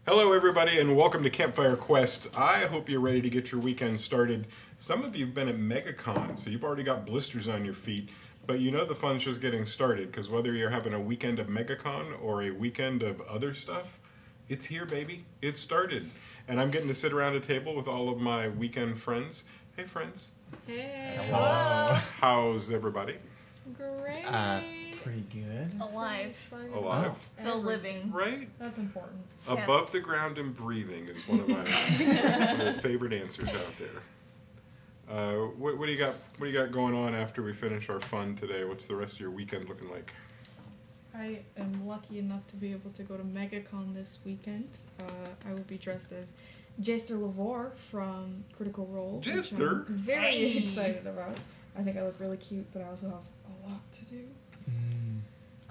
Hello everybody and welcome to Campfire Quest. I hope you're ready to get your weekend started. Some of you have been at MegaCon, so you've already got blisters on your feet, but you know the fun's just getting started, because whether you're having a weekend of MegaCon or a weekend of other stuff, it's here, baby. It's started. And I'm getting to sit around a table with all of my weekend friends. Hey friends. Hey. Hello. How's everybody? Great. Pretty good. Alive. Alive? Still living. Right? That's important. Above Yes. the ground and breathing is one of my favorite answers out there. What do you got? What do you got going on after we finish our fun today? What's the rest of your weekend looking like? I am lucky enough to be able to go to MegaCon this weekend. I will be dressed as Jester Lavore from Critical Role. Jester? Which I'm very Hey. excited about. I think I look really cute, but I also have a lot to do.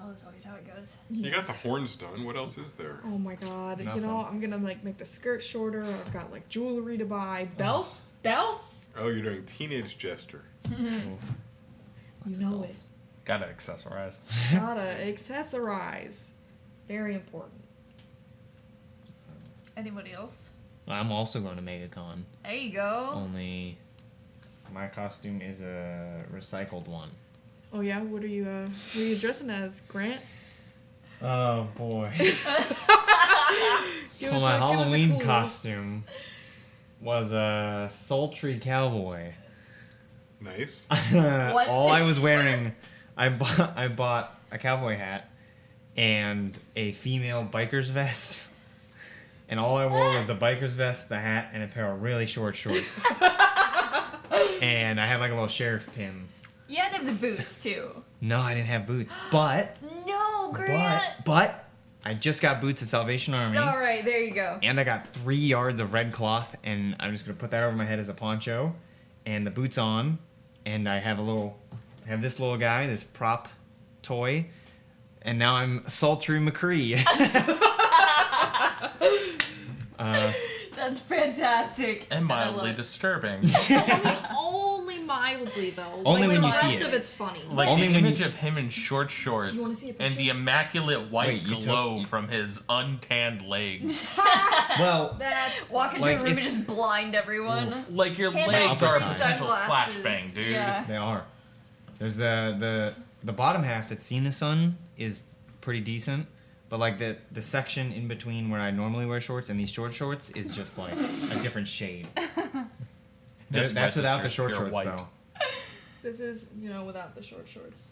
Oh, that's always how it goes. You got the horns done. What else is there? Oh my god. Nothing. You know, I'm gonna make the skirt shorter. I've got like jewelry to buy. Belts? Belts? Oh, you're doing Teenage Jester. You know it. Gotta accessorize. Gotta accessorize. Very important. Anybody else? I'm also going to MegaCon. There you go. Only my costume is a recycled one. Oh yeah, what are you dressing as, Grant? Oh boy. Give So us my a Halloween clue. costume was a sultry cowboy. Nice. All I was wearing, I bought a cowboy hat and a female biker's vest. And all I wore was the biker's vest, the hat, and a pair of really short shorts. And I had like a little sheriff pin. You had to have the boots too. No, I didn't have boots. But No, Grant. But I just got boots at Salvation Army. All right, there you go. And I got 3 yards of red cloth, and I'm just gonna put that over my head as a poncho, and the boots on, and I have this little guy, this prop toy, and now I'm Sultry McCree. That's fantastic. And mildly disturbing. Only mildly though. Only like, when the you see rest it. of it's funny. Like Only the when you- image of him in short shorts Do you wanna see a and picture? the immaculate white Wait, you took- glow from his untanned legs. Well, That's Walk into Like, a room and it's- just blind everyone. Like your Hand legs out are a free potential sunglasses. flashbang, dude. Yeah. they are. There's the bottom half that's seen the sun is pretty decent, but like the section in between where I normally wear shorts and these short shorts is just like a different shade. Just That's without the registers short pure shorts white. though. This is, without the short shorts.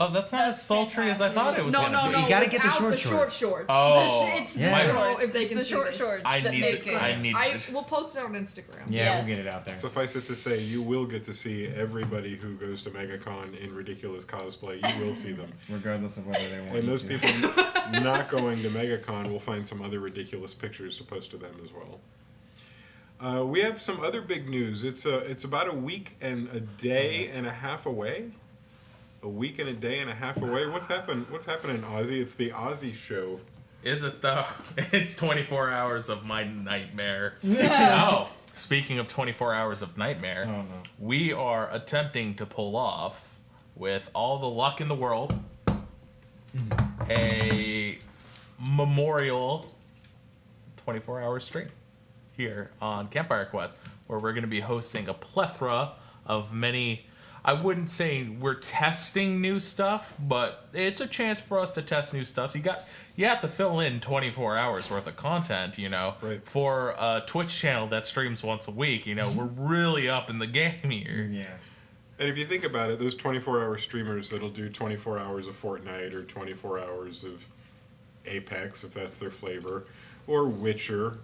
Oh, that's not That's as sultry as I thought it was No, gonna no, be. no. You gotta get the without short the short shorts. shorts. Oh, It's Yeah. the I don't know shorts. if they It's can the see short this. shorts I that need make to- it. I need We'll post it on Instagram. Yeah, Yes. we'll get it out there. Suffice it to say, you will get to see everybody who goes to MegaCon in ridiculous cosplay. You will see them. Regardless of whether they want And you those to. people not going to MegaCon will find some other ridiculous pictures to post to them as well. We have some other big news. It's about a week and a day and a half away. A week and a day and a half away. What's happening, Ozzy? It's the Ozzy show. Is it though? It's 24 hours of my nightmare. Oh, speaking of 24 hours of nightmare, Oh no. we are attempting to pull off, with all the luck in the world, a memorial 24-hour stream here on Campfire Quest, where we're going to be hosting a plethora of many. I wouldn't say we're testing new stuff, but it's a chance for us to test new stuff. So you have to fill in 24 hours worth of content, Right. for a Twitch channel that streams once a week. We're really up in the game here. Yeah. And if you think about it, those 24-hour streamers that'll do 24 hours of Fortnite or 24 hours of Apex, if that's their flavor, or Witcher,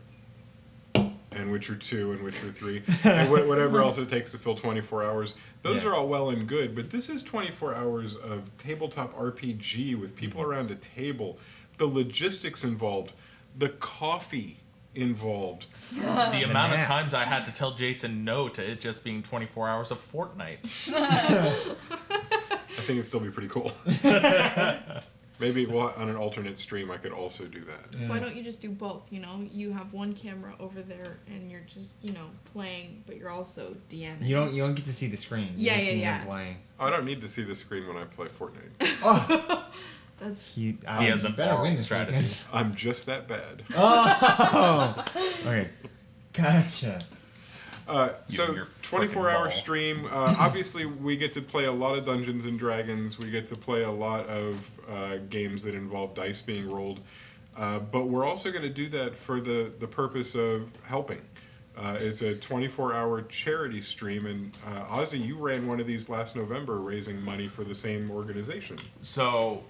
and Witcher 2 and Witcher 3, and whatever else it takes to fill 24 hours. Those Yeah. are all well and good, but this is 24 hours of tabletop RPG with people around a table, the logistics involved, the coffee involved. The amount of naps. times I had to tell Jason no to it just being 24 hours of Fortnite. I think it'd still be pretty cool. Maybe on an alternate stream I could also do that. Why don't you just do both? You have one camera over there and you're just, playing, but you're also DMing. You don't get to see the screen. You Yeah, just yeah, see yeah. them playing. I don't need to see the screen when I play Fortnite. That's He has a better win moral this strategy. weekend. I'm just that bad. Oh, okay, gotcha. So your 24-hour frickin' stream. Obviously, we get to play a lot of Dungeons and Dragons. We get to play a lot of games that involve dice being rolled. But we're also going to do that for the purpose of helping. It's a 24-hour charity stream, and Ozzy, you ran one of these last November, raising money for the same organization. So,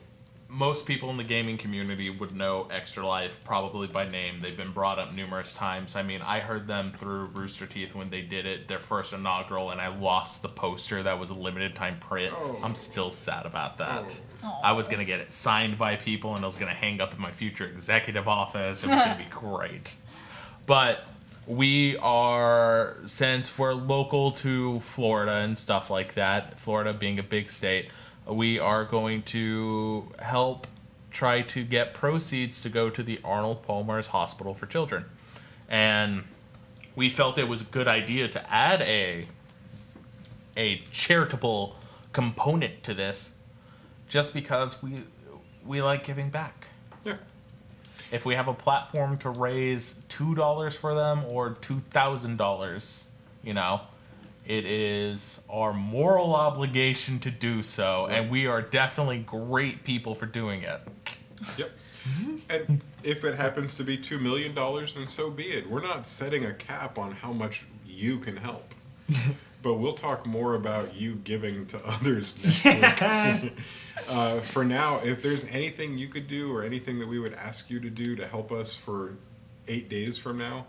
most people in the gaming community would know Extra Life probably by name. They've been brought up numerous times. I mean, I heard them through Rooster Teeth when they did it, their first inaugural, and I lost the poster that was a limited time print. Oh. I'm still sad about that. Oh. I was going to get it signed by people, and I was going to hang up in my future executive office. It was going to be great. But we are, since we're local to Florida and stuff like that, Florida being a big state, we are going to help try to get proceeds to go to the Arnold Palmer's Hospital for Children. And we felt it was a good idea to add a charitable component to this just because we like giving back. Yeah. If we have a platform to raise $2 for them or $2,000, you know, it is our moral obligation to do so, and we are definitely great people for doing it. Yep. And if it happens to be $2 million, then so be it. We're not setting a cap on how much you can help. But we'll talk more about you giving to others next week. For now, if there's anything you could do or anything that we would ask you to do to help us for 8 days from now,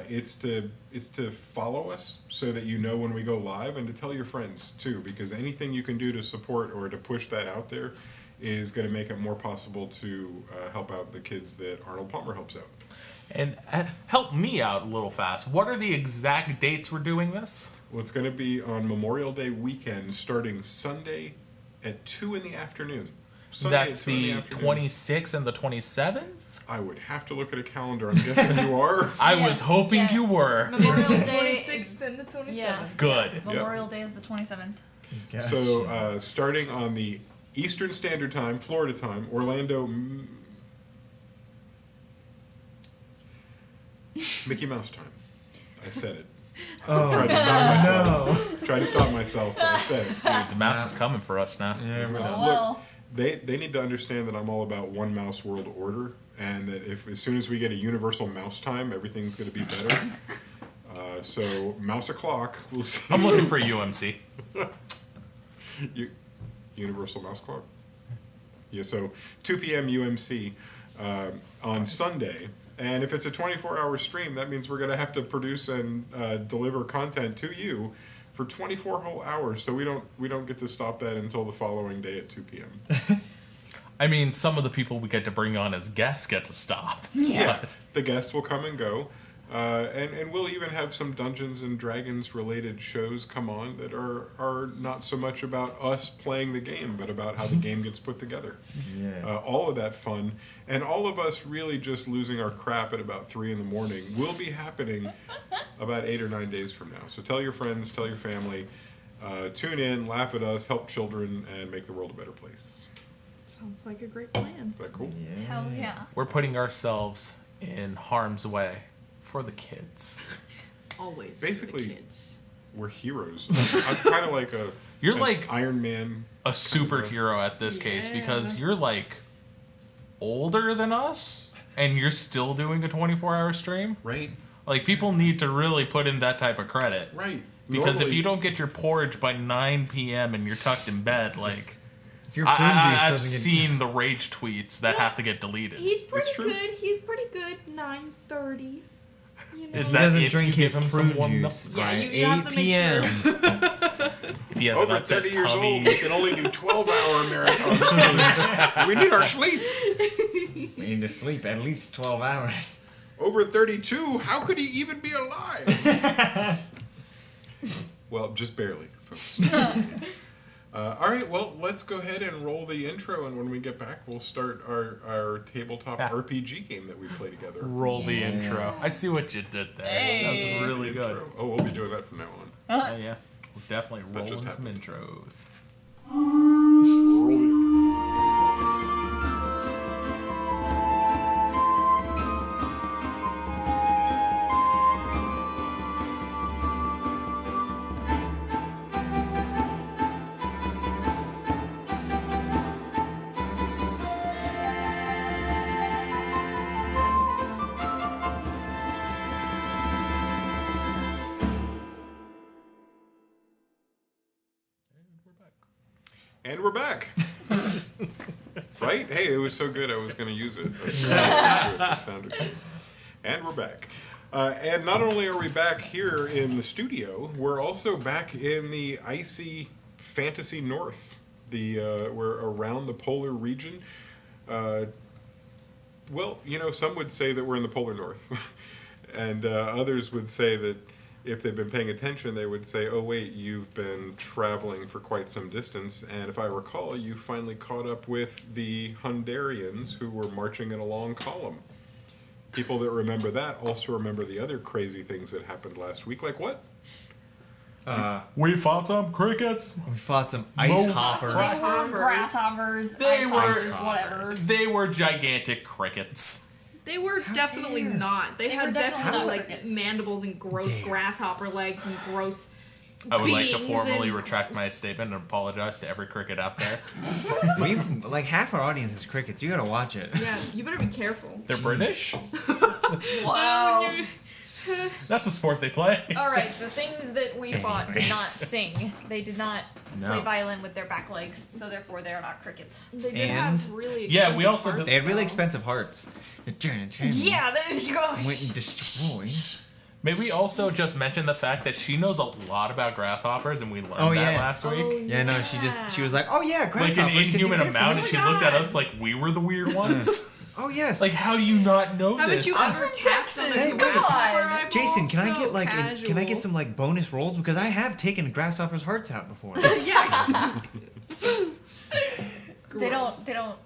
it's to follow us so that you know when we go live, and to tell your friends too, because anything you can do to support or to push that out there is going to make it more possible to help out the kids that Arnold Palmer helps out. And help me out a little fast. What are the exact dates we're doing this? Well, it's going to be on Memorial Day weekend, starting Sunday at 2 in the afternoon. Sunday That's at 2 in the afternoon. 26th and the 27th? I would have to look at a calendar. I'm guessing you are. I Yeah, was hoping yeah. you were. Memorial Day. 26th and the 27th. Yeah. Good. Memorial Day is the 27th. Gotcha. So, starting on the Eastern Standard Time, Florida time, Orlando, Mickey Mouse time. I said it. Tried to stop myself. Tried to stop myself, but I said it. Dude, the mouse is coming for us now. Yeah, we're done. Well, They need to understand that I'm all about one mouse world order, and that if as soon as we get a universal mouse time, everything's going to be better. So mouse o'clock. We'll see. I'm looking for UMC. Universal mouse clock. Yeah. So 2 p.m. UMC on Sunday. And if it's a 24-hour stream, that means we're going to have to produce and deliver content to you for 24 whole hours. So we don't get to stop that until the following day at 2 p.m. I mean, some of the people we get to bring on as guests get to stop. Yeah. But The guests will come and go. And we'll even have some Dungeons and Dragons related shows come on that are not so much about us playing the game, but about how the game gets put together. Yeah. All of that fun, and all of us really just losing our crap at about 3 in the morning will be happening about 8 or 9 days from now. So tell your friends, tell your family, tune in, laugh at us, help children, and make the world a better place. Sounds like a great plan. Is that cool? hell yeah. we're putting ourselves in harm's way for the kids. Always. for the Basically- kids. We're heroes. I'm kind of like You're an like Iron Man. a superhero at this case because Yeah. you're like older than us and you're still doing a 24-hour stream. Right. Like, people need to really put in that type of credit. Right. Because if Normally- you don't get your porridge by 9 p.m. and you're tucked in bed, like, If your prune juice I've doesn't get seen the rage tweets that have to get deleted. He's pretty true. good. He's pretty good. 9:30. You know. Is he that doesn't if drink you his give him prune some warm milk? juice Yeah, by you have 8 to make p.m. If he has an Over upset 30 years tummy. old, we can only do 12-hour marathons. We need our sleep. We need to sleep at least 12 hours. Over 32, how could he even be alive? Well, just barely, folks. All right, well, let's go ahead and roll the intro, and when we get back, we'll start our tabletop Yeah. RPG game that we play together. Roll the Yeah. intro. I see what you did there. Hey. That was really good. Intro. Oh, we'll be doing that from now on. Oh, yeah. We're definitely That just rolling some happened. intros. Roll the intro. And we're back. Right? Hey, it was so good I was going to use it. It sounded good. And we're back. And not only are we back here in the studio, we're also back in the icy fantasy north. We're around the polar region. Well, you know, some would say that we're in the polar north. And others would say that if they've been paying attention, they would say, oh, wait, you've been traveling for quite some distance. And if I recall, you finally caught up with the Hungarians who were marching in a long column. People that remember that also remember the other crazy things that happened last week. Like what? We fought some crickets. We fought some ice hoppers. They were grasshoppers, They ice were- hoppers, whatever. They were gigantic crickets. They were definitely dare. not. They They had were definitely definitely not like crickets. mandibles and gross Dare. grasshopper legs and gross I would like to beings formally and- retract my statement and apologize to every cricket out there. We like half our audience is crickets. You gotta watch it. Yeah, you better be careful. They're British. Wow. That's a sport they play. All right, the things that we fought did Anyways. not sing. They did not No. play violin with their back legs, so therefore they are not crickets. They did And- have really Yeah, we expensive also parts, They had really though. expensive hearts. Yeah, there you go. Went and destroyed. May we also just mention the fact that she knows a lot about grasshoppers, and we learned Oh, that yeah. last week. Oh, Yeah, no, she was like, oh yeah, Like grasshoppers an can do inhuman this amount, and this. she looked at us like we were the weird ones. Oh yes. Like, how do you not know Haven't this? you I'm ever from tapped on Texas, a come grasshopper on. eyeball? Jason, can I So get like can I get casual. some like bonus rolls because I have taken grasshoppers' hearts out before. Yeah. They Gross. don't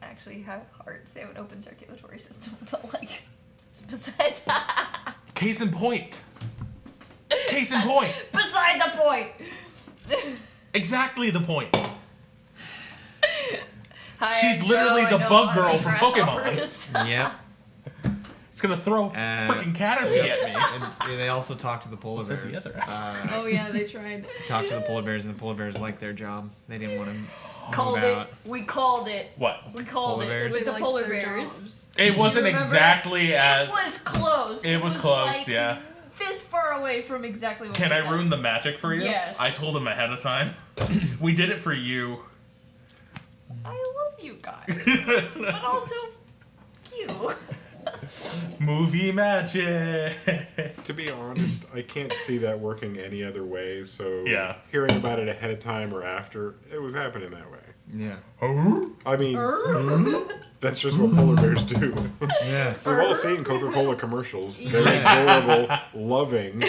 actually have hearts. They have an open circulatory system, but like, it's besides Case in point. Case in point. beside the point. Exactly the point. Hi, She's I'm literally Joe. the I know bug a lot girl about from Pokemon. grasshoppers. Yep. It's gonna throw freaking Caterpie at me. And they also talked to the polar What's that, the bears. other Oh yeah, they tried. Talked to the polar bears, and the polar bears liked their job. They didn't want to Called move it. out. We called it. What? We called Polar it. bears? It was They the liked polar their bears. jobs. It wasn't remember? exactly as. It was close. It was close, like yeah. This far away from exactly what Can we I said. ruin the magic for you? Yes. I told him ahead of time. We did it for you. I love you guys, but also you. Movie magic. To be honest, I can't see that working any other way. So Yeah. hearing about it ahead of time or after, it was happening that way. Yeah. I mean, that's just what polar bears do. Yeah. We've all seen Coca-Cola commercials. They're adorable, loving.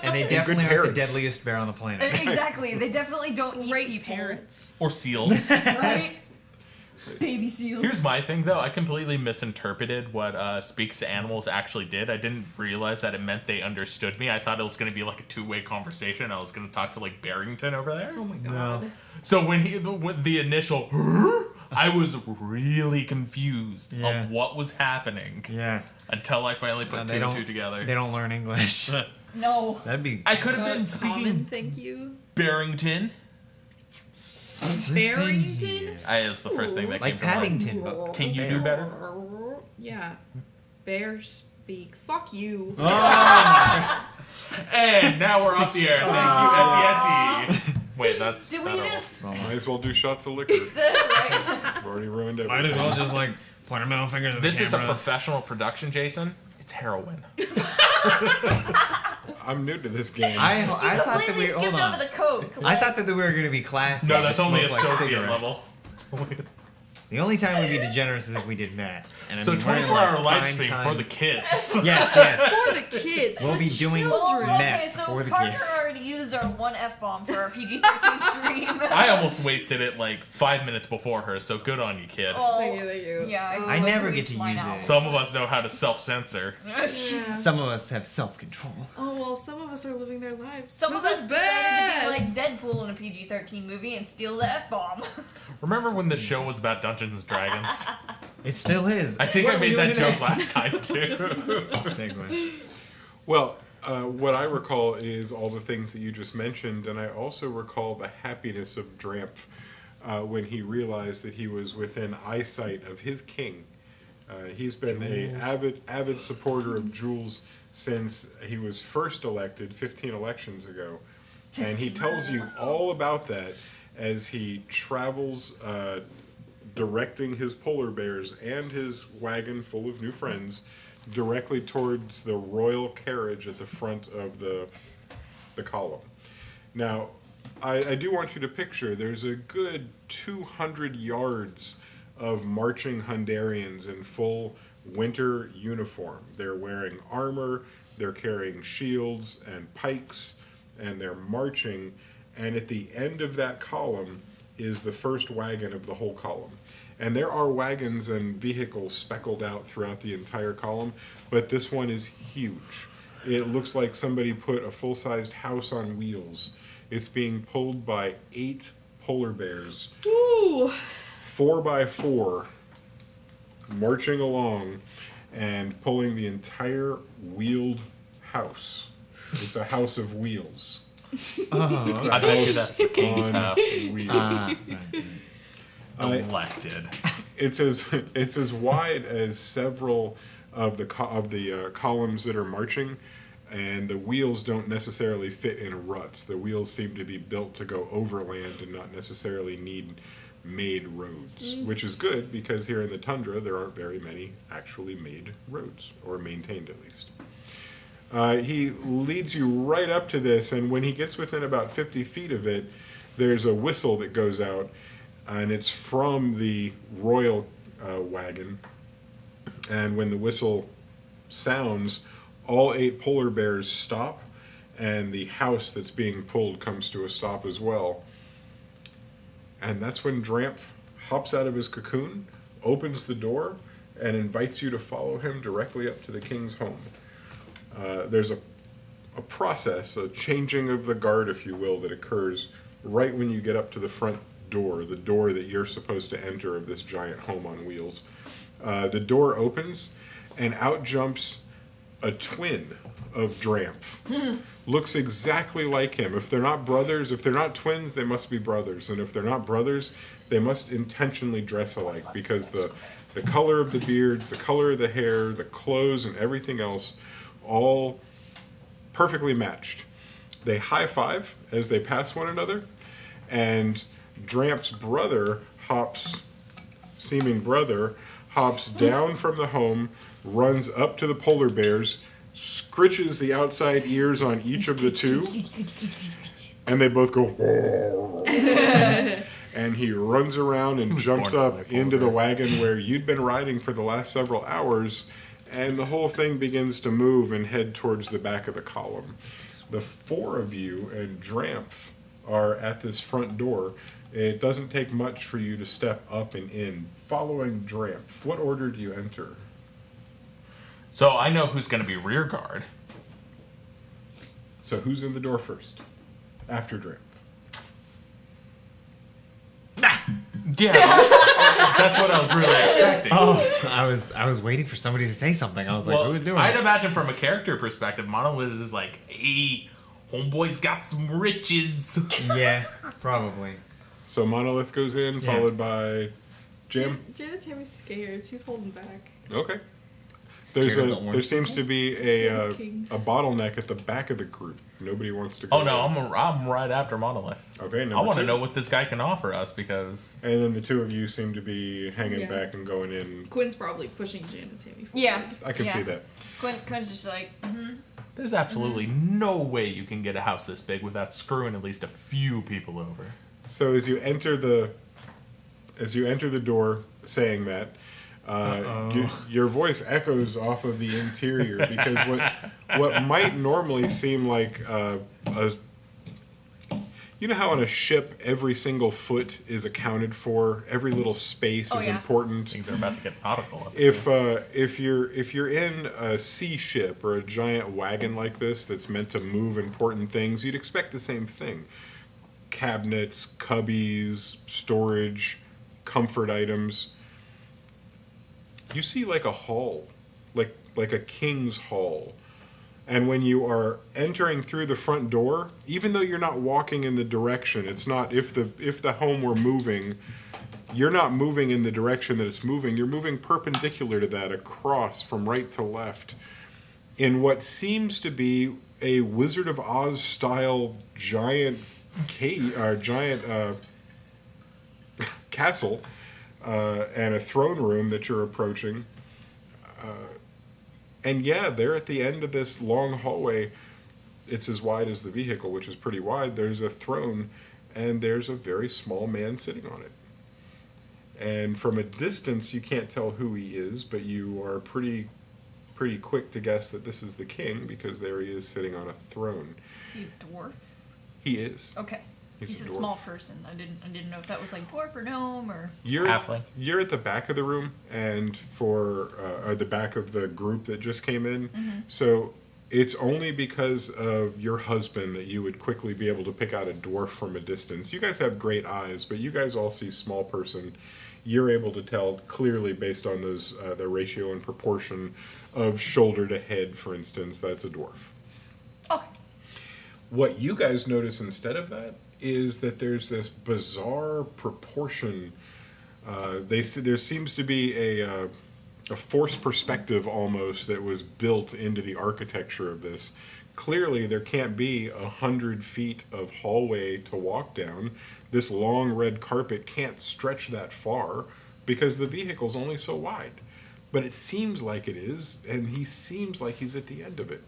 And they definitely aren't the parents. deadliest bear on the planet. Exactly. They definitely don't eat Great people, parents. Or seals. right? Baby seals. Here's my thing, though. I completely misinterpreted what Speaks to Animals actually did. I didn't realize that it meant they understood me. I thought it was going to be like a two-way conversation. I was going to talk to, like, Barrington over there. Oh my god. No. So when the initial, I was really confused Yeah. on what was happening Yeah. until I finally put They two and don't- two together. They don't learn English. No. That'd be I could have But been common, speaking thank you. Barrington. Barrington? Is the first thing that like came to mind. Paddington, but Can you do better? Yeah. Bear speak. Fuck you. And now we're off the air. Thank you, FDSE. Wait, that's. Did we that'll- just? Might as well do shots of liquor. Right? We've already ruined might as everything. well just like point our middle fingers at the This is a camera. professional production, Jason. It's heroin. I'm new to this game. I You thought that completely we hold skipped on. over the code. I thought that we were gonna be classy. No, and that's just only smoke, like, associate cigarettes. level. It's only- The only time we'd be degenerous is if we did that. And I So mean, we're in, 24-hour like, live prime stream time. for the kids. Yes, yes. For the kids. We'll the be doing Well, children. meth okay, so for the Parker kids. already used our one F-bomb for our PG-13 stream. I almost wasted it like 5 minutes before her, so good on you, kid. Oh, Thank you, thank you. yeah. I never bleeped get to mine use out. it. Some of us know how to self-censor. Yeah. Some of us have self-control. Oh well, some of us are living their lives. Some to of the us decided to be like best. Deadpool in a PG-13 movie and steal the F-bomb. Remember when the show was about Dungeons and Dragons? It still is. I think What I are we made doing that today? joke last time, too. Segue. Well, what I recall is all the things that you just mentioned, and I also recall the happiness of Dramp when he realized that he was within eyesight of his king. He's been an avid supporter of Jules since he was first elected 15 elections ago. And he tells you all about that as he travels, directing his polar bears and his wagon full of new friends directly towards the royal carriage at the front of the column. Now, I do want you to picture there's a good 200 yards of marching Hungarians in full winter uniform. They're wearing armor, they're carrying shields and pikes, and they're marching. And at the end of that column is the first wagon of the whole column. And there are wagons and vehicles speckled out throughout the entire column, but this one is huge. It looks like somebody put a full-sized house on wheels. It's being pulled by 8 polar bears. Ooh. 4x4, marching along and pulling the entire wheeled house. It's a house of wheels. It's a I bet you house that's the king's on house. wheels. Elected. It's as wide as several of the columns that are marching, and the wheels don't necessarily fit in ruts. The wheels seem to be built to go overland and not necessarily need made roads, which is good because here in the tundra there aren't very many actually made roads, or maintained at least. He leads you right up to this, and when he gets within about 50 feet of it, there's a whistle that goes out, and it's from the royal wagon. And when the whistle sounds, all 8 polar bears stop, and the house that's being pulled comes to a stop as well. And that's when Dramph hops out of his cocoon, opens the door, and invites you to follow him directly up to the king's home. There's a process, a changing of the guard, if you will, that occurs right when you get up to the front door, the door that you're supposed to enter of this giant home on wheels. The door opens, and out jumps a twin of Dramph. Looks exactly like him. If they're not brothers, if they're not twins, they must be brothers. And if they're not brothers, they must intentionally dress alike, because the color of the beards, the color of the hair, the clothes, and everything else, all perfectly matched. They high-five as they pass one another, and Dramph's seeming brother, hops down from the home, runs up to the polar bears, scritches the outside ears on each of the 2, and they both go, whoa. And he runs around and jumps up into the wagon where you'd been riding for the last several hours, and the whole thing begins to move and head towards the back of the column. The 4 of you and Dramph are at this front door. It doesn't take much for you to step up and in, following Dramph. What order do you enter? So I know who's going to be rear guard. So who's in the door first? After Dramph. Yeah, that's what I was really expecting. Oh, I was waiting for somebody to say something. I was like, Well, "Who's doing I'd it?" imagine from a character perspective, Monolith is like, hey, homeboy's got some riches. Yeah, probably. So Monolith goes in, Yeah. followed by Jim. Janet Tammy's scared. She's holding back. Okay. Scared of the There orange seems to be Scared a of kings. bottleneck at the back of the group. Nobody wants to go. Oh no, in. I'm right after Monolith. Okay, I number want to 2. know what this guy can offer us, because And then the 2 of you seem to be hanging Yeah. back and going in. Quinn's probably pushing Janet Tammy forward. Yeah. I can see that. Quinn's just like, there's absolutely no way you can get a house this big without screwing at least a few people over. So as you enter the door, saying that, your voice echoes off of the interior, because what might normally seem like you know how on a ship every single foot is accounted for, every little space is important. Things are about to get nautical. Up If you're in a sea ship or a giant wagon like this that's meant to move important things, you'd expect the same thing. Cabinets, cubbies, storage, comfort items. You see like a hall, like a king's hall. And when you are entering through the front door, even though you're not walking in the direction, it's not, if the home were moving, you're not moving in the direction that it's moving. You're moving perpendicular to that, across from right to left, in what seems to be a Wizard of Oz style giant castle and a throne room that you're approaching. And yeah, they're at the end of this long hallway. It's as wide as the vehicle, which is pretty wide. There's a throne, and there's a very small man sitting on it. And from a distance, you can't tell who he is, but you are pretty quick to guess that this is the king, because there he is sitting on a throne. Is he a dwarf? He is. Okay. He's You a said dwarf. small person. I didn't know if that was like dwarf or gnome or. Halfling. You're at the back of the room, and for the back of the group that just came in. Mm-hmm. So it's only because of your husband that you would quickly be able to pick out a dwarf from a distance. You guys have great eyes, but you guys all see small person. You're able to tell clearly based on those the ratio and proportion of shoulder to head, for instance. That's a dwarf. Okay. What you guys notice instead of that is that there's this bizarre proportion. There seems to be a forced perspective almost that was built into the architecture of this. Clearly, there can't be 100 feet of hallway to walk down. This long red carpet can't stretch that far because the vehicle's only so wide. But it seems like it is, and he seems like he's at the end of it.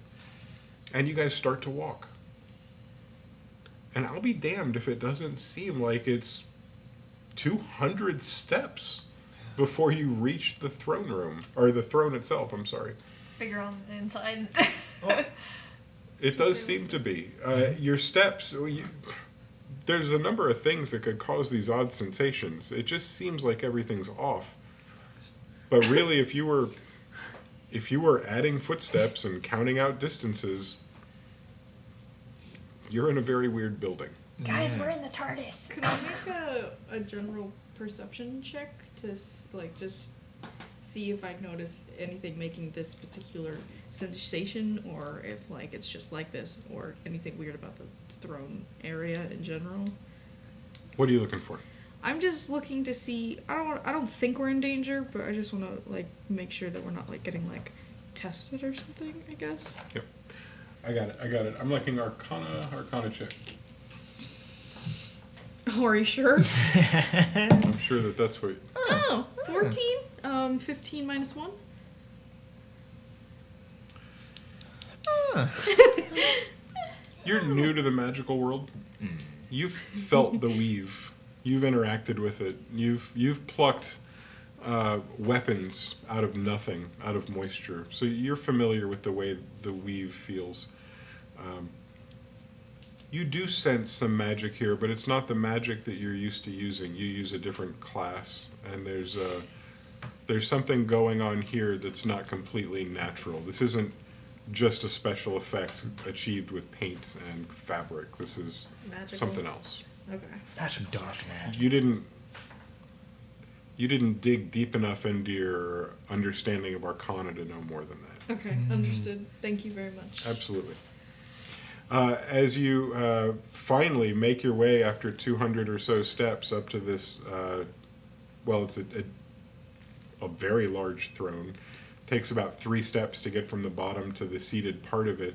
And you guys start to walk. And I'll be damned if it doesn't seem like it's 200 steps before you reach the throne room. Or the throne itself, I'm sorry. Bigger on the inside. It does seem to be. Your steps, there's a number of things that could cause these odd sensations. It just seems like everything's off. But really, if you were adding footsteps and counting out distances, you're in a very weird building. Guys, we're in the TARDIS. Could I make a general perception check to just see if I noticed anything making this particular sensation, or if it's just like this, or anything weird about the throne area in general? What are you looking for? I'm just looking to see. I don't think we're in danger, but I just want to make sure that we're not getting tested or something, I guess. Yep. I got it. I'm looking Arcana check. Oh, are you sure? I'm sure that's what... Oh, 14? 15 minus 1? You're new to the magical world. You've felt the weave. You've interacted with it. You've plucked weapons out of nothing, out of moisture. So you're familiar with the way the weave feels. You do sense some magic here, but it's not the magic that you're used to using. You use a different class, and there's something going on here that's not completely natural. This isn't just a special effect achieved with paint and fabric. This is Magical. something else. Okay. That's a dark man. You didn't dig deep enough into your understanding of Arcana to know more than that. Okay, understood. Thank you very much. Absolutely. As you finally make your way after 200 or so steps up to this, it's a very large throne. Takes about 3 steps to get from the bottom to the seated part of it,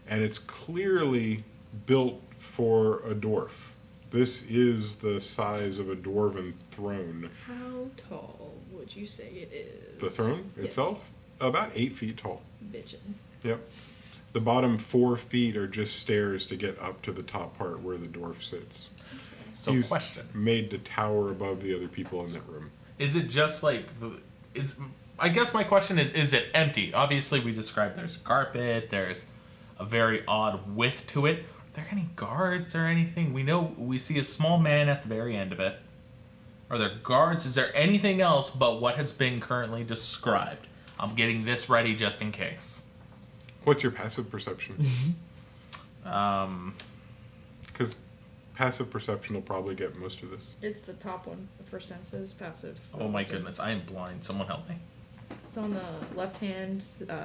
and it's clearly built for a dwarf. This is the size of a dwarven throne. How tall would you say it is? The throne itself? About 8 feet tall. Bitchin'. Yep. The bottom 4 feet are just stairs to get up to the top part where the dwarf sits. So, He's question. made to tower above the other people in that room. Is it just I guess my question is it empty? Obviously, we described there's carpet, there's a very odd width to it. Are there any guards or anything? We see a small man at the very end of it. Are there guards? Is there anything else but what has been currently described? I'm getting this ready just in case. What's your passive perception? Because passive perception will probably get most of this. It's the top one for senses, passive. Oh my goodness, I am blind. Someone help me. It's on the left hand,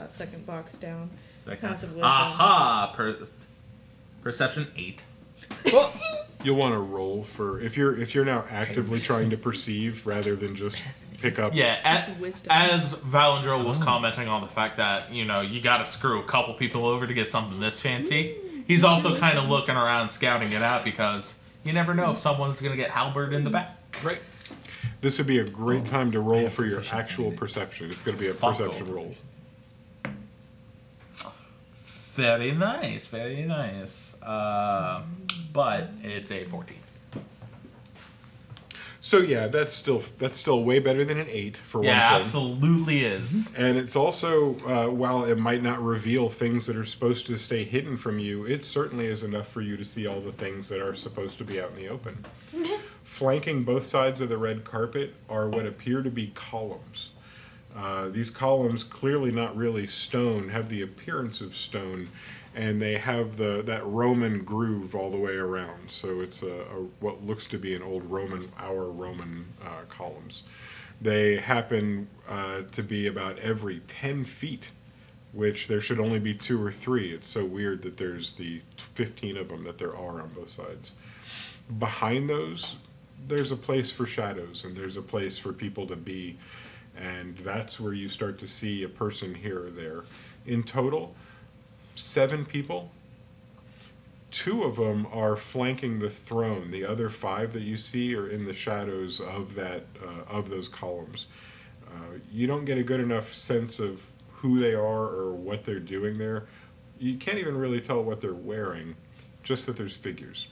second box down. Second. Passive wisdom. Aha! Perception 8. You'll want to roll for if you're now actively trying to perceive rather than just pick up. Yeah, That's wisdom. as Valandril was commenting on the fact that, you know, you gotta screw a couple people over to get something this fancy, he's also kind of looking around, scouting it out, because you never know if someone's gonna get halberd in the back. Right. This would be a great time to roll have for your proficiency actual in it. perception. It's going to be a Funko. perception roll. Very nice, very nice. But it's a 14. So yeah, that's still way better than an 8 for Yeah, one thing. absolutely is. And it's also, while it might not reveal things that are supposed to stay hidden from you, it certainly is enough for you to see all the things that are supposed to be out in the open. Flanking both sides of the red carpet are what appear to be columns. These columns, clearly not really stone, have the appearance of stone, and they have that Roman groove all the way around. So it's what looks to be an old Roman columns. They happen to be about every 10 feet, which there should only be 2 or 3. It's so weird that there's the 15 of them that there are on both sides. Behind those, there's a place for shadows, and there's a place for people to be. And that's where you start to see a person here or there. In total, 7 people. 2 of them are flanking the throne. The other 5 that you see are in the shadows of those columns. You don't get a good enough sense of who they are or what they're doing there. You can't even really tell what they're wearing, just that there's figures.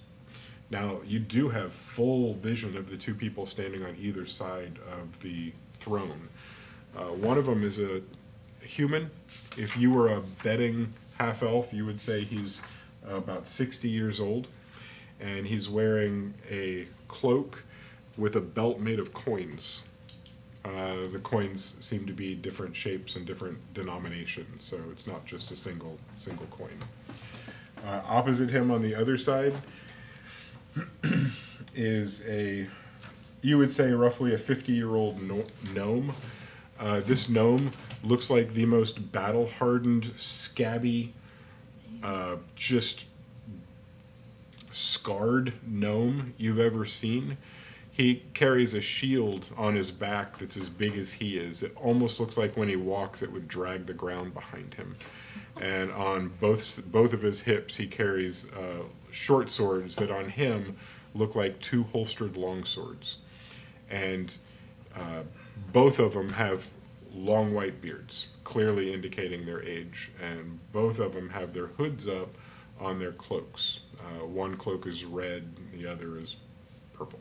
Now, you do have full vision of the 2 people standing on either side of the throne. One of them is a human. If you were a betting half-elf, you would say he's about 60 years old, and he's wearing a cloak with a belt made of coins. The coins seem to be different shapes and different denominations, so it's not just a single coin. Opposite him on the other side is you would say roughly a 50-year-old gnome. This gnome looks like the most battle-hardened, scabby, just scarred gnome you've ever seen. He carries a shield on his back that's as big as he is. It almost looks like when he walks it would drag the ground behind him. And on both of his hips he carries short swords that on him look like 2 holstered long swords. And both of them have long white beards, clearly indicating their age. And both of them have their hoods up on their cloaks. One cloak is red, the other is purple.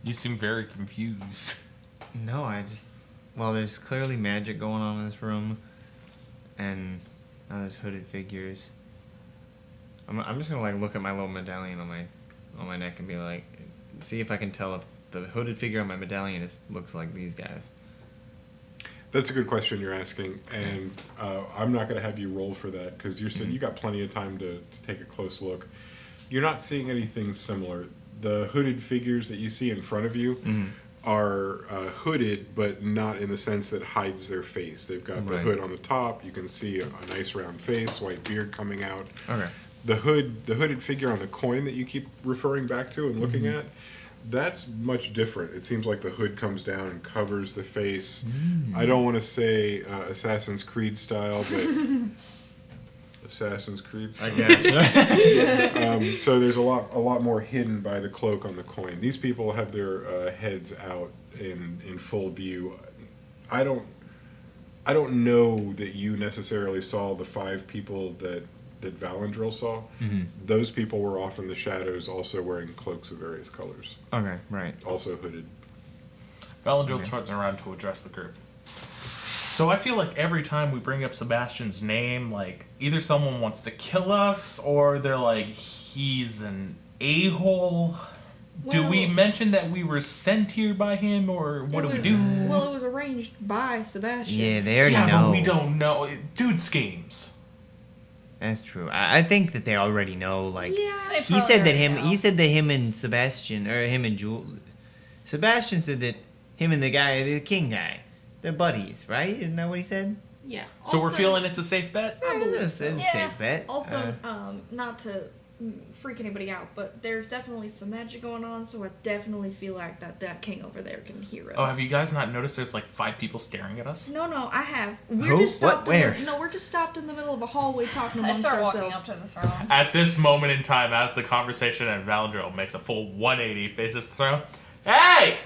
You seem very confused. No, well, there's clearly magic going on in this room, and now there's hooded figures. I'm just gonna like look at my little medallion on my neck and be like, see if I can tell if the hooded figure on my medallion looks like these guys. That's a good question you're asking, and I'm not going to have you roll for that because you got plenty of time to take a close look. You're not seeing anything similar. The hooded figures that you see in front of you are hooded, but not in the sense that hides their face. They've got the hood on the top. You can see a nice round face, white beard coming out. Okay. The hooded figure on the coin that you keep referring back to and looking at, that's much different. It seems like the hood comes down and covers the face. I don't want to say Assassin's Creed style, but Assassin's Creed style. I gotcha. So there's a lot more hidden by the cloak on the coin. These people have their heads out in full view. I don't know that you necessarily saw the 5 people that Valandril saw. Those people were off in the shadows, also wearing cloaks of various colors. Okay, right. Also hooded. Valandril turns around to address the group. So I feel like every time we bring up Sebastian's name, like, either someone wants to kill us, or they're like, he's an a-hole. Do we mention that we were sent here by him, or what do we do? Well, it was arranged by Sebastian. Yeah, they already Yeah, know. but we don't know. Dude schemes. That's true. I think that they already know. Like, Yeah. They he probably said that already know. he said that him and Sebastian, or him and Jules. Sebastian said that him and the king guy, they're buddies, right? Isn't that what he said? Yeah. So we're also- feeling it's a safe bet? I believe It's so. a Yeah. safe bet. Also, not to freak anybody out, but there's definitely some magic going on, so I definitely feel like that king over there can hear us. Oh, have you guys not noticed there's like 5 people staring at us? No, I have. We're Who? just stopped. What? Where? We're just stopped in the middle of a hallway talking I amongst start ourselves. walking up to the throne. At this moment in time, out of the conversation, and Valandril makes a full 180, faces the throne. Hey!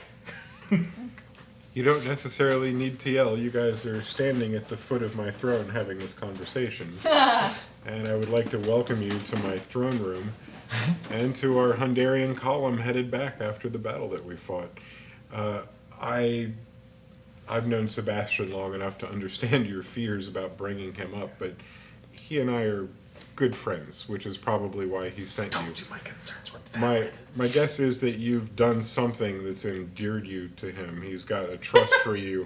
You don't necessarily need to yell. You guys are standing at the foot of my throne having this conversation. And I would like to welcome you to my throne room and to our Hungarian column headed back after the battle that we fought. I've known Sebastian long enough to understand your fears about bringing him up, but he and I are good friends, which is probably why he sent you. Told you my concerns were valid. My guess is that you've done something that's endeared you to him. He's got a trust for you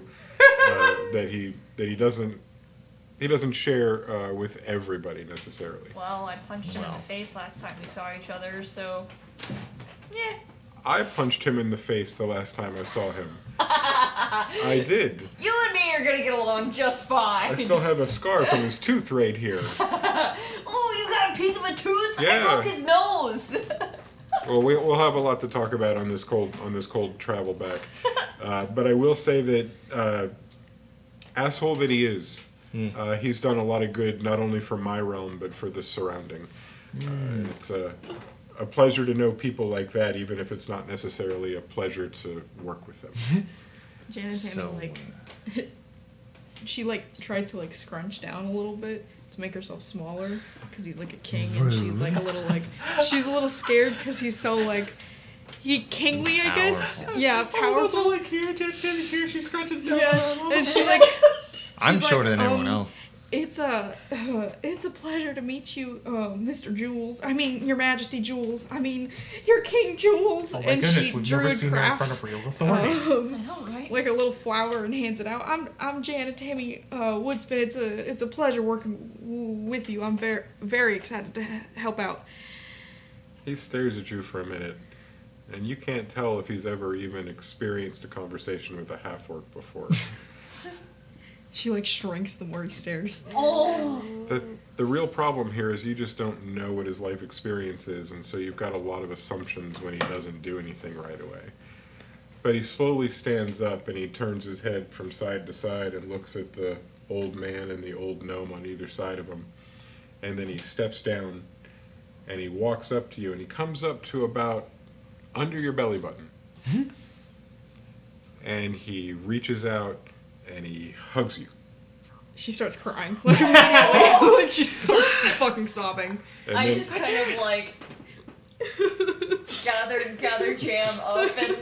that he doesn't share with everybody necessarily. Well, I punched him in the face last time we saw each other, so yeah. I punched him in the face the last time I saw him. I did. You and me are gonna get along just fine. I still have a scar from his tooth right here. Oh, you got a piece of a tooth? Yeah. I broke his nose. Well, we'll have a lot to talk about on this cold travel back. But I will say that asshole that he is, he's done a lot of good not only for my realm but for the surrounding. It's a pleasure to know people like that, even if it's not necessarily a pleasure to work with them. Janet's So, she tries to scrunch down a little bit to make herself smaller because he's like a king, and she's like a little she's a little scared because he's so he kingly, I guess. Powerful. Yeah, powerful. here, Jenny's here, she scrunches down Yeah, and she I'm she's shorter than everyone else. It's a pleasure to meet you, Mr. Jules. I mean, Your Majesty Jules. I mean, you're King Jules. Oh my and goodness, she we've never druid seen her in front crafts, of real authority. I know, right? like a little flower and hands it out. I'm Janet Tammy Woodspin. It's a pleasure working with you. I'm very excited to help out. He stares at you for a minute, and you can't tell if he's ever even experienced a conversation with a half-orc before. She shrinks the more he stares. Oh. The real problem here is you just don't know what his life experience is, and so you've got a lot of assumptions when he doesn't do anything right away. But he slowly stands up and he turns his head from side to side and looks at the old man and the old gnome on either side of him. And then he steps down and he walks up to you, and he comes up to about under your belly button. And he reaches out and he hugs you. She starts crying. Immediately. She starts fucking sobbing. And I then- just kind of gather Jam up and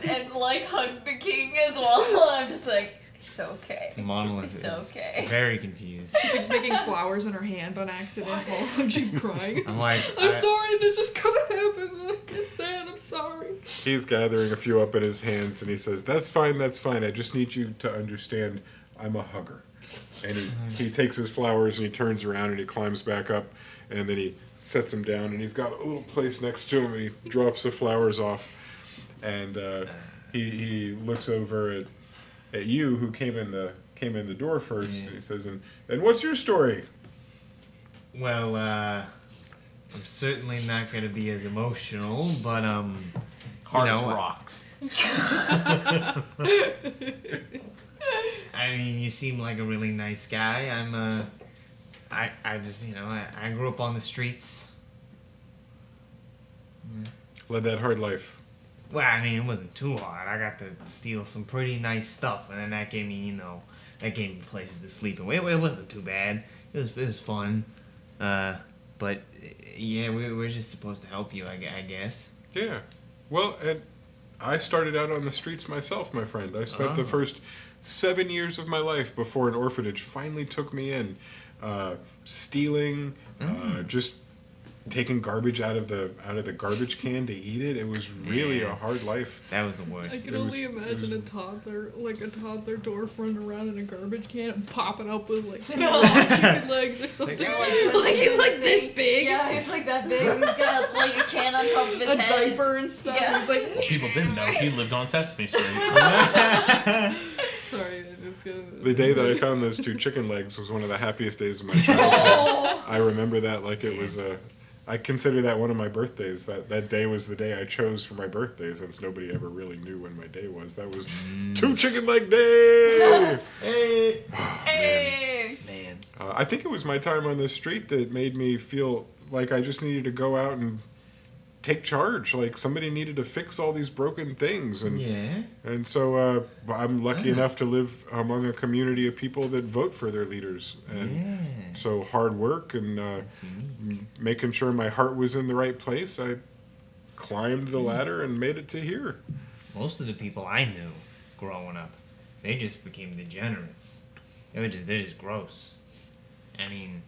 hug the king as well. I'm just it's okay. Monolith It's is okay. very confused. She keeps making flowers in her hand on accident while she's crying. I'm like, I'm sorry, this just kind of happens. I get sad, I'm sorry. He's gathering a few up in his hands and he says, that's fine. I just need you to understand I'm a hugger. And he takes his flowers and he turns around and he climbs back up, and then he sets them down, and he's got a little place next to him, and he drops the flowers off, and he looks over at you, who came in the door first, and he says, and what's your story? Well, I'm certainly not going to be as emotional, but Hard you as know, rocks. I mean, you seem like a really nice guy. I just, I grew up on the streets. Led that hard life. Well, I mean, it wasn't too hard. I got to steal some pretty nice stuff, and then that gave me, places to sleep. And it wasn't too bad. It was fun. But yeah, we're just supposed to help you, I guess. Yeah. Well, and I started out on the streets myself, my friend. I spent the first 7 years of my life before an orphanage finally took me in, stealing, just taking garbage out of the garbage can to eat it. It was really a hard life. That was the I worst. can only imagine a toddler dwarf running around in a garbage can and popping up with raw chicken legs or something. He's this big. Yeah, he's that big. He's got a can on top of his A head. diaper and stuff. Yeah. He's People didn't know he lived on Sesame Street. sorry, I just The day that I found those 2 chicken legs was one of the happiest days of my childhood. I remember that like it was I consider that one of my birthdays. That day was the day I chose for my birthday, since nobody ever really knew when my day was. That was 2 chicken leg day! Hey. Oh, Hey! Man. I think it was my time on the street that made me feel like I just needed to go out and take charge. Like somebody needed to fix all these broken things, and so I'm lucky enough to live among a community of people that vote for their leaders, and so hard work and making sure my heart was in the right place, I climbed the ladder and made it to here. Most of the people I knew growing up, they just became degenerates. They're just gross. I mean,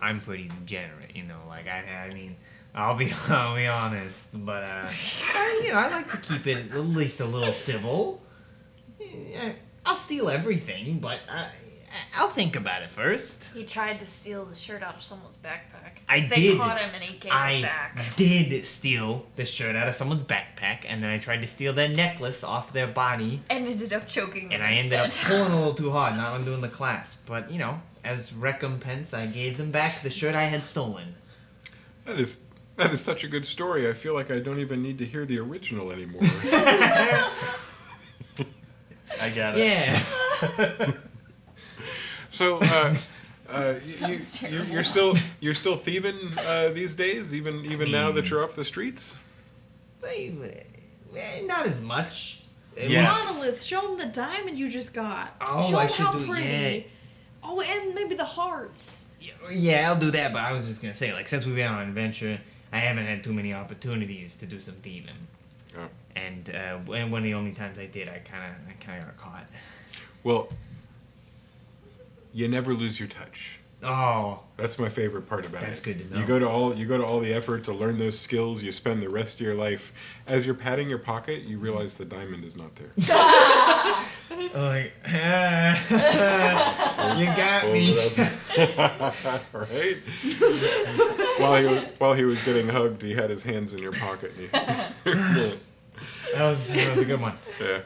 I'm pretty degenerate, you know. Like I mean, I'll be honest, but I like to keep it at least a little civil. I'll steal everything, but I'll think about it first. He tried to steal the shirt out of someone's backpack. They did. Caught him and he gave it back. I did steal the shirt out of someone's backpack, and then I tried to steal their necklace off their body. And ended up choking them And I ended up instead. pulling a little too hard, not undoing the clasp. But, you know, as recompense, I gave them back the shirt I had stolen. That is such a good story. I feel like I don't even need to hear the original anymore. I got it. Yeah. So, you're still thieving these days, even now that you're off the streets. Not as much. Yes. Monolith, show them the diamond you just got. Oh, show I them should how do pretty. yeah. Oh, and maybe the hearts. Yeah, I'll do that. But I was just gonna say, like, since we've been on an adventure, I haven't had too many opportunities to do some thieving. Oh. And one of the only times I did, I kind of got caught. Well, you never lose your touch. Oh, That's my favorite part about it. That's good to know. You go to all the effort to learn those skills. You spend the rest of your life. As you're patting your pocket, you realize the diamond is not there. like, you got me. Right? While he was getting hugged, he had his hands in your pocket. That was a good one. Yeah,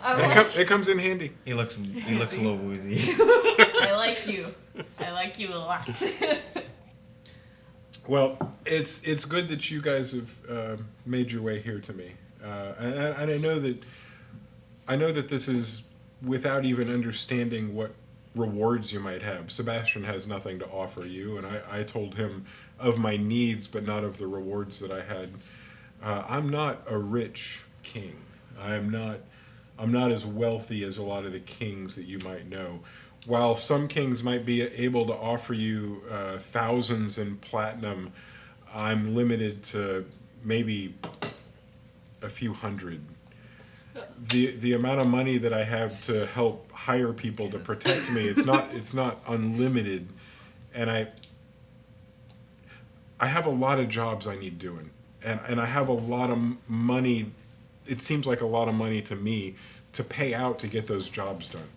it comes in handy. He looks a little woozy. I like you. I like you a lot. Well, it's good that you guys have made your way here to me, and I know that this is without even understanding what rewards you might have. Sebastian has nothing to offer you, and I told him of my needs, but not of the rewards that I had. I'm not a rich king. I'm not as wealthy as a lot of the kings that you might know. While some kings might be able to offer you thousands in platinum, I'm limited to maybe a few hundred. The amount of money that I have to help hire people to protect me, it's not unlimited, and I have a lot of jobs I need doing, and I have a lot of money. It seems like a lot of money to me to pay out to get those jobs done.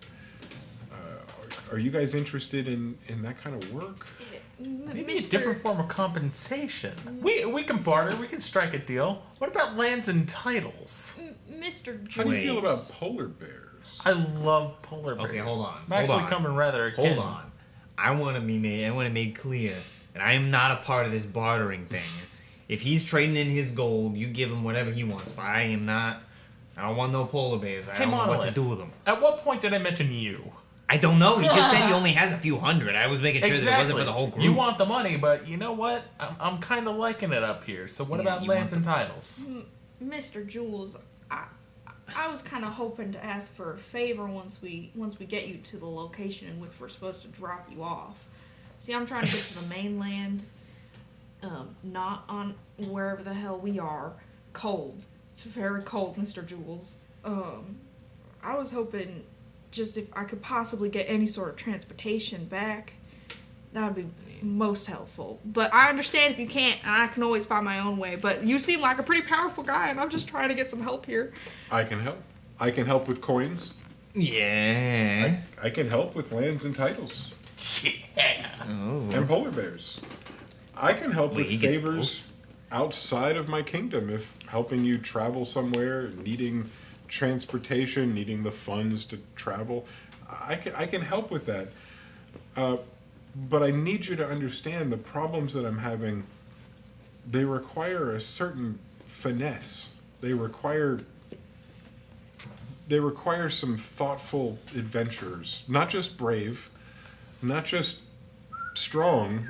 Are you guys interested in that kind of work? Maybe a different form of compensation. We can barter. We can strike a deal. What about lands and titles? Mr. How do you feel Wait. about polar bears? I love polar bears. Okay, hold on. I'm actually coming rather akin. Hold on. I want to make clear that I am not a part of this bartering thing. If he's trading in his gold, you give him whatever he wants. But I am not. I don't want no polar bears. I Hey, don't know what to Monolith. do with them. At what point did I mention you? I don't know. He just said he only has a few hundred. I was making sure that it wasn't for the whole group. You want the money, but you know what? I'm kind of liking it up here. So what Yeah, about you lands want and titles? Mr. Jules, I was kind of hoping to ask for a favor once we get you to the location in which we're supposed to drop you off. See, I'm trying to get to the mainland, not on wherever the hell we are. Cold. It's very cold, Mr. Jules. I was hoping just if I could possibly get any sort of transportation back, that would be most helpful. But I understand if you can't, and I can always find my own way. But you seem like a pretty powerful guy, and I'm just trying to get some help here. I can help. I can help with coins. Yeah. I can help with lands and titles. Yeah. Oh. And polar bears. I can help Wait, with he gets favors outside of my kingdom, if helping you travel somewhere, needing transportation, needing the funds to travel. I can help with that. But I need you to understand the problems that I'm having. They require a certain finesse. They require some thoughtful adventurers, not just brave, not just strong,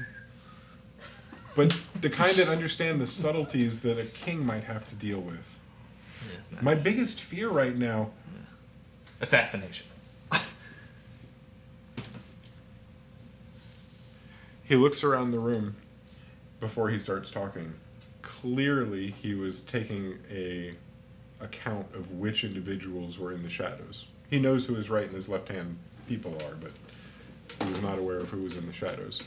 but the kind that understand the subtleties that a king might have to deal with. My biggest fear right now... Assassination. He looks around the room before he starts talking. Clearly, he was taking a account of which individuals were in the shadows. He knows who his right and his left-hand people are, but he was not aware of who was in the shadows.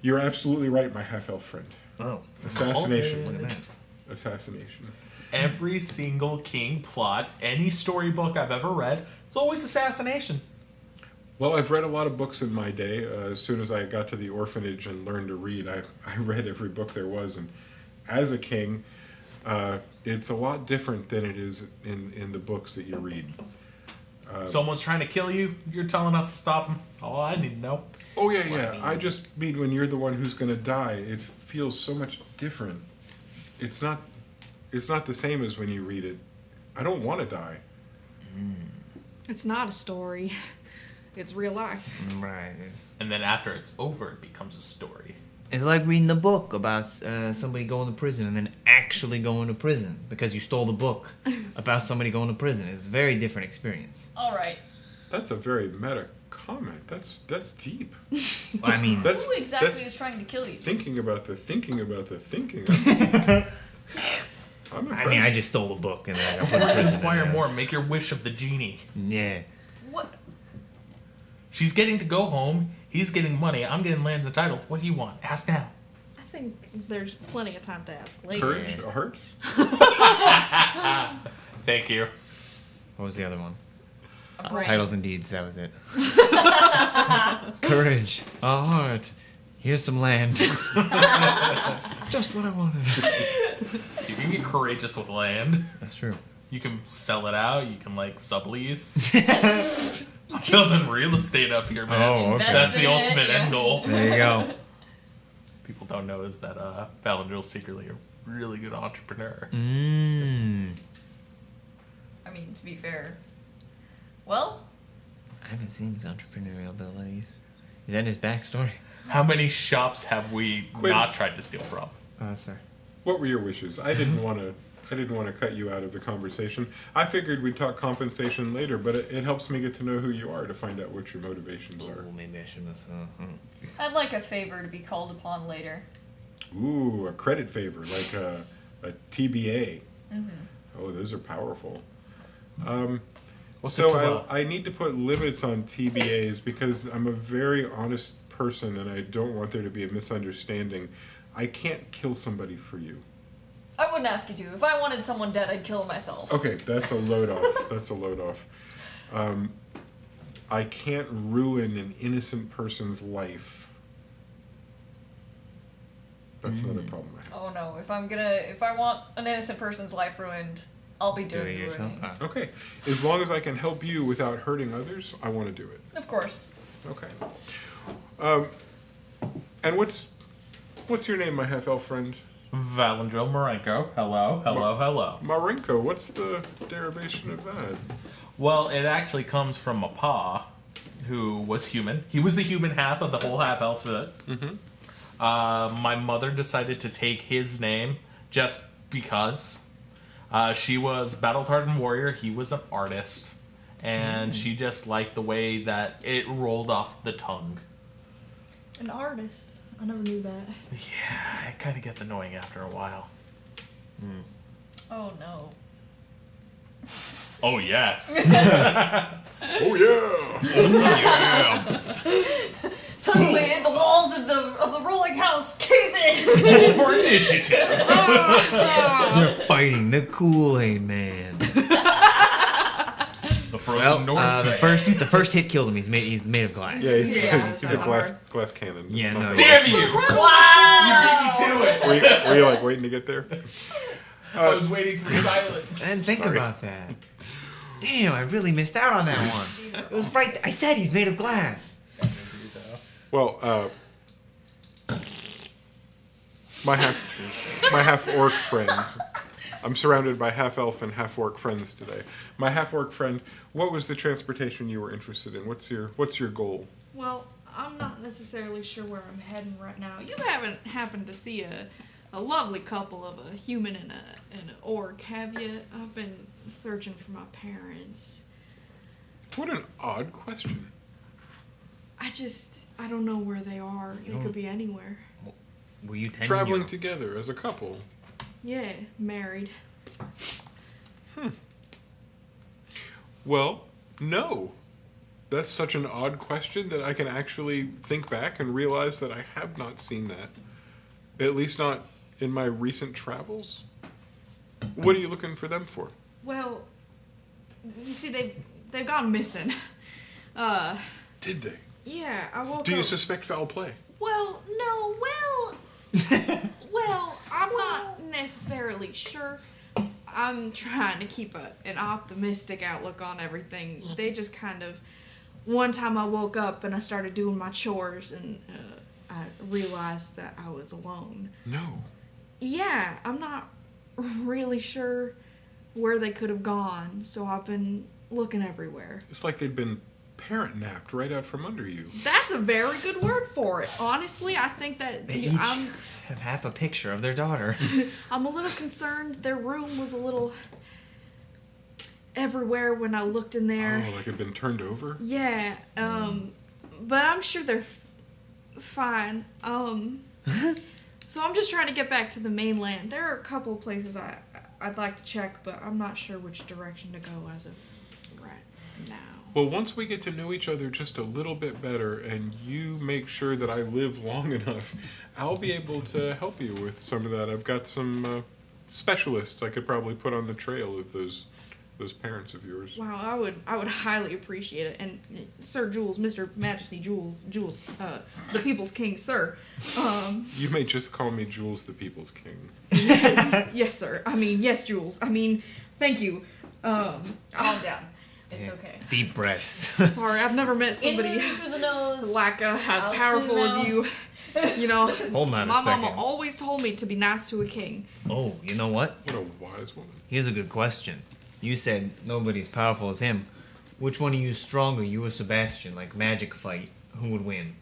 You're absolutely right, my half-elf friend. Oh. Assassination. Okay. Assassination. Every single king plot, any storybook I've ever read, it's always assassination. Well, I've read a lot of books in my day. As soon as I got to the orphanage and learned to read, I read every book there was. And as a king, it's a lot different than it is in the books that you read. Someone's trying to kill you, you're telling us to stop them. All I need to know. Oh, yeah. I just mean when you're the one who's going to die, it feels so much different. It's not the same as when you read it. I don't want to die. It's not a story. It's real life. Right. And then after it's over, it becomes a story. It's like reading a book about somebody going to prison and then actually going to prison because you stole the book about somebody going to prison. It's a very different experience. All right. That's a very meta comment. That's deep. I mean, That's, Who exactly that's is trying to kill you? thinking about the thinking. I'm impressed. I mean, I just stole the book and then I got put in prison. Inquire and more. that's- Make your wish of the genie. Yeah. What? She's getting to go home. He's getting money. I'm getting lands and title. What do you want? Ask now. I think there's plenty of time to ask later. Courage, a heart. Thank you. What was the other one? A brain. Titles and deeds. That was it. Courage, a heart. Here's some land. Just what I wanted. You can get courageous with land. That's true. You can sell it out. You can like sublease. I'm building real estate up here, man. Oh, okay. That's the Invest in it, ultimate yeah. end goal. There you go. People don't know is that Val and Jules secretly a really good entrepreneur. Mmm. I mean, to be fair. Well, I haven't seen his entrepreneurial abilities. Is that his backstory? How many shops have we Quinn. not tried to steal from? Oh, that's fair. What were your wishes? I didn't want to cut you out of the conversation. I figured we'd talk compensation later, but it helps me get to know who you are to find out what your motivations are. Oh, maybe I should have. I'd like a favor to be called upon later. Ooh, a credit favor, like a TBA. Mm-hmm. Oh, those are powerful. What's So the I need to put limits on TBAs because I'm a very honest person and I don't want there to be a misunderstanding. I can't kill somebody for you. I wouldn't ask you to. If I wanted someone dead, I'd kill him myself. Okay, that's a load off. That's a load off. I can't ruin an innocent person's life. That's another problem I have. Oh no, if I want an innocent person's life ruined, I'll be Do doing it the yourself. ruining. Oh. Okay, as long as I can help you without hurting others, I want to do it. Of course. Okay. And what's your name, my half-elf friend? Valendril Marenko. Hello. Marenko. What's the derivation of that? Well, it actually comes from a pa who was human. He was the human half of the whole half alphabet. Mm-hmm. My mother decided to take his name just because. She was battle-hardened warrior. He was an artist. And she just liked the way that it rolled off the tongue. An artist. I never knew that. Yeah, it kind of gets annoying after a while. Oh no. Oh, yes. Oh yeah! Suddenly, the walls of the rolling house cave in. Roll for initiative. You're fighting the Kool-Aid Man. The frozen north. The first hit killed him. He's made of glass. Yeah, he's it's a not glass cannon. It's Yeah, not no, that Damn bad. you! Wow. You beat me to it. Were you like waiting to get there? I was waiting for silence. And think Sorry. about that. Damn, I really missed out on that one. It was right. I said he's made of glass. Well, my half orc friend. I'm surrounded by half elf and half orc friends today. My half orc friend, what was the transportation you were interested in? What's your goal? Well, I'm not necessarily sure where I'm heading right now. You haven't happened to see a lovely couple of a human and an orc, have you? I've been searching for my parents. What an odd question. I don't know where they are. They could be anywhere. Were you Traveling together as a couple? Yeah, married. Well, no. That's such an odd question that I can actually think back and realize that I have not seen that. At least not in my recent travels. What are you looking for them for? Well, you see, they've gone missing. Did they? Yeah, I woke up. Do you suspect foul play? Well, no, well, I'm not necessarily sure. I'm trying to keep an optimistic outlook on everything. They just kind of, one time I woke up and I started doing my chores and I realized that I was alone. No. Yeah, I'm not really sure where they could have gone, so I've been looking everywhere. It's like they'd been parent napped right out from under you. That's a very good word for it. Honestly, I think that They each have half a picture of their daughter. I'm a little concerned. Their room was a little everywhere when I looked in there. Oh, like it'd been turned over? Yeah, but I'm sure they're fine. So I'm just trying to get back to the mainland. There are a couple of places I'd like to check, but I'm not sure which direction to go as of right now. Well, once we get to know each other just a little bit better and you make sure that I live long enough, I'll be able to help you with some of that. I've got some specialists I could probably put on the trail of those parents of yours. Wow, I would highly appreciate it. And Sir Jules, Mr. Majesty Jules, the People's King, sir. You may just call me Jules the People's King. Yes, sir. I mean, yes, Jules. I mean, thank you. Calm down. It's okay. Deep breaths. Sorry, I've never met somebody In through the nose. like as out powerful through the as you. mouth. You know, Hold on a my second. mama always told me to be nice to a king. Oh, you know what? What a wise woman. Here's a good question. You said nobody's powerful as him. Which one of you is stronger, you or Sebastian? Like magic fight, who would win?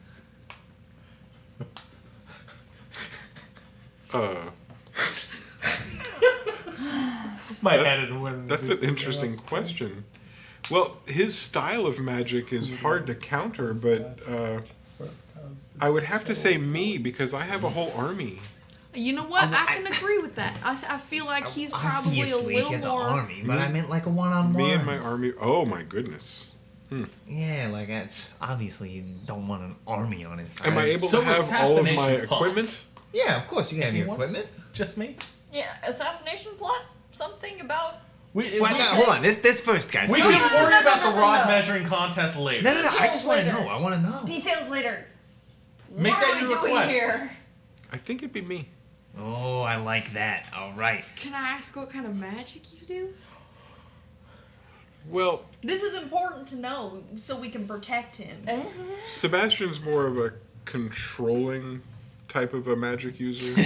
My head and when That's an interesting question. Well, his style of magic is hard to counter, but I would have to say me because I have a whole army. You know what? I can agree with that. I feel like he's probably a Obviously, little he had the more. army, but I meant like a one-on-one. Me and my army. Oh my goodness. Yeah, like obviously you don't want an army on his side. Am I able So to have all of my assassination plot. equipment? Yeah, of course you can have your Anyone? equipment. Just me? Yeah, assassination plot? Something about... We, Why we, not? Hold on, this first, guys. we please. can no, worry no, about no, the no, rod no. measuring contest later. No, I just want to Later. know. I want to know. Details later. Make what that are your we doing request. here? I think it'd be me. Oh, I like that. All right. Can I ask what kind of magic you do? Well, This is important to know so we can protect him. Sebastian's more of a controlling type of a magic user.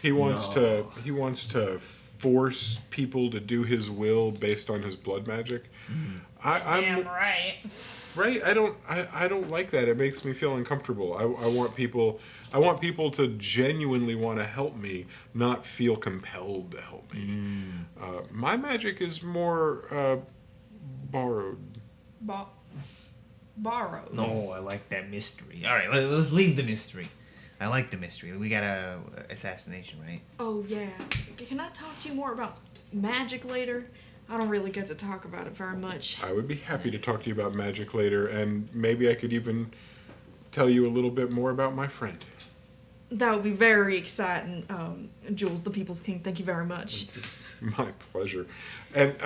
He wants to force people to do his will based on his blood magic. I'm Damn right. right. I don't like that. It makes me feel uncomfortable. I want people to genuinely want to help me, not feel compelled to help me. My magic is more borrowed. Borrowed. No, I like that mystery. All right, let's leave the mystery. I like the mystery. We got a assassination, right? Oh yeah. Can I talk to you more about magic later? I don't really get to talk about it very much. I would be happy to talk to you about magic later, and maybe I could even tell you a little bit more about my friend. That would be very exciting, Jules, the People's King. Thank you very much. It's my pleasure. And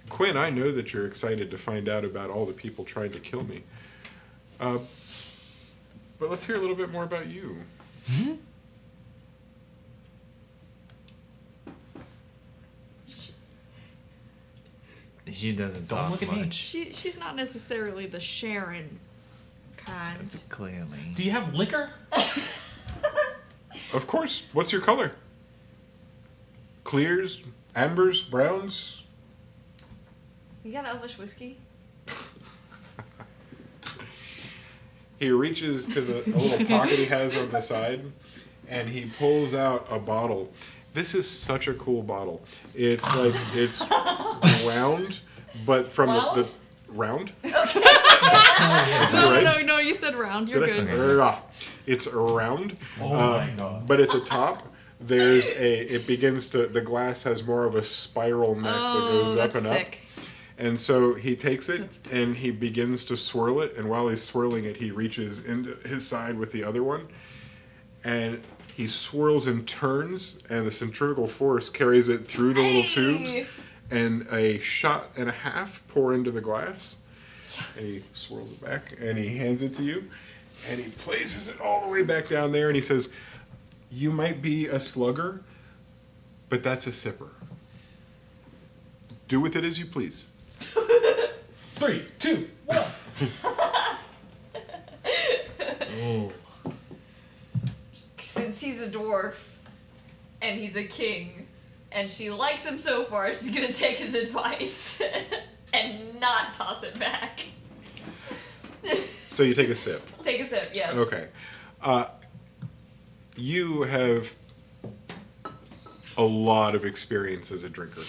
Quinn, I know that you're excited to find out about all the people trying to kill me. But let's hear a little bit more about you. She doesn't Don't talk look at me. much. She's not necessarily the Sharon kind. Clearly. Do you have liquor? Of course. What's your color? Clears, ambers, browns? You got Elvish whiskey? He reaches to a little pocket he has on the side, and he pulls out a bottle. This is such a cool bottle. It's like, it's round, but from the round? No, you said round. You're Did I? good. It's round. Oh my god. But at the top, there's the glass has more of a spiral neck that goes up that's and sick. up. And so he takes it and he begins to swirl it. And while he's swirling it, he reaches into his side with the other one. And he swirls and turns, and the centrifugal force carries it through the little tubes. And a shot and a half pour into the glass. Yes. And he swirls it back and he hands it to you. And he places it all the way back down there. And he says, "You might be a slugger, but that's a sipper. Do with it as you please." 3, 2, 1. Oh. Since he's a dwarf and he's a king and she likes him so far, she's gonna take his advice and not toss it back. So you take a sip. Take a sip, yes. Okay. You have a lot of experience as a drinker.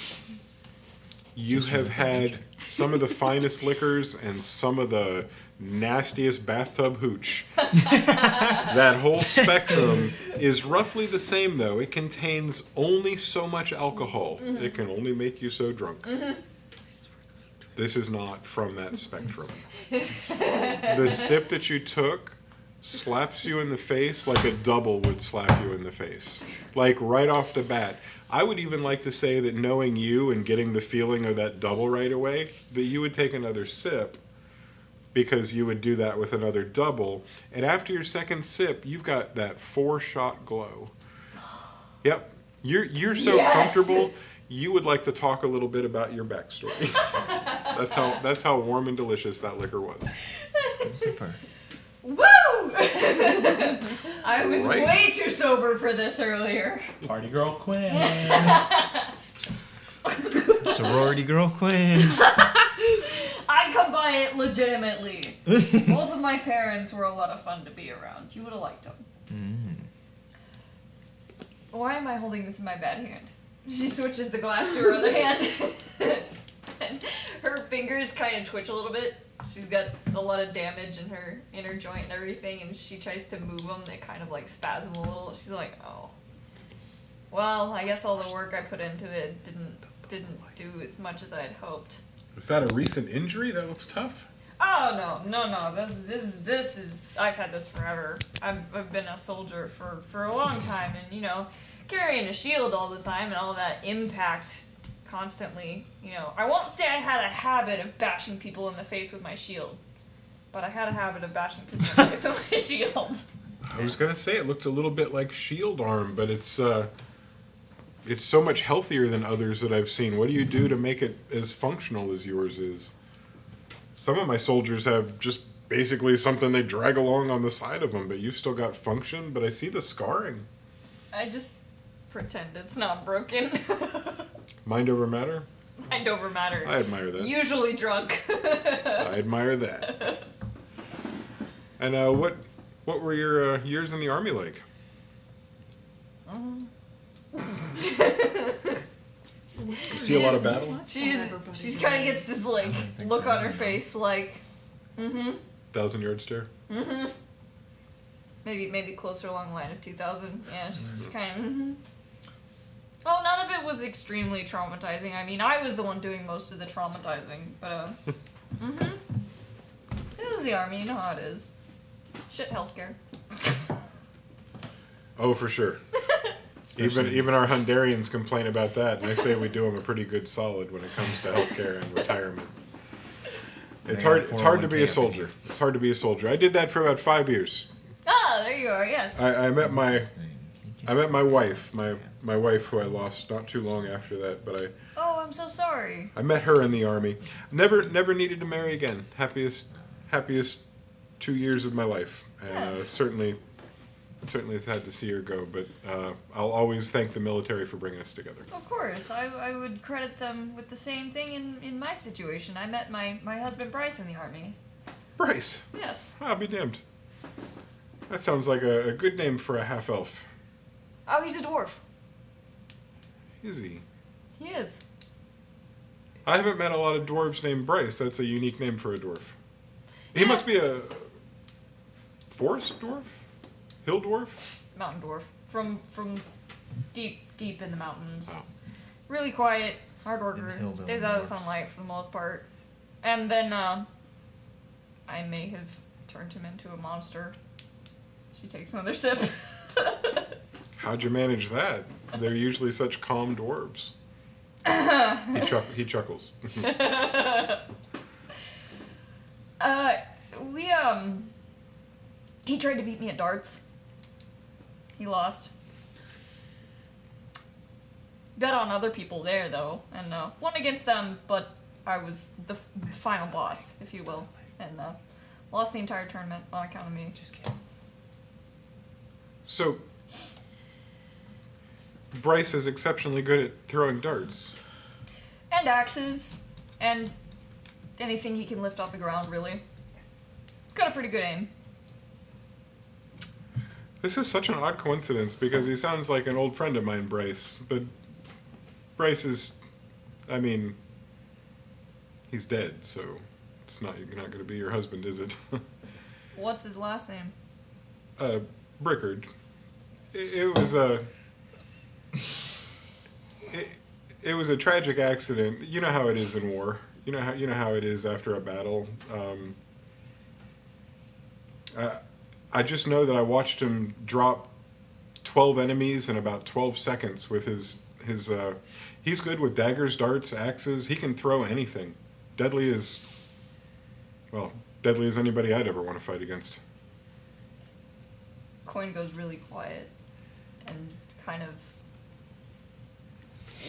You have had some of the finest liquors and some of the nastiest bathtub hooch. That whole spectrum is roughly the same, though. It contains only so much alcohol. Mm-hmm. It can only make you so drunk. Mm-hmm. This is not from that spectrum. The sip that you took slaps you in the face like a double would slap you in the face. Like right off the bat. I would even like to say that knowing you and getting the feeling of that double right away, that you would take another sip because you would do that with another double. And after your second sip, you've got that 4-shot glow. Yep. You're so comfortable, you would like to talk a little bit about your backstory. That's how warm and delicious that liquor was. Woo! I was way too sober for this earlier. Party girl Quinn. Sorority girl Quinn. I come by it legitimately. Both of my parents were a lot of fun to be around. You would have liked them. Why am I holding this in my bad hand? She switches the glass to her other hand. And her fingers kind of twitch a little bit. She's got a lot of damage in her inner joint and everything, and she tries to move them. They kind of like spasm a little. She's like, "Oh, well, I guess all the work I put into it didn't do as much as I had hoped." Was that a recent injury? That looks tough. Oh no. This is I've had this forever. I've been a soldier for a long time, and carrying a shield all the time and all that impact. Constantly, I won't say I had a habit of bashing people in the face with my shield, but I had a habit of bashing people in the face with my shield. I was gonna say it looked a little bit like shield arm, but it's so much healthier than others that I've seen. What do you do to make it as functional as yours is? Some of my soldiers have just basically something they drag along on the side of them, but you've still got function. But I see the scarring. I just pretend it's not broken. Mind over matter? Mind over matter. I admire that. Usually drunk. I admire that. And what were your years in the army like? See a lot of battle? She's kind of gets this look on her face like, 1,000-yard stare? Maybe closer along the line of 2,000. Yeah, she's just kind of. Well, none of it was extremely traumatizing. I mean, I was the one doing most of the traumatizing, but it was the army. You know how it is. Shit, healthcare. Oh, for sure. Even our Hungarians complain about that, and I say we do them a pretty good solid when it comes to healthcare and retirement. It's hard to be a soldier. It's hard to be a soldier. I did that for about 5 years. Ah, there you are. Yes. I met my wife, my wife who I lost not too long after that. But I'm so sorry. I met her in the army. Never needed to marry again. Happiest 2 years of my life. And Yeah. certainly sad to see her go, but I'll always thank the military for bringing us together. Of course, I would credit them with the same thing in my situation. I met my husband Bryce in the army. Bryce. Yes. I'll be damned. That sounds like a good name for a half-elf. Oh, he's a dwarf. Is he? He is. I haven't met a lot of dwarves named Bryce. That's a unique name for a dwarf. He Yeah. must be a forest dwarf? Hill dwarf? Mountain dwarf. From deep in the mountains. Oh. Really quiet, hard In worker, Hillville stays out of the dwarves. sunlight for the most part. And then I may have turned him into a monster. She takes another sip. How'd you manage that? They're usually such calm dwarves. He chuckles. He tried to beat me at darts. He lost. Bet on other people there, though, and won against them, but I was the final boss, if you will, and lost the entire tournament on account of me. Just kidding. So, Bryce is exceptionally good at throwing darts. And axes, and anything he can lift off the ground, really. He's got a pretty good aim. This is such an odd coincidence because he sounds like an old friend of mine, Bryce. But Bryce is, I mean, he's dead, so it's not going to be your husband, is it? What's his last name? Brickard. It was a. It was a tragic accident. You know how it is in war. You know how it is after a battle. I just know that I watched him drop 12 enemies in about 12 seconds with his. He's good with daggers, darts, axes. He can throw anything. Deadly as anybody I'd ever want to fight against. Coin goes really quiet and kind of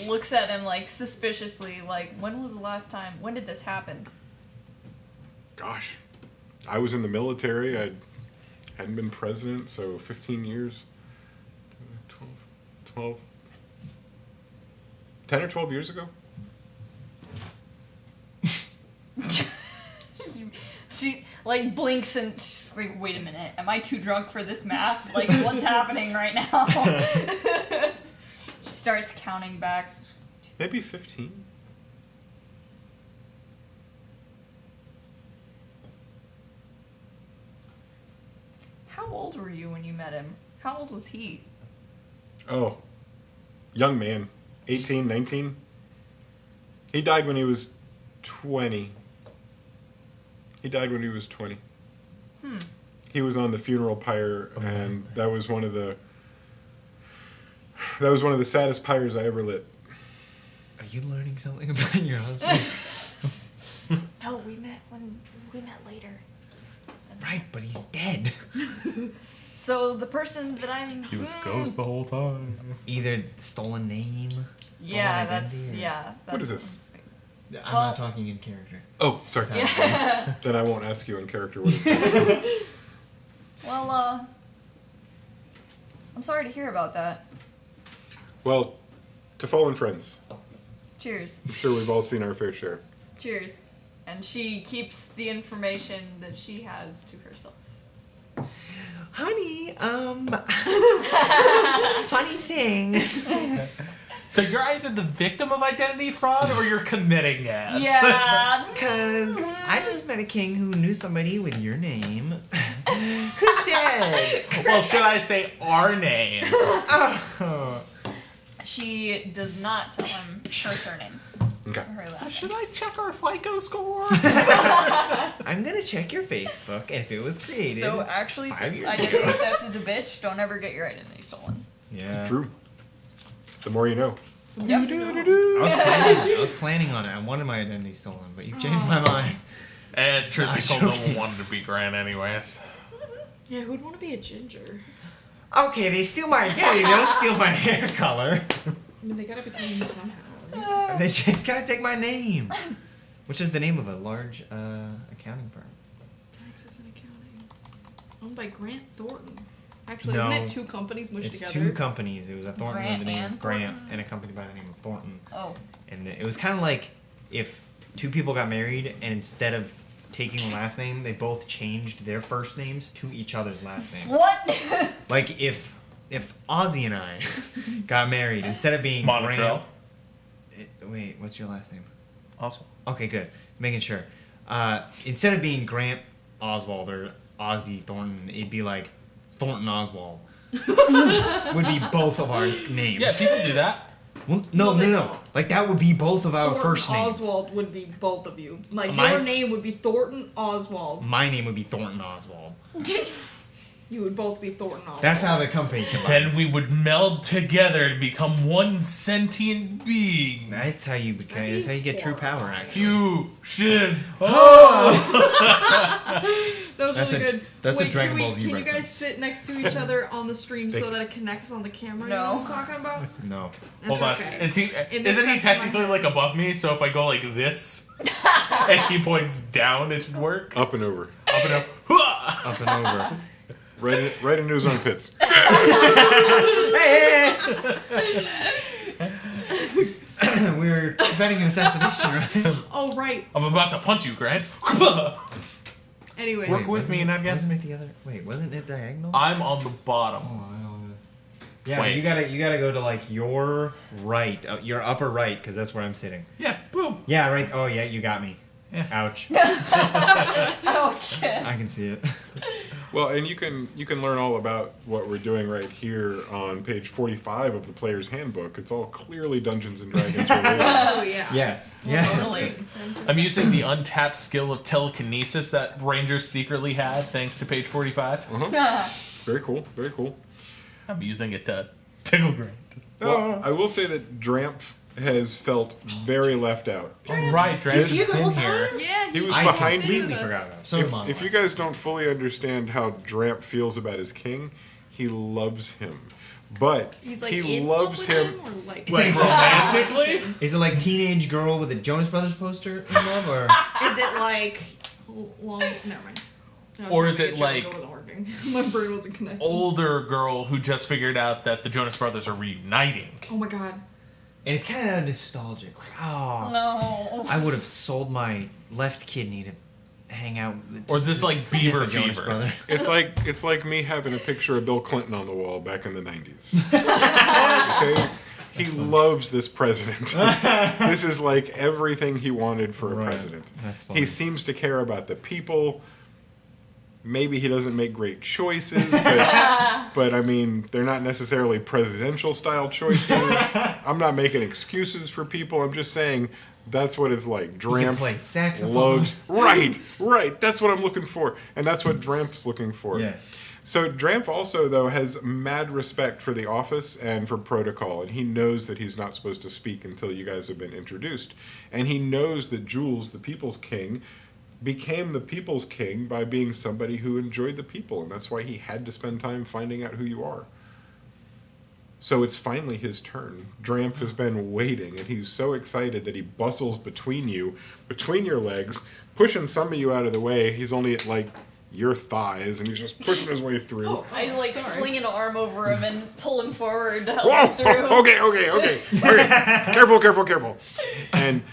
looks at him like suspiciously, like, when did this happen? Gosh, I was in the military. I hadn't been president, so 15 years. 10 or 12 years ago? She like blinks and she's like, wait a minute, am I too drunk for this math? Like, what's happening right now? She starts counting back. Maybe 15? How old were you when you met him? How old was he? Oh, young man. 18, 19? He died when he was 20. He died when he was 20. He was on the funeral pyre, and that was one of the saddest pyres I ever lit. Are you learning something about your husband? No, we met later. Right, but he's dead. So the person that I'm He was a ghost the whole time. Either stolen name. Stolen yeah, identity, or- What is this? I'm Well- not talking in character. Oh, sorry. Yeah. Then I won't ask you in character what it is. Well, I'm sorry to hear about that. Well, to fallen friends. Cheers. I'm sure we've all seen our fair share. Cheers. And she keeps the information that she has to herself. Honey, funny thing. So you're either the victim of identity fraud or you're committing it. Yeah. Because I just met a king who knew somebody with your name. Who's dead? Well, should I say our name? Oh. She does not tell him her surname. Okay. Or her last Should I check our FICO score? I'm gonna check your Facebook if it was created. So actually, 5 since years identity ago. theft is a bitch, don't ever get your identity stolen. Yeah. True. The more you know. Yep. I was planning on it. I wanted my identity stolen, but you've changed my mind. And truth be Not told, no joking. one wanted to be Grant anyways. Yeah, who'd want to be a ginger? Okay, they steal my identity. They don't steal my hair color. I mean, they gotta be clean somehow. They just gotta take my name, which is the name of a large accounting firm. Taxes and accounting. Owned by Grant Thornton. Actually, No. isn't it 2 companies mushed It's together? 2 companies. It was a Thornton Grant by the name and of Grant Thornton? and a company by the name of Thornton. Oh. And it was kind of like if 2 people got married and instead of taking a last name, they both changed their first names to each other's last name. What? Like if Ozzy and I got married, instead of being Monotrail. Wait, what's your last name? Oswald. Okay, good. Making sure. Instead of being Grant Oswald or Ozzy Thornton, it'd be like Thornton Oswald. Would be both of our names. Yeah, people do that. Well, No, they no. don't. Like that would be both of our Thornton first names. Oswald would be both of you. Like, My- your name would be Thornton Oswald. My name would be Thornton Oswald. You would both be Thornton Oswald. That's how the company combined. Then we would meld together to become one sentient being. That's how you become. That's how you get true power. Actually. Fusion. That was That's really a- good. that's a Wait, Dragon can Ball Z Can you guys reference. sit next to each other on the stream They- so that it connects on the camera? No. You know what I'm talking about? No. That's Hold on. okay. Is he, In this isn't he sense, my- technically like above me? So if I go like this and he points down, it should work. Up and over. Up and up. Hua! Up and over. Right into his armpits. We were preventing an assassination, right? Oh, right. I'm about to punch you, Grant. Anyways. Work with me, not against Wasn't it the other? Wait, wasn't it diagonal? I'm on the bottom. Oh, I know this. Yeah, Wait. you gotta go to like your right, your upper right, because that's where I'm sitting. Yeah, boom. Yeah, right. Oh yeah, you got me. Yeah. Ouch. Ouch. I can see it. Well, and you can learn all about what we're doing right here on page 45 of the Player's Handbook. It's all clearly Dungeons and Dragons related. Oh, yeah. Yes. Well, Yes. Totally. that's fantastic. I'm using the untapped skill of telekinesis that Rangers secretly had, thanks to page 45. Very cool. Very cool. I'm using it to tickle Grant. Well, I will say that Drampf has felt very left out. All right, Grant's He's here the whole been here. time? Yeah, He was I behind stayed me. with completely us. forgot about him. So did mom. If you guys don't fully understand how Dramp feels about his king, he loves him. But He's like he in loves love with him. or like Like romantically? Is it like teenage girl with a Jonas Brothers poster in love, or Is it like long? Never mind. No, I was Or trying is to it get a joke, like it wasn't working. My brain wasn't connecting. Older girl who just figured out that the Jonas Brothers are reuniting. Oh my god. and it's kind of nostalgic. Like, oh, No. I would have sold my left kidney to hang out. With, Or is this like sniff Beaver a Jonas Fever? brother. It's like me having a picture of Bill Clinton on the wall back in the 90s. Okay? He loves this president. This is like everything he wanted for a Right. president. That's funny. He seems to care about the people. Maybe he doesn't make great choices, but I mean, they're not necessarily presidential style choices. I'm not making excuses for people. I'm just saying that's what it's like. He can Dramp play saxophone. loves right. That's what I'm looking for, and that's what Dramp's looking for. Yeah. So Dramp also, though, has mad respect for the office and for protocol, and he knows that he's not supposed to speak until you guys have been introduced. And he knows that Jules, the People's King, became the People's King by being somebody who enjoyed the people, and that's why he had to spend time finding out who you are. So it's finally his turn. Dramp has been waiting, and he's so excited that he bustles between you, between your legs, pushing some of you out of the way. He's only at, like, your thighs, and he's just pushing his way through. Oh, I like sorry. sling an arm over him and pull him forward to help Whoa! him through. Okay. Careful. And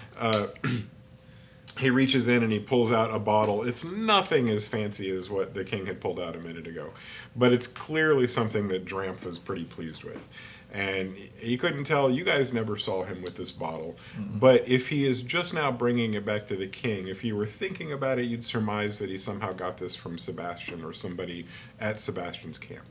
he reaches in and he pulls out a bottle. It's nothing as fancy as what the king had pulled out a minute ago, but it's clearly something that Dramp was pretty pleased with. And you couldn't tell, you guys never saw him with this bottle, but if he is just now bringing it back to the king, if you were thinking about it, you'd surmise that he somehow got this from Sebastian or somebody at Sebastian's camp.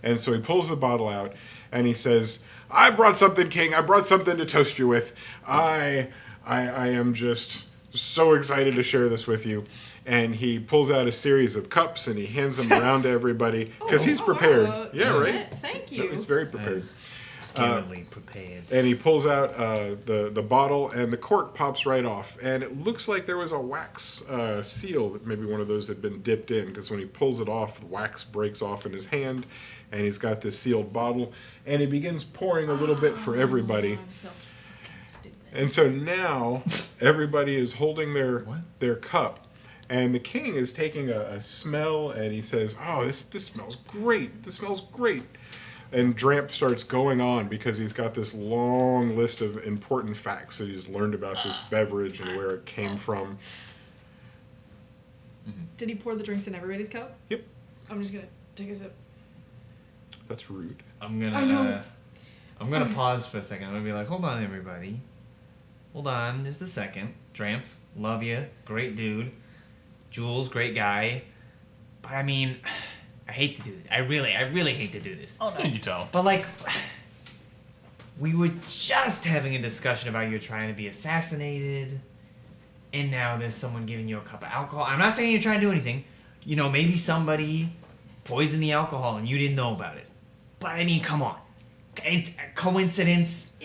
And so he pulls the bottle out and he says, I brought something, King. I brought something to toast you with. I am just so excited to share this with you. And he pulls out a series of cups and he hands them around to everybody because he's prepared. Yeah, right? Thank you. He's very prepared. As skillfully prepared. And he pulls out the bottle, and the cork pops right off. And it looks like there was a wax seal, that maybe one of those had been dipped in, because when he pulls it off, the wax breaks off in his hand, and he's got this sealed bottle. And he begins pouring a little bit for everybody. I'm so fucking stupid. And so now everybody is holding their cup, and the king is taking a smell, and he says, "Oh, this smells great. This smells great." And Dramp starts going on because he's got this long list of important facts that he's learned about this beverage and where it came from. Did he pour the drinks in everybody's cup? Yep, I'm just gonna take a sip. that's rude. I'm I know. gonna pause for a second. I'm gonna be like, hold on, everybody. Hold on, just a second. Dramp, love you, great dude. Jules, great guy. But I mean, I hate to do it. I really hate to do this. Oh no. You don't. But like, we were just having a discussion about you trying to be assassinated, and now there's someone giving you a cup of alcohol. I'm not saying you're trying to do anything. You know, maybe somebody poisoned the alcohol and you didn't know about it. But I mean, come on. It's a coincidence.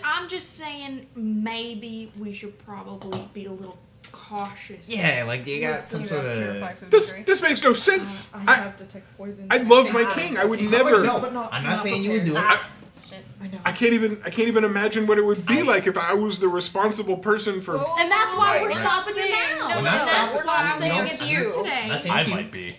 I'm just saying maybe we should probably be a little cautious. Yeah, like you got With, some you sort know, purify of. food This drink. this makes no sense. I have detect poison. I love my king. I would never. No, But I'm not saying you would do it. Ah, shit. I know. I can't even imagine what it would be like if I was the responsible person for. Oh, And that's why right, we're right. stopping you now. No, We're not and stopping- that's why we're I'm saying not- it's I'm you. today. I'm not saying I it's you. might be.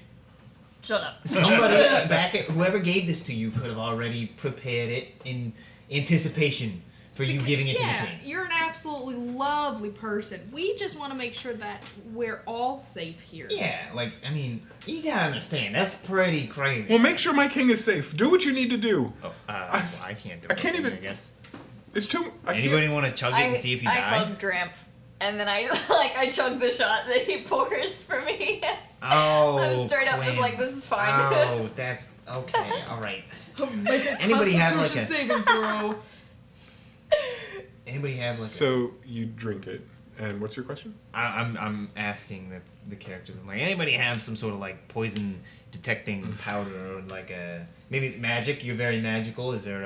Shut up. Somebody back at whoever gave this to you could have already prepared it in anticipation for you giving it to the Yeah, king. you're an absolutely lovely person. We just want to make sure that we're all safe here. Yeah, like I mean, you gotta understand that's pretty crazy. Well, make sure my king is safe. Do what you need to do. Oh, well, I can't do it. I can't even- I guess. It's too. I Anybody can't. want to chug it and see if you I die? hugged Dramp, and then I chug the shot that he pours for me. Oh, I'm straight up just Quinn. like, this is fine. Oh, that's okay. All right. Make a Anybody have, like, Constitution a- saving throw. Anybody have like? So you drink it, and what's your question? I'm asking the characters. I'm like, anybody have some sort of like poison detecting powder or like a maybe magic? You're very magical. Is there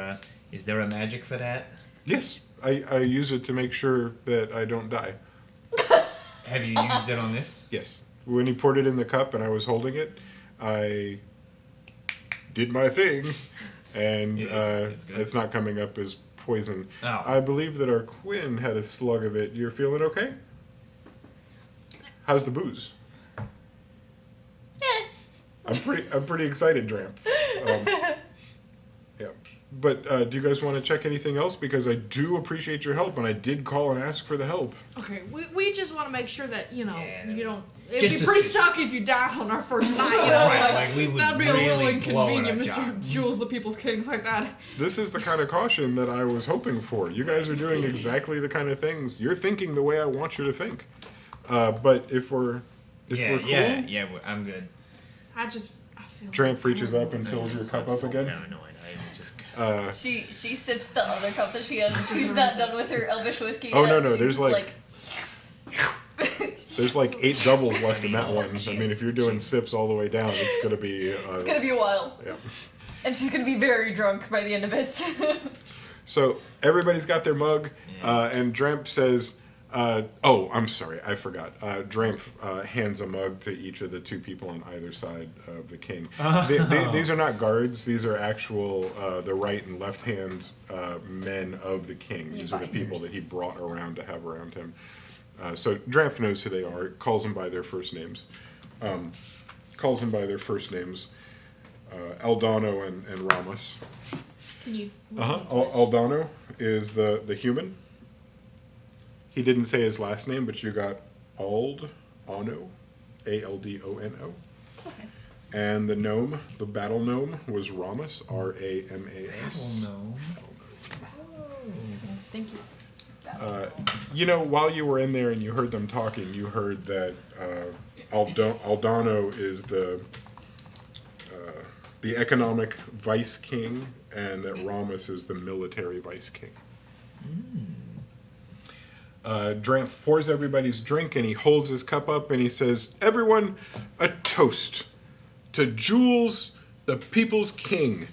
a magic for that? Yes, I use it to make sure that I don't die. Have you used it on this? Yes. When he poured it in the cup and I was holding it, I did my thing, and It's good. it's not coming up as poison. Oh. I believe that our Quinn had a slug of it. You're feeling okay? How's the booze? I'm pretty excited, Dramp. Yeah. But do you guys want to check anything else? Because I do appreciate your help, and I did call and ask for the help. Okay, we just want to make sure that, you know, Yeah, you that don't... was It'd be pretty suspicious. sucky if you died on our first night, you know? Right, like we would That'd be a little really blow it inconvenient, up, Mr. John. Jules, the People's King, like that. This is the kind of caution that I was hoping for. You guys are doing exactly the kind of things. You're thinking the way I want you to think. But if we're cool, I'm good. I feel... Tramp reaches up and fills your cup up No, again. no, I just. She sips the other cup that she has. She's not done with her elvish whiskey Oh, yet. no, no, She's there's just like- There's like 8 doubles left in that one. I mean, if you're doing sips all the way down, it's gonna be. it's gonna be a while. Yeah. And she's gonna be very drunk by the end of it. So everybody's got their mug, and Dramp says, "Oh, I'm sorry, I forgot." Dramp hands a mug to each of the 2 people on either side of the king. These are not guards; these are actual the right and left hand men of the king. These are the people that he brought around to have around him. So Dramp knows who they are. Calls them by their first names. Aldano and Ramos. Can you... Aldano is the human. He didn't say his last name, but you got Aldono, Aldono. Okay. And the gnome, the battle gnome, was Ramos, Ramas. no. Thank you. You know, while you were in there and you heard them talking, you heard that Aldano is the economic vice king, and that Ramos is the military vice king. Dramp pours everybody's drink, and he holds his cup up, and he says, "Everyone, a toast to Jules, the people's king.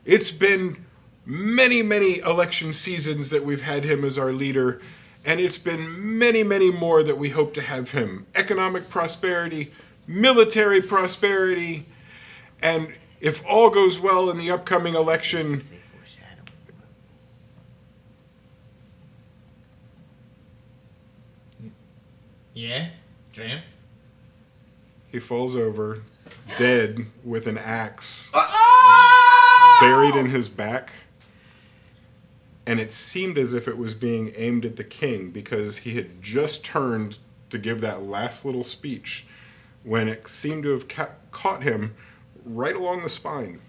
It's been many, many election seasons that we've had him as our leader, and it's been many, many more that we hope to have him. Economic prosperity, military prosperity, and if all goes well in the upcoming election, Yeah? Dram? He falls over, dead, with an axe Oh! buried in his back. And it seemed as if it was being aimed at the king because he had just turned to give that last little speech when it seemed to have caught him right along the spine.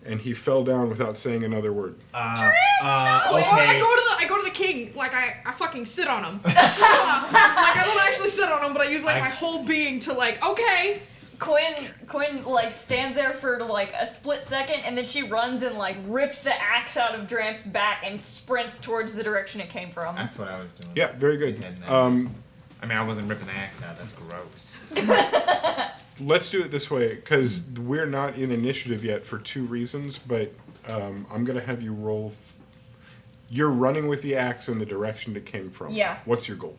And he fell down without saying another word. Okay. I go to the king, like I fucking sit on him. Like I don't actually sit on him, but I use like my whole being to like, okay. Quinn like stands there for like a split second, and then she runs and like rips the axe out of Dramp's back and sprints towards the direction it came from. That's what I was doing. Yeah, very good. I mean, I wasn't ripping the axe out. That's gross. Let's do it this way, because we're not in initiative yet for 2 reasons, but I'm going to have you roll. You're running with the axe in the direction it came from. Yeah. What's your goal?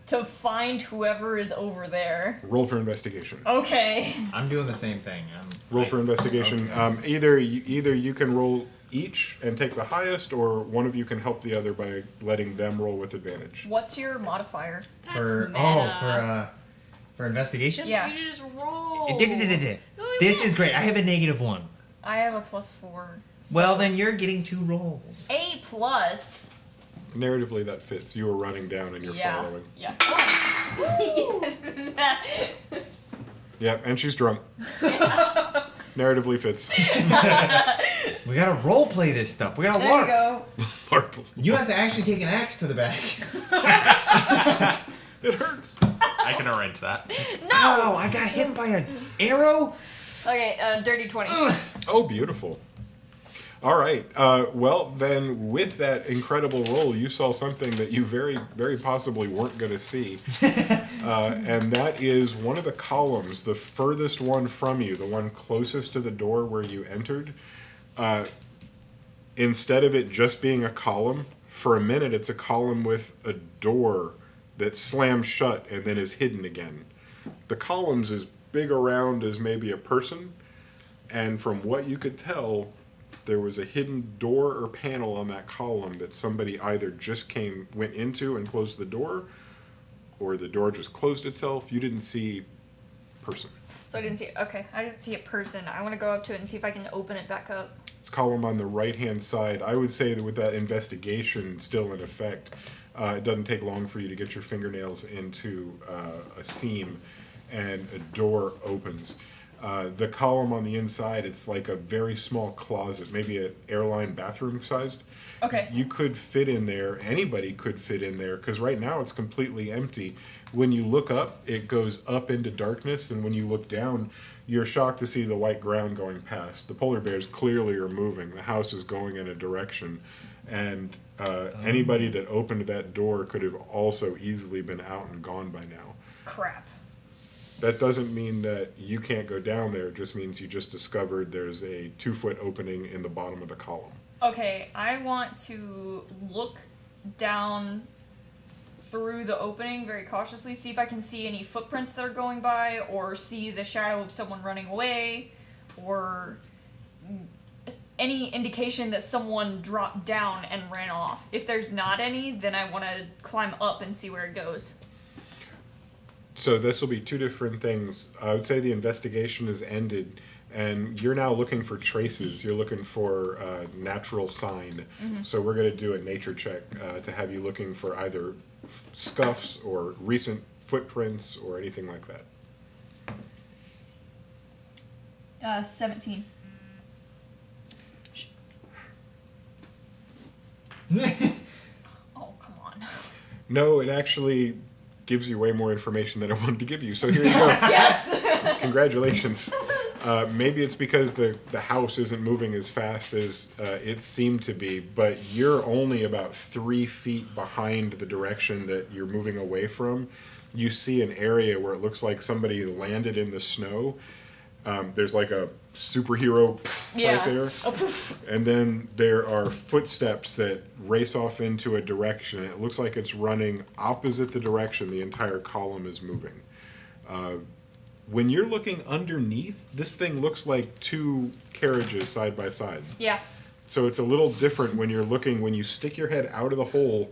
To find whoever is over there. Roll for investigation. Okay. I'm doing the same thing. Roll for investigation. Okay. Either you can roll each and take the highest, or one of you can help the other by letting them roll with advantage. What's your modifier? For investigation? Yeah. You just roll. This is great. I have a -1. I have a +4. So Well, then you're getting 2 rolls. A+. Narratively, that fits. You were running down and you're following. Yeah. Yeah, and she's drunk. Narratively fits. We gotta role play this stuff. We gotta There you LARP. go. LARP. You have to actually take an axe to the back. It hurts. I can arrange that. No, I got hit by an arrow. Okay, dirty 20. Oh, beautiful. All right. Well, then, with that incredible roll, you saw something that you very, very possibly weren't going to see. And that is one of the columns, the furthest one from you, the one closest to the door where you entered. Instead of it just being a column, for a minute it's a column with a door that slams shut and then is hidden again. The column's as big around as maybe a person, and from what you could tell, there was a hidden door or panel on that column that somebody either just went into and closed the door, or the door just closed itself. You didn't see person. So I didn't see. Okay, I didn't see a person. I want to go up to it and see if I can open it back up. It's column on the right-hand side. I would say that with that investigation still in effect, it doesn't take long for you to get your fingernails into a seam, and a door opens. The column on the inside, it's like a very small closet, maybe an airline bathroom sized. Okay. You could fit in there. Anybody could fit in there, because right now it's completely empty. When you look up, it goes up into darkness, and when you look down, you're shocked to see the white ground going past. The polar bears clearly are moving. The house is going in a direction, and anybody that opened that door could have also easily been out and gone by now. Crap. That doesn't mean that you can't go down there. It just means you just discovered there's a 2-foot opening in the bottom of the column. Okay, I want to look down through the opening very cautiously, see if I can see any footprints that are going by, or see the shadow of someone running away, or any indication that someone dropped down and ran off. If there's not any, then I want to climb up and see where it goes. So this will be 2 different things. I would say the investigation is ended, and you're now looking for traces. You're looking for natural sign. Mm-hmm. So we're going to do a nature check to have you looking for either scuffs or recent footprints or anything like that. 17. Oh, come on. No, it actually gives you way more information than I wanted to give you. So here you go. Yes! Congratulations. Maybe it's because the house isn't moving as fast as it seemed to be, but you're only about 3 feet behind the direction that you're moving away from. You see an area where it looks like somebody landed in the snow. There's like a superhero right there. And then there are footsteps that race off into a direction. It looks like it's running opposite the direction the entire column is moving. When you're looking underneath, this thing looks like 2 carriages side by side. Yeah. So it's a little different when you're looking, when you stick your head out of the hole,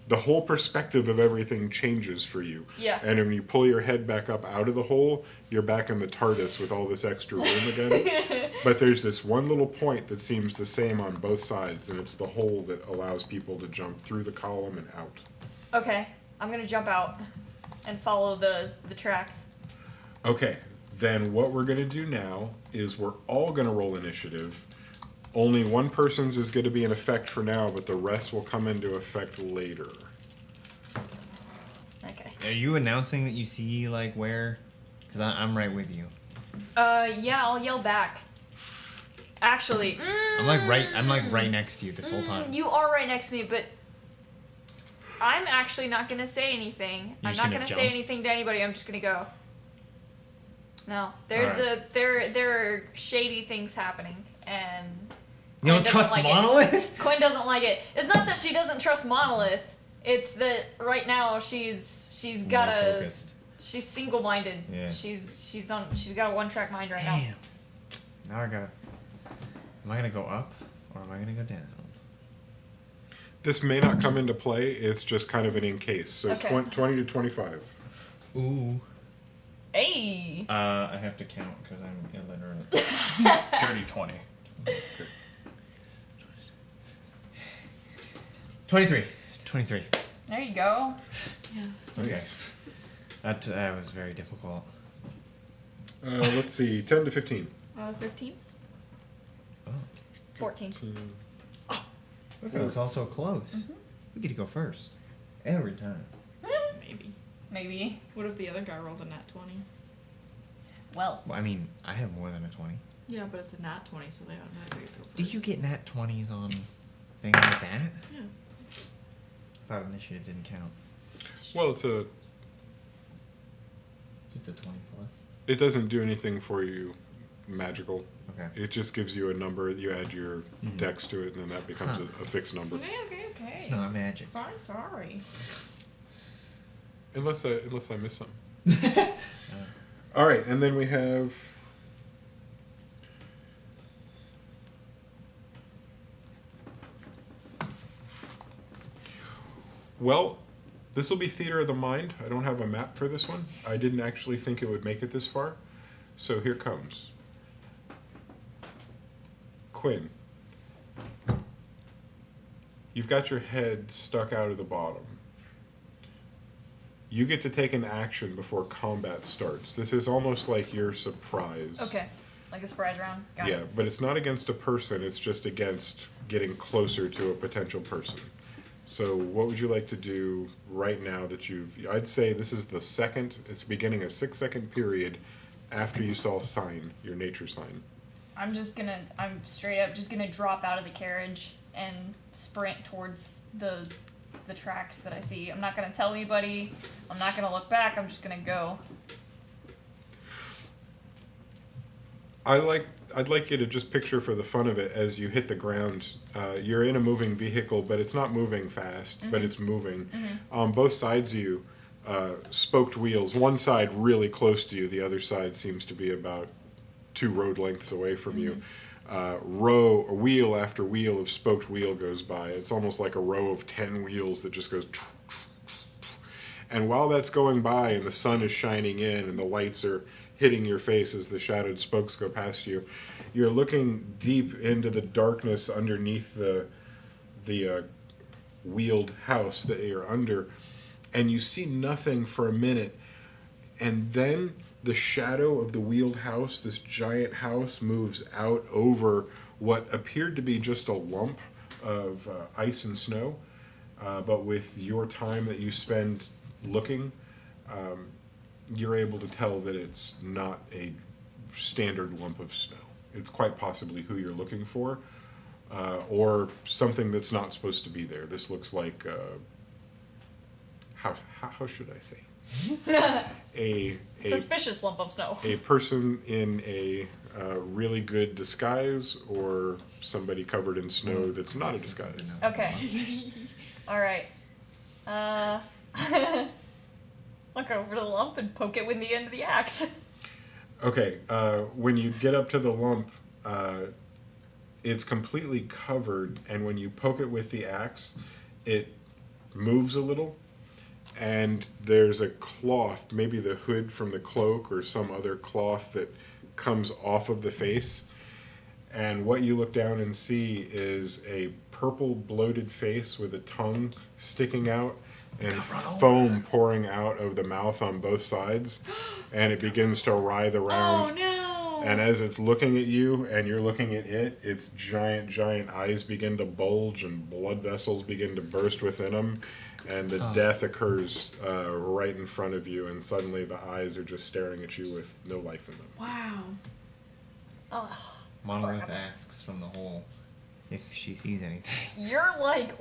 the whole perspective of everything changes for you. Yeah. And when you pull your head back up out of the hole, you're back in the TARDIS with all this extra room again. But there's this one little point that seems the same on both sides, and it's the hole that allows people to jump through the column and out. Okay, I'm gonna jump out and follow the tracks. Okay, then what we're going to do now is we're all going to roll initiative. Only one person's is going to be in effect for now, but the rest will come into effect later. Okay. Are you announcing that you see like where? Because I'm right with you. Yeah, I'll yell back. Actually, I'm like right next to you this whole time. you are right next to me, but I'm actually not gonna say anything. You're I'm just not gonna gonna say jump? anything to anybody. I'm just gonna go. No, there's Alright. there are shady things happening, and You don't Quinn doesn't trust like it. Monolith? Quinn doesn't like it. It's not that she doesn't trust Monolith. It's that right now she's got More a focused. she's single-minded. Yeah. She's got a one-track mind right now. Damn. Now I gotta. Am I gonna go up or am I gonna go down? This may not come into play, it's just kind of an in case. So Okay. 20 to 25. Ooh. Hey. I have to count because I'm illiterate. Dirty 20. 23. 23. There you go. Okay. Nice. That was very difficult. Let's see, 10 to 15. 15. Oh. 14. Look, it's also close. We get to go first. Every time. Maybe. Maybe. What if the other guy rolled a nat 20? Well. Well, I mean, I have more than a 20. Yeah, but it's a nat 20, so they automatically go first. Do you get nat 20s on things like that? Yeah. I thought initiative didn't count. Well, it's a. Just a 20 plus. It doesn't do anything for you magical. Okay. It just gives you a number. You add your dex to it, and then that becomes a fixed number. Okay. It's not magic. Sorry. Unless I miss something. All right, and then we have. Well, this will be Theater of the Mind. I don't have a map for this one. I didn't actually think it would make it this far. So here comes. Quinn. You've got your head stuck out of the bottom. You get to take an action before combat starts. This is almost like your surprise. Okay. Like a surprise round. Got Yeah, it. but it's not against a person, it's just against getting closer to a potential person. So what would you like to do right now that I'd say this is the second, it's beginning a 6-second period after you saw sign, your nature sign. I'm straight up just gonna drop out of the carriage and sprint towards the tracks that I see. I'm not gonna tell anybody. I'm not gonna look back. I'm just gonna go. I'd like you to just picture for the fun of it as you hit the ground. You're in a moving vehicle, but it's not moving fast, but it's moving. On both sides of you, spoked wheels. One side really close to you. The other side seems to be about 2 road lengths away from you. Wheel after wheel of spoked wheel goes by. It's almost like a row of 10 wheels that just goes. And while that's going by and the sun is shining in and the lights are hitting your face as the shadowed spokes go past you, you're looking deep into the darkness underneath the wheeled house that you're under, and you see nothing for a minute, and then the shadow of the wheeled house, this giant house, moves out over what appeared to be just a lump of ice and snow, but with your time that you spend looking, you're able to tell that it's not a standard lump of snow. It's quite possibly who you're looking for, or something that's not supposed to be there. This looks like, how should I say? a Suspicious lump of snow. a person in a really good disguise, or somebody covered in snow that's not a disguise. Okay. All right. Look over the lump and poke it with the end of the axe. Okay, when you get up to the lump, it's completely covered, and when you poke it with the axe, it moves a little, and there's a cloth, maybe the hood from the cloak or some other cloth that comes off of the face. And what you look down and see is a purple bloated face with a tongue sticking out and foam pouring out of the mouth on both sides. And it begins to writhe around. Oh no! And as it's looking at you and you're looking at it, its giant eyes begin to bulge and blood vessels begin to burst within them. And the death occurs right in front of you, and suddenly the eyes are just staring at you with no life in them. Wow. Oh, Monolith asks from the hole if she sees anything. you're like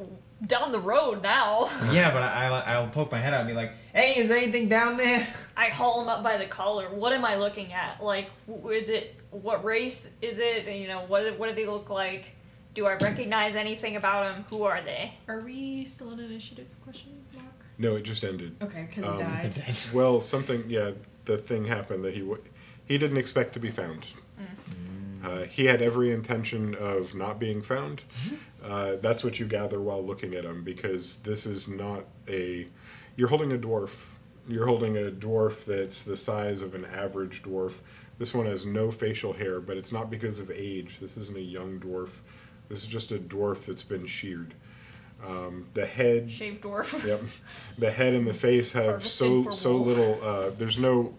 down the road now. Yeah, but I'll poke my head out and be like, hey, is there anything down there? I haul him up by the collar. What am I looking at? Like, is it, what race is it? You know, what do they look like? Do I recognize anything about them? Who are they? Are we still in initiative? Question mark. No, it just ended. Okay, because Um, he died. They're dead. Well, the thing happened that he didn't expect to be found. He had every intention of not being found. That's what you gather while looking at him, because this is not you're holding a dwarf. You're holding a dwarf that's the size of an average dwarf. This one has no facial hair, but it's not because of age. This isn't a young dwarf. This is just a dwarf that's been sheared. The head... Shaved dwarf. Yep. The head and the face have Harvesting for so wool. little. There's no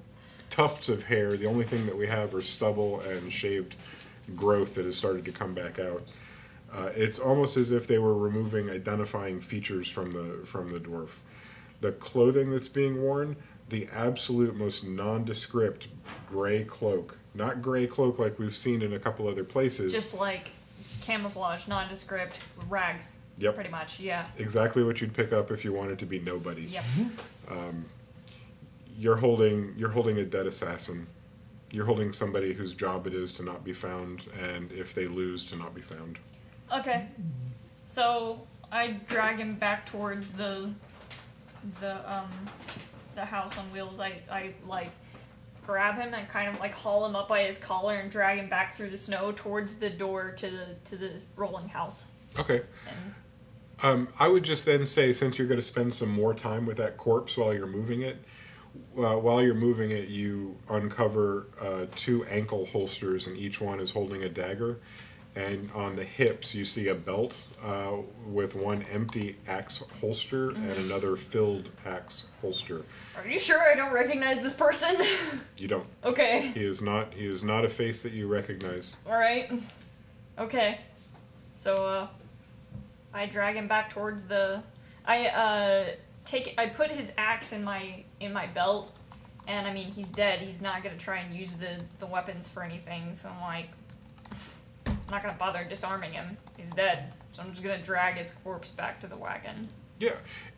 tufts of hair. The only thing that we have are stubble and shaved growth that has started to come back out. It's almost as if they were removing identifying features from the dwarf. The clothing that's being worn, the absolute most nondescript gray cloak. Not gray cloak like we've seen in a couple other places. Just like camouflage, nondescript, rags. Yep. Pretty much, yeah. Exactly what you'd pick up if you wanted to be nobody. Yep. You're holding a dead assassin. You're holding somebody whose job it is to not be found, and if they lose, to not be found. Okay. So I drag him back towards the house on wheels. I like grab him and kind of like haul him up by his collar and drag him back through the snow towards the door to the rolling house. Okay. And I would just then say, since you're going to spend some more time with that corpse while you're moving it, you uncover 2 ankle holsters, and each one is holding a dagger. And on the hips, you see a belt with one empty axe holster and another filled axe holster. are you sure I don't recognize this person? You don't. Okay. He is not a face that you recognize. All right. Okay. So I drag him back towards the. I put his axe in my belt, and I mean he's dead. He's not gonna try and use the weapons for anything. So I'm like, I'm not gonna bother disarming him. He's dead. So I'm just gonna drag his corpse back to the wagon. Yeah,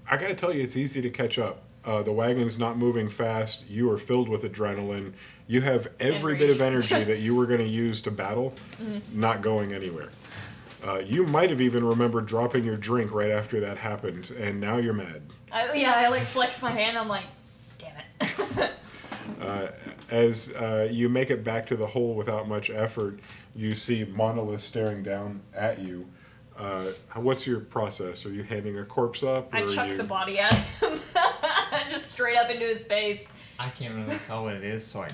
I gotta tell you, it's easy to catch up. The wagon's not moving fast. You are filled with adrenaline. You have every bit of energy that you were going to use to battle, not going anywhere. You might have even remembered dropping your drink right after that happened, and now you're mad. I like flex my hand. I'm like, damn it. As you make it back to the hole without much effort, you see Monolith staring down at you. What's your process? Are you handing a corpse up? Or I chuck the body at him, just straight up into his face. I can't really tell what it is, so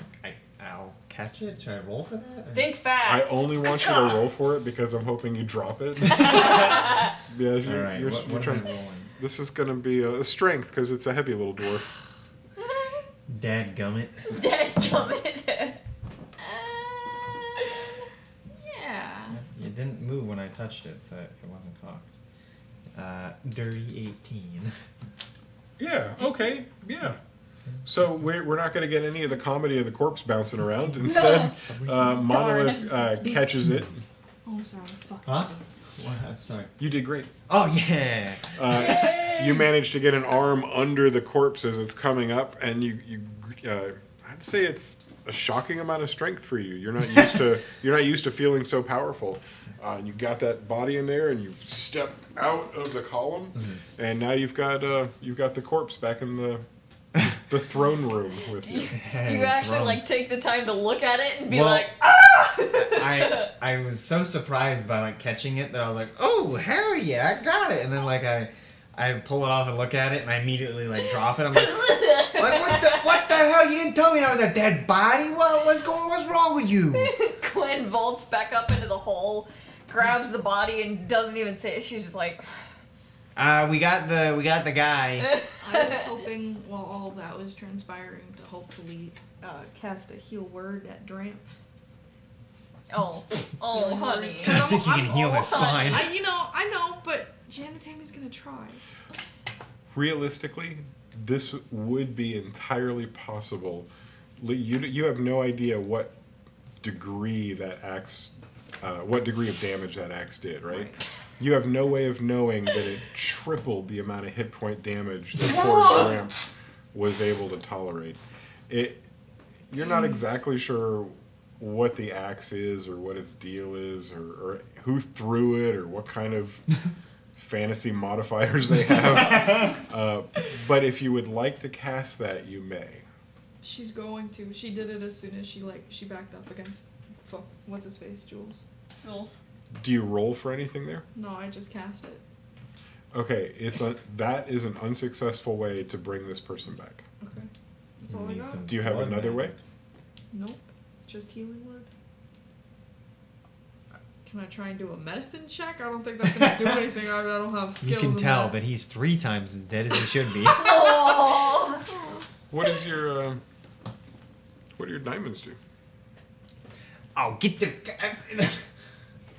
I'll catch it. Should I roll for that? Or- Think I fast. only want you to roll for it because I'm hoping you drop it. Yeah, All right, you're what am I trying. rolling? This is going to be a strength because it's a heavy little dwarf. Dadgummit. Dadgummit. Yeah. It didn't move when I touched it, so it wasn't cocked. Dirty 18. Yeah, okay, yeah. So we're not going to get any of the comedy of the corpse bouncing around. Instead, Monolith catches it. Oh, I'm sorry. Fuck. Huh? What? I'm sorry. You did great. Oh, yeah! You managed to get an arm under the corpse as it's coming up, and I'd say it's a shocking amount of strength for you. You're not used to feeling so powerful. You got that body in there, and you step out of the column, and now you've got the corpse back in the throne room with you. Do you actually like take the time to look at it and be Well, like, ah? I was so surprised by like catching it that I was like, oh hell yeah, I got it, and then like I I pull it off and look at it, and I immediately like drop it. I'm like, what the hell? You didn't tell me that was a dead body. What's wrong with you? Gwen vaults back up into the hole, grabs the body, and doesn't even say it. She's just like, We got the guy. I was hoping while all of that was transpiring to hopefully cast a heal word at Dramp. oh, Healing honey. word. I think you can heal his spine. I know, but Janet Tammy's gonna try. Realistically, this would be entirely possible. You have no idea what degree that axe, what degree of damage that axe did, right? You have no way of knowing that it tripled the amount of hit point damage that poor Gramp was able to tolerate. You're not exactly sure what the axe is or what its deal is or who threw it or what kind of fantasy modifiers they have. But if you would like to cast that, you may. She's going to. She did it as soon as she backed up against what's his face, Jules. Jules. Do you roll for anything there? No, I just cast it. Okay, that is an unsuccessful way to bring this person back. Okay. That's all I got. Do you have another way? Nope. Just healing word. Can I try and do a medicine check? I don't think that's gonna do anything. I don't have skills. You can in tell that. that he's 3 times as dead as he should be. Oh. What is your what do your diamonds do? Oh, get the.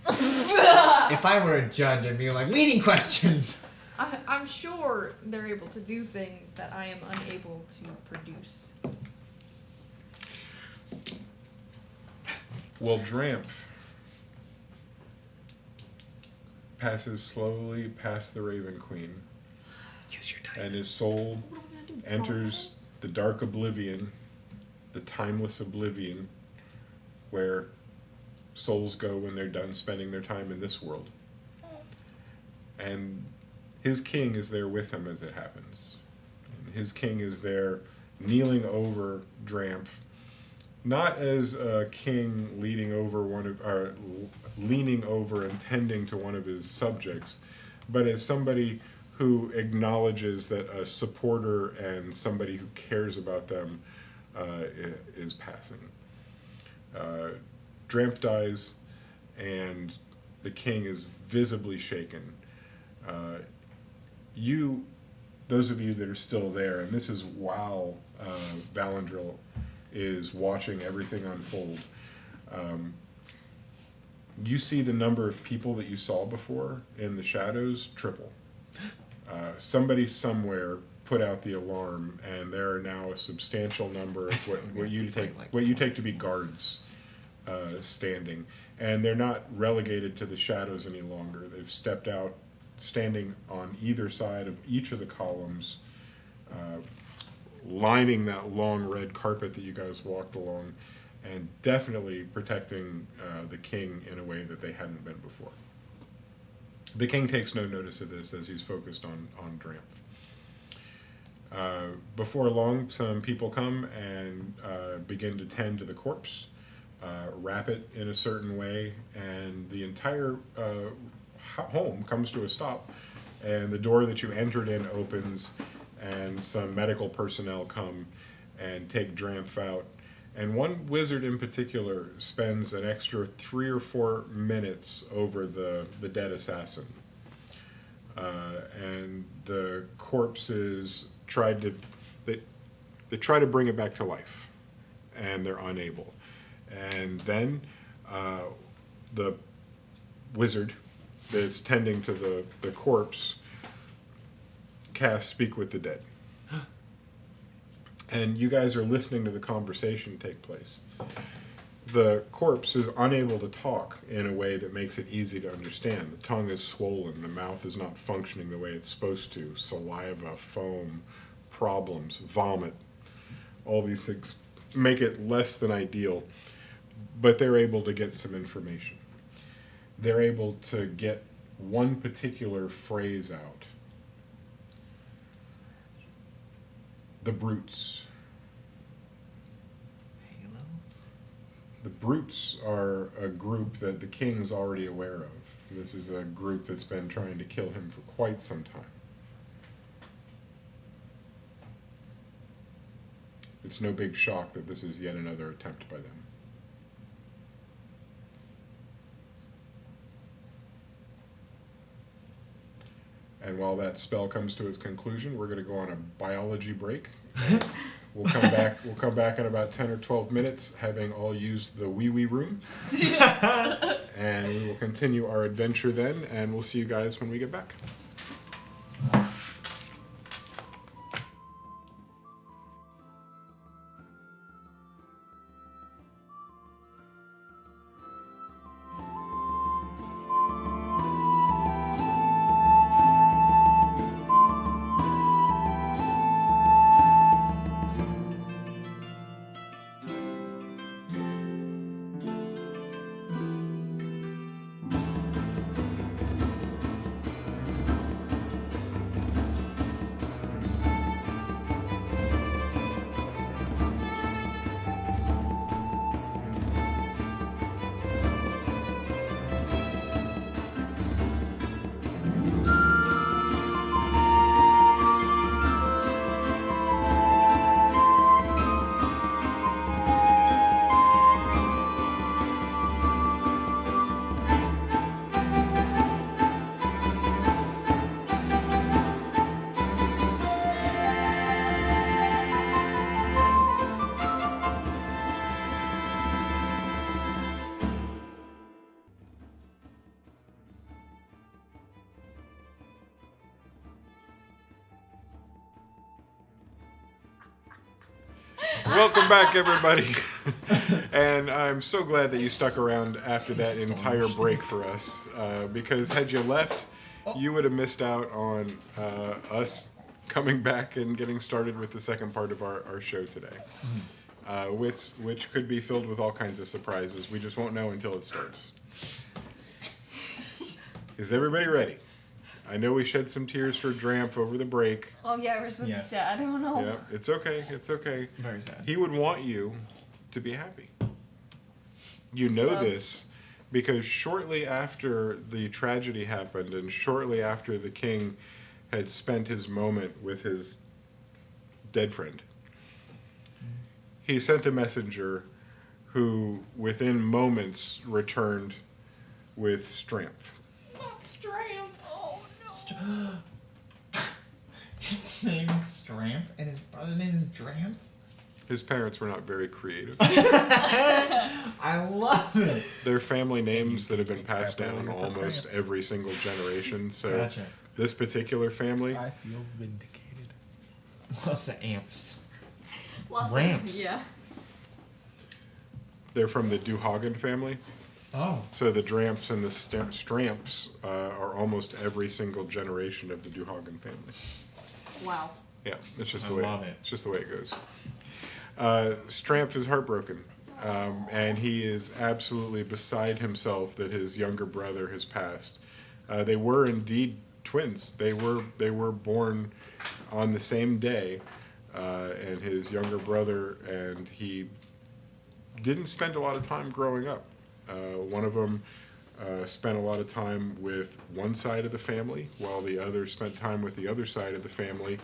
If I were a judge, I'd be like, leading questions. I'm sure they're able to do things that I am unable to produce. Well, Dramp passes slowly past the Raven Queen, Use your dice. and his soul What am I gonna do? enters the dark oblivion, the timeless oblivion, where souls go when they're done spending their time in this world. And his king is there with him as it happens. And his king is there kneeling over Dramp, not as a king leaning over leaning over and tending to one of his subjects, but as somebody who acknowledges that a supporter and somebody who cares about them is passing. Dramp dies, and the king is visibly shaken. Those of you that are still there, and this is while Valandril is watching everything unfold, you see the number of people that you saw before in the shadows triple. Somebody somewhere put out the alarm, and there are now a substantial number of what you take to be guards standing, and they're not relegated to the shadows any longer. They've stepped out, standing on either side of each of the columns, lining that long red carpet that you guys walked along, and definitely protecting the king in a way that they hadn't been before. The king takes no notice of this as he's focused on Dramp. Before long, some people come and begin to tend to the corpse, wrap it in a certain way, and the entire home comes to a stop, and the door that you entered in opens, and some medical personnel come and take Dramp out. And one wizard in particular spends an extra 3 or 4 minutes over the dead assassin. And the corpse is they try to bring it back to life, and they're unable. And then the wizard that's tending to the corpse casts Speak with the Dead. And you guys are listening to the conversation take place. The corpse is unable to talk in a way that makes it easy to understand. The tongue is swollen, the mouth is not functioning the way it's supposed to. Saliva, foam, problems, vomit, all these things make it less than ideal, but they're able to get some information. They're able to get one particular phrase out. The brutes. Halo? The brutes are a group that the king's already aware of. This is a group that's been trying to kill him for quite some time. it's no big shock that this is yet another attempt by them. And while that spell comes to its conclusion, we're going to go on a biology break. We'll come back. We'll come back in about 10 or 12 minutes, having all used the wee room, and we will continue our adventure then. And we'll see you guys when we get back. Welcome back, everybody. And I'm so glad that you stuck around after that entire break for us, because had you left, you would have missed out on us coming back and getting started with the second part of our show today, which could be filled with all kinds of surprises. We just won't know until it starts. Is everybody ready? I know we shed some tears for Dramp over the break. Oh yeah, we're supposed to be sad. I don't know. Yeah, it's okay. It's okay. Very sad. He would want you to be happy. You know this because shortly after the tragedy happened and shortly after the king had spent his moment with his dead friend, he sent a messenger who within moments returned with strength. Not Stramp. Oh no. His name is Stramp and his brother's name is Dramp. His parents were not very creative. I love it. They're family names that have been passed down almost every single generation. So this particular family, I feel vindicated. Lots of amps. Lots Ramps. Yeah. they're from the Duhagen family. Oh. So the Dramps and the Stramps are almost every single generation of the Duhagen family. Wow. Yeah, it's just I the way. love it. It's just the way it goes. Stramp is heartbroken, and he is absolutely beside himself that his younger brother has passed. They were indeed twins. They were born on the same day, and his younger brother and he didn't spend a lot of time growing up. One of them spent a lot of time with one side of the family, while the other spent time with the other side of the family,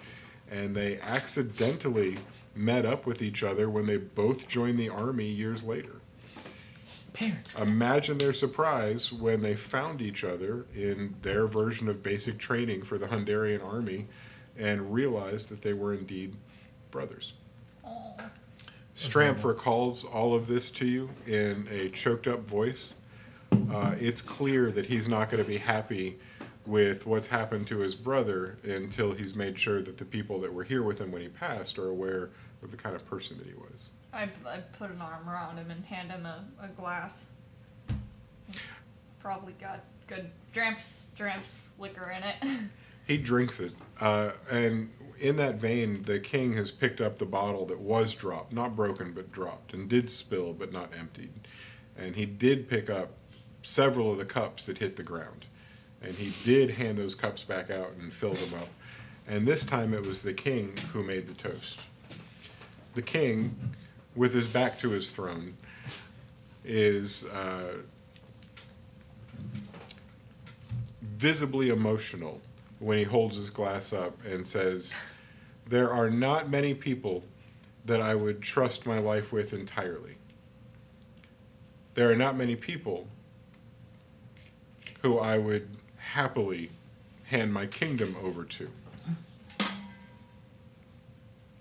and they accidentally met up with each other when they both joined the army years later. Parent. Imagine their surprise when they found each other in their version of basic training for the Hungarian army and realized that they were indeed brothers. Stramp recalls all of this to you in a choked up voice. It's clear that he's not going to be happy with what's happened to his brother until he's made sure that the people that were here with him when he passed are aware of the kind of person that he was. I put an arm around him and hand him a glass. It's probably got good Dramps liquor in it. He drinks it, and in that vein, the king has picked up the bottle that was dropped, not broken, but dropped, and did spill, but not emptied. And he did pick up several of the cups that hit the ground. And he did hand those cups back out and fill them up. And this time it was the king who made the toast. The king, with his back to his throne, is visibly emotional when he holds his glass up and says, "There are not many people that I would trust my life with entirely. There are not many people who I would happily hand my kingdom over to.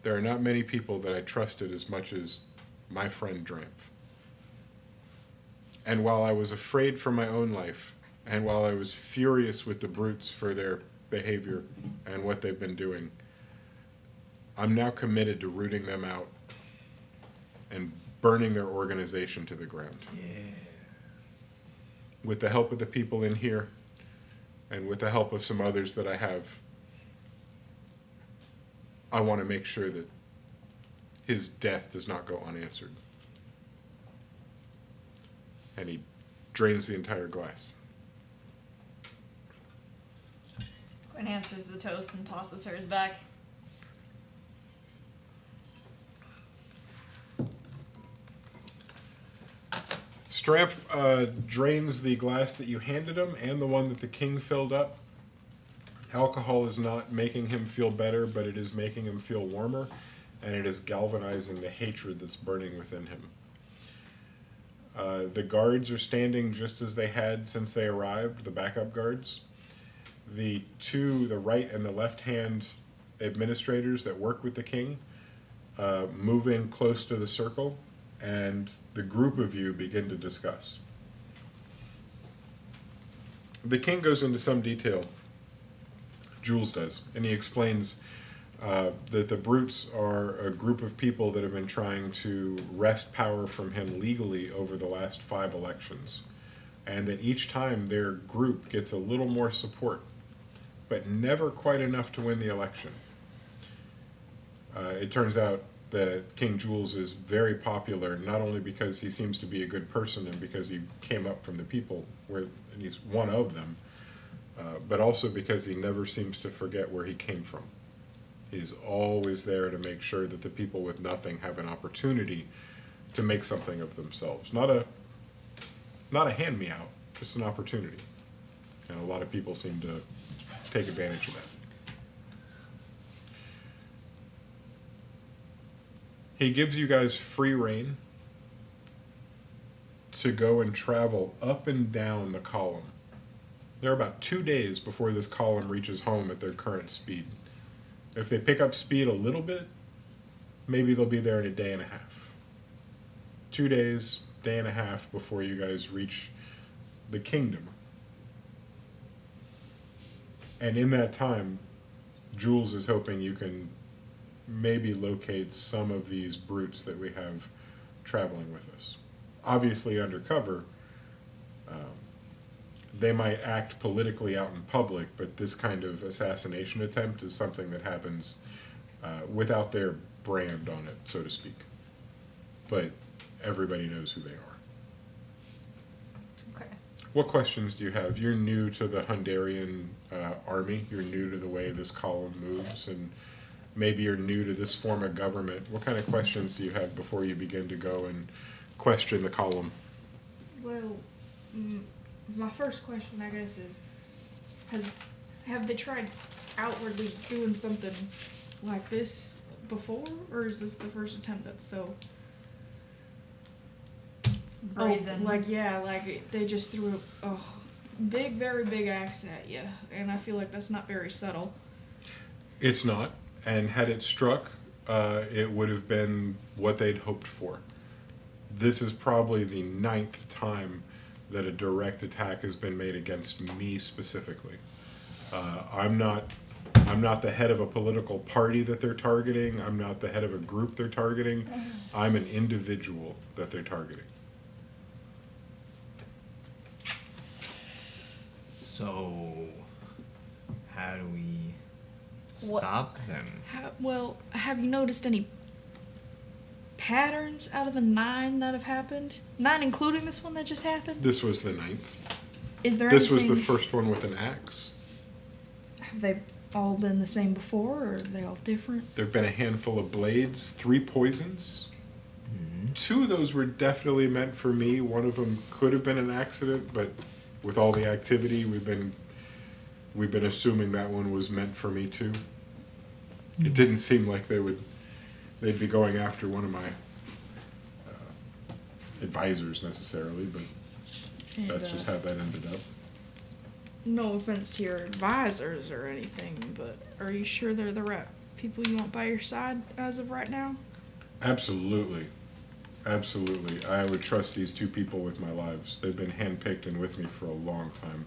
There are not many people that I trusted as much as my friend Dramp. And while I was afraid for my own life, and while I was furious with the brutes for their behavior and what they've been doing, I'm now committed to rooting them out and burning their organization to the ground. Yeah. With the help of the people in here, and with the help of some others that I have, I want to make sure that his death does not go unanswered. And he drains the entire glass. Quinn answers the toast and tosses hers back. Stramph drains the glass that you handed him and the one that the king filled up. Alcohol is not making him feel better, but it is making him feel warmer, and it is galvanizing the hatred that's burning within him. The guards are standing just as they had since they arrived, the backup guards. The right and the left hand administrators that work with the king, moving close to the circle, and the group of you begin to discuss. The king goes into some detail, Jules does, and he explains that the brutes are a group of people that have been trying to wrest power from him legally over the last 5 elections, and that each time their group gets a little more support, but never quite enough to win the election. It turns out that King Jules is very popular, not only because he seems to be a good person and because he came up from the people, and he's one of them, but also because he never seems to forget where he came from. He's always there to make sure that the people with nothing have an opportunity to make something of themselves. Not a hand-me-out, just an opportunity. And a lot of people seem to take advantage of that. He gives you guys free rein to go and travel up and down the column. They're about 2 days before this column reaches home at their current speed. If they pick up speed a little bit, maybe they'll be there in a day and a half. 2 days, day and a half before you guys reach the kingdom. And in that time, Jules is hoping you can maybe locate some of these brutes that we have traveling with us. Obviously undercover, they might act politically out in public, but this kind of assassination attempt is something that happens without their brand on it, so to speak. But everybody knows who they are. Okay. What questions do you have? You're new to the Hungarian army. You're new to the way this column moves, and maybe you're new to this form of government. What kind of questions do you have before you begin to go and question the column? Well, my first question, I guess, is have they tried outwardly doing something like this before, or is this the first attempt that's so brazen? They just threw a big, very big axe at you, and I feel like that's not very subtle. It's not, and had it struck, it would have been what they'd hoped for. This is probably the 9th time that a direct attack has been made against me specifically. I'm not the head of a political party that they're targeting. I'm not the head of a group they're targeting. I'm an individual that they're targeting. So, how do we stop them? Have you noticed any patterns out of the 9 that have happened? 9 including this one that just happened? This was the 9th. Is there This was the anything- first one with an axe. Have they all been the same before, or are they all different? There have been a handful of blades, 3 poisons. 2 of those were definitely meant for me. One of them could have been an accident, but with all the activity, we've been assuming that one was meant for me too. It didn't seem like they would they'd be going after one of my advisors necessarily, but And, that's just how that ended up. no offense to your advisors or anything, but are you sure they're the right people you want by your side as of right now? Absolutely. Absolutely. I would trust these two people with my lives. They've been handpicked and with me for a long time.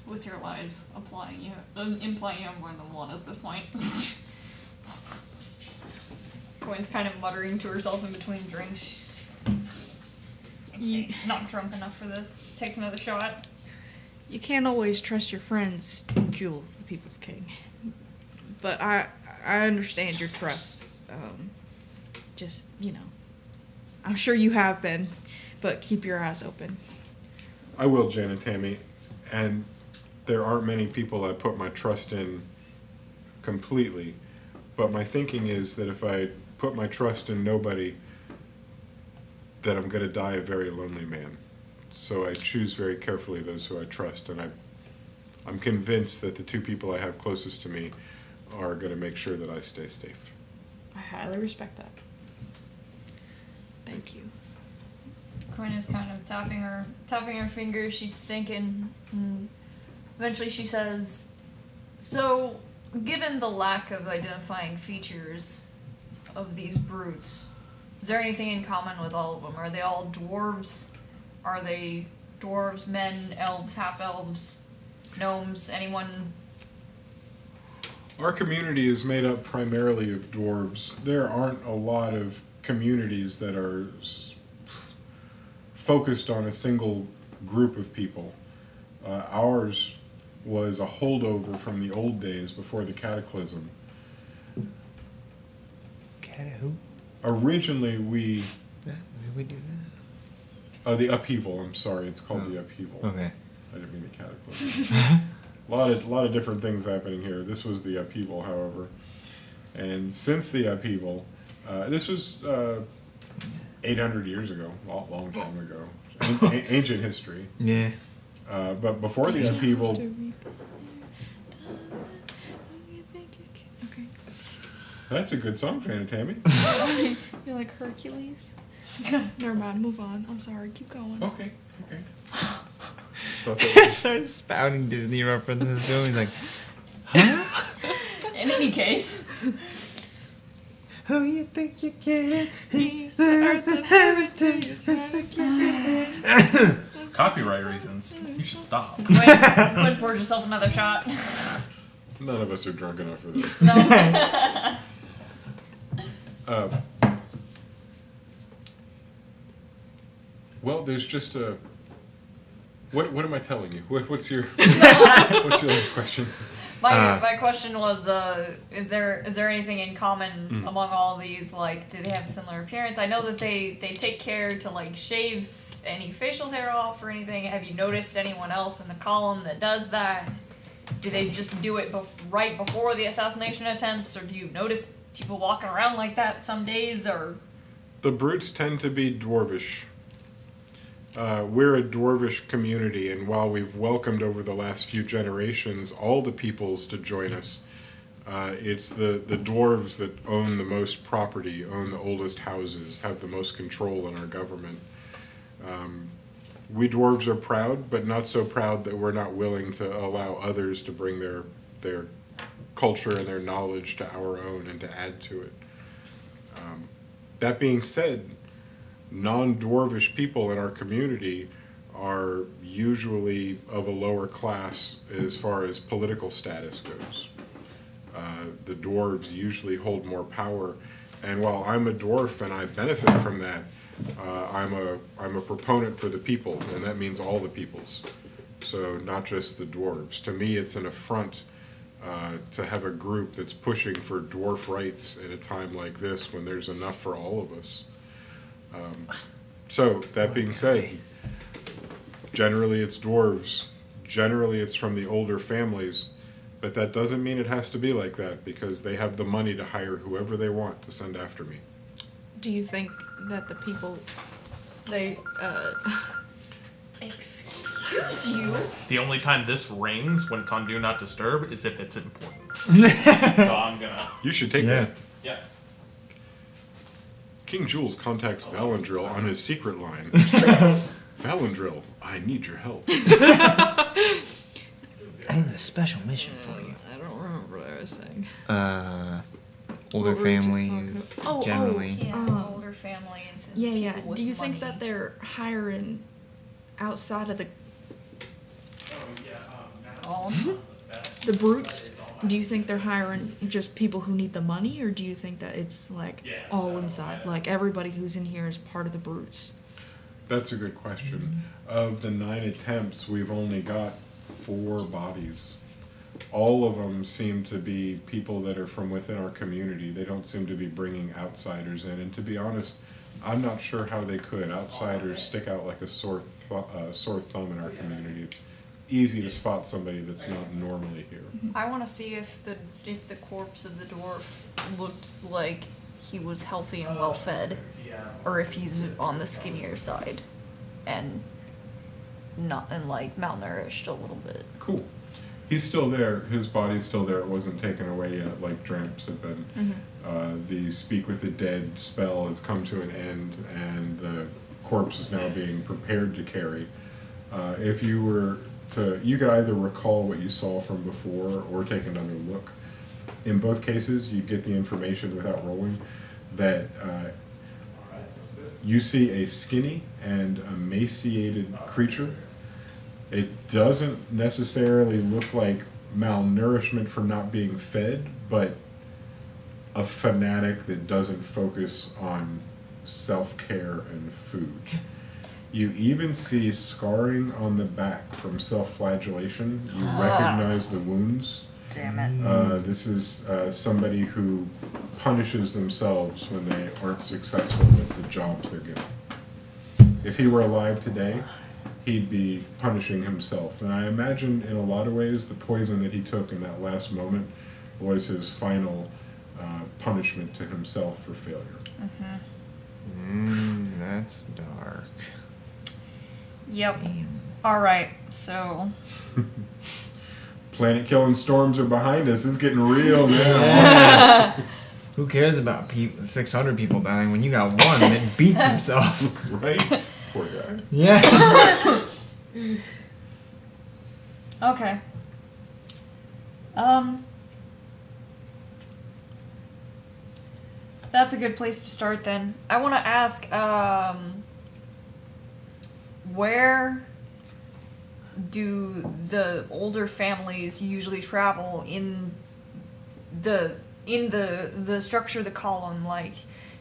With your lives, implying you have more than one at this point. Coin's kind of muttering to herself in between drinks. She's not drunk enough for this. Takes another shot. You can't always trust your friends, Jules, the People's King. But I understand your trust. Just, I'm sure you have been, but keep your eyes open. I will, Jan and Tammy. And there aren't many people I put my trust in completely. But my thinking is that if I put my trust in nobody, that I'm going to die a very lonely man. So I choose very carefully those who I trust. And I'm convinced that the two people I have closest to me are going to make sure that I stay safe. I highly respect that. Thank you. Coin is kind of tapping her fingers. She's thinking. And eventually she says, "So, given the lack of identifying features of these brutes, is there anything in common with all of them? Are they all dwarves? Are they dwarves, men, elves, half-elves, gnomes, anyone?" Our community is made up primarily of dwarves. There aren't a lot of communities that are focused on a single group of people. Ours was a holdover from the old days before the cataclysm. Who? Originally, we... Did we do that? Oh, the upheaval. I'm sorry. It's called the upheaval. Okay. I didn't mean the cataclysm. A lot of different things happening here. This was the upheaval, however. And since the upheaval, this was 800 years ago, a long time ago. Ancient history. Yeah. But before the upheaval... Okay. That's a good song, Jan and Tammy. You're like Hercules? Never mind, move on. I'm sorry, keep going. Okay. Thought that Started spouting Disney references to him. He's like, In any case, who you think you can? He's the earth and heaven to you. Copyright reasons. You should stop. Quinn pours herself another shot. none of us are drunk enough for this. No. Well, there's just a... What am I telling you? What's your next question? My question was, is there anything in common among all these? Like, do they have a similar appearance? I know that they take care to like shave any facial hair off or anything. Have you noticed anyone else in the column that does that? Do they just do it right before the assassination attempts, or do you notice people walking around like that some days? Or The brutes tend to be dwarvish. We're a dwarvish community, and while we've welcomed over the last few generations all the peoples to join us, it's the dwarves that own the most property, own the oldest houses, have the most control in our government. We dwarves are proud, but not so proud that we're not willing to allow others to bring their culture and their knowledge to our own and to add to it. That being said, non-dwarvish people in our community are usually of a lower class as far as political status goes. The dwarves usually hold more power, and while I'm a dwarf and I benefit from that, I'm a proponent for the people, and that means all the peoples. So not just the dwarves. To me, it's an affront to have a group that's pushing for dwarf rights at a time like this when there's enough for all of us. So, that being said, generally it's dwarves, generally it's from the older families, but that doesn't mean it has to be like that, because they have the money to hire whoever they want to send after me. Do you think that the people, they, excuse you. The only time this rings when it's on Do Not Disturb is if it's important. So I'm gonna... You should take Yeah. that. Yeah. King Jules contacts Valandril on his secret line. Valandril, I need your help. I have a special mission for you. I don't remember what I was saying. Older What were we just families, talking about? generally. Yeah, older families. And Yeah. people with Do you think money. that they're hiring outside of the brutes? Do you think they're hiring just people who need the money, or do you think that it's like all inside, like everybody who's in here is part of the brutes? That's a good question. Of the 9 attempts, we've only got 4 bodies. All of them seem to be people that are from within our community. They don't seem to be bringing outsiders in. And to be honest, I'm not sure how they could. Outsiders stick out like a sore thumb in our community. It's easy to spot somebody that's not normally here. I want to see if the corpse of the dwarf looked like he was healthy and well fed, or if he's on the skinnier side, and like malnourished a little bit. Cool. He's still there. His body's still there. It wasn't taken away yet, like Dramps had been. The Speak with the Dead spell has come to an end, and the corpse is now being prepared to carry. If you were to, you could either recall what you saw from before or take another look. In both cases, you get the information without rolling that you see a skinny and emaciated creature. It doesn't necessarily look like malnourishment from not being fed, but a fanatic that doesn't focus on self-care and food. You even see scarring on the back from self-flagellation. You recognize the wounds. Damn it. This is somebody who punishes themselves when they aren't successful with the jobs they're given. If he were alive today, he'd be punishing himself. And I imagine in a lot of ways the poison that he took in that last moment was his final punishment to himself for failure. That's dark. Yep. Alright, so. Planet killing storms are behind us. It's getting real now. Who cares about 600 people dying when you got one that beats himself? Right? Poor guy. Yeah. Okay. That's a good place to start then. I want to ask, where do the older families usually travel in the structure of the column? Like,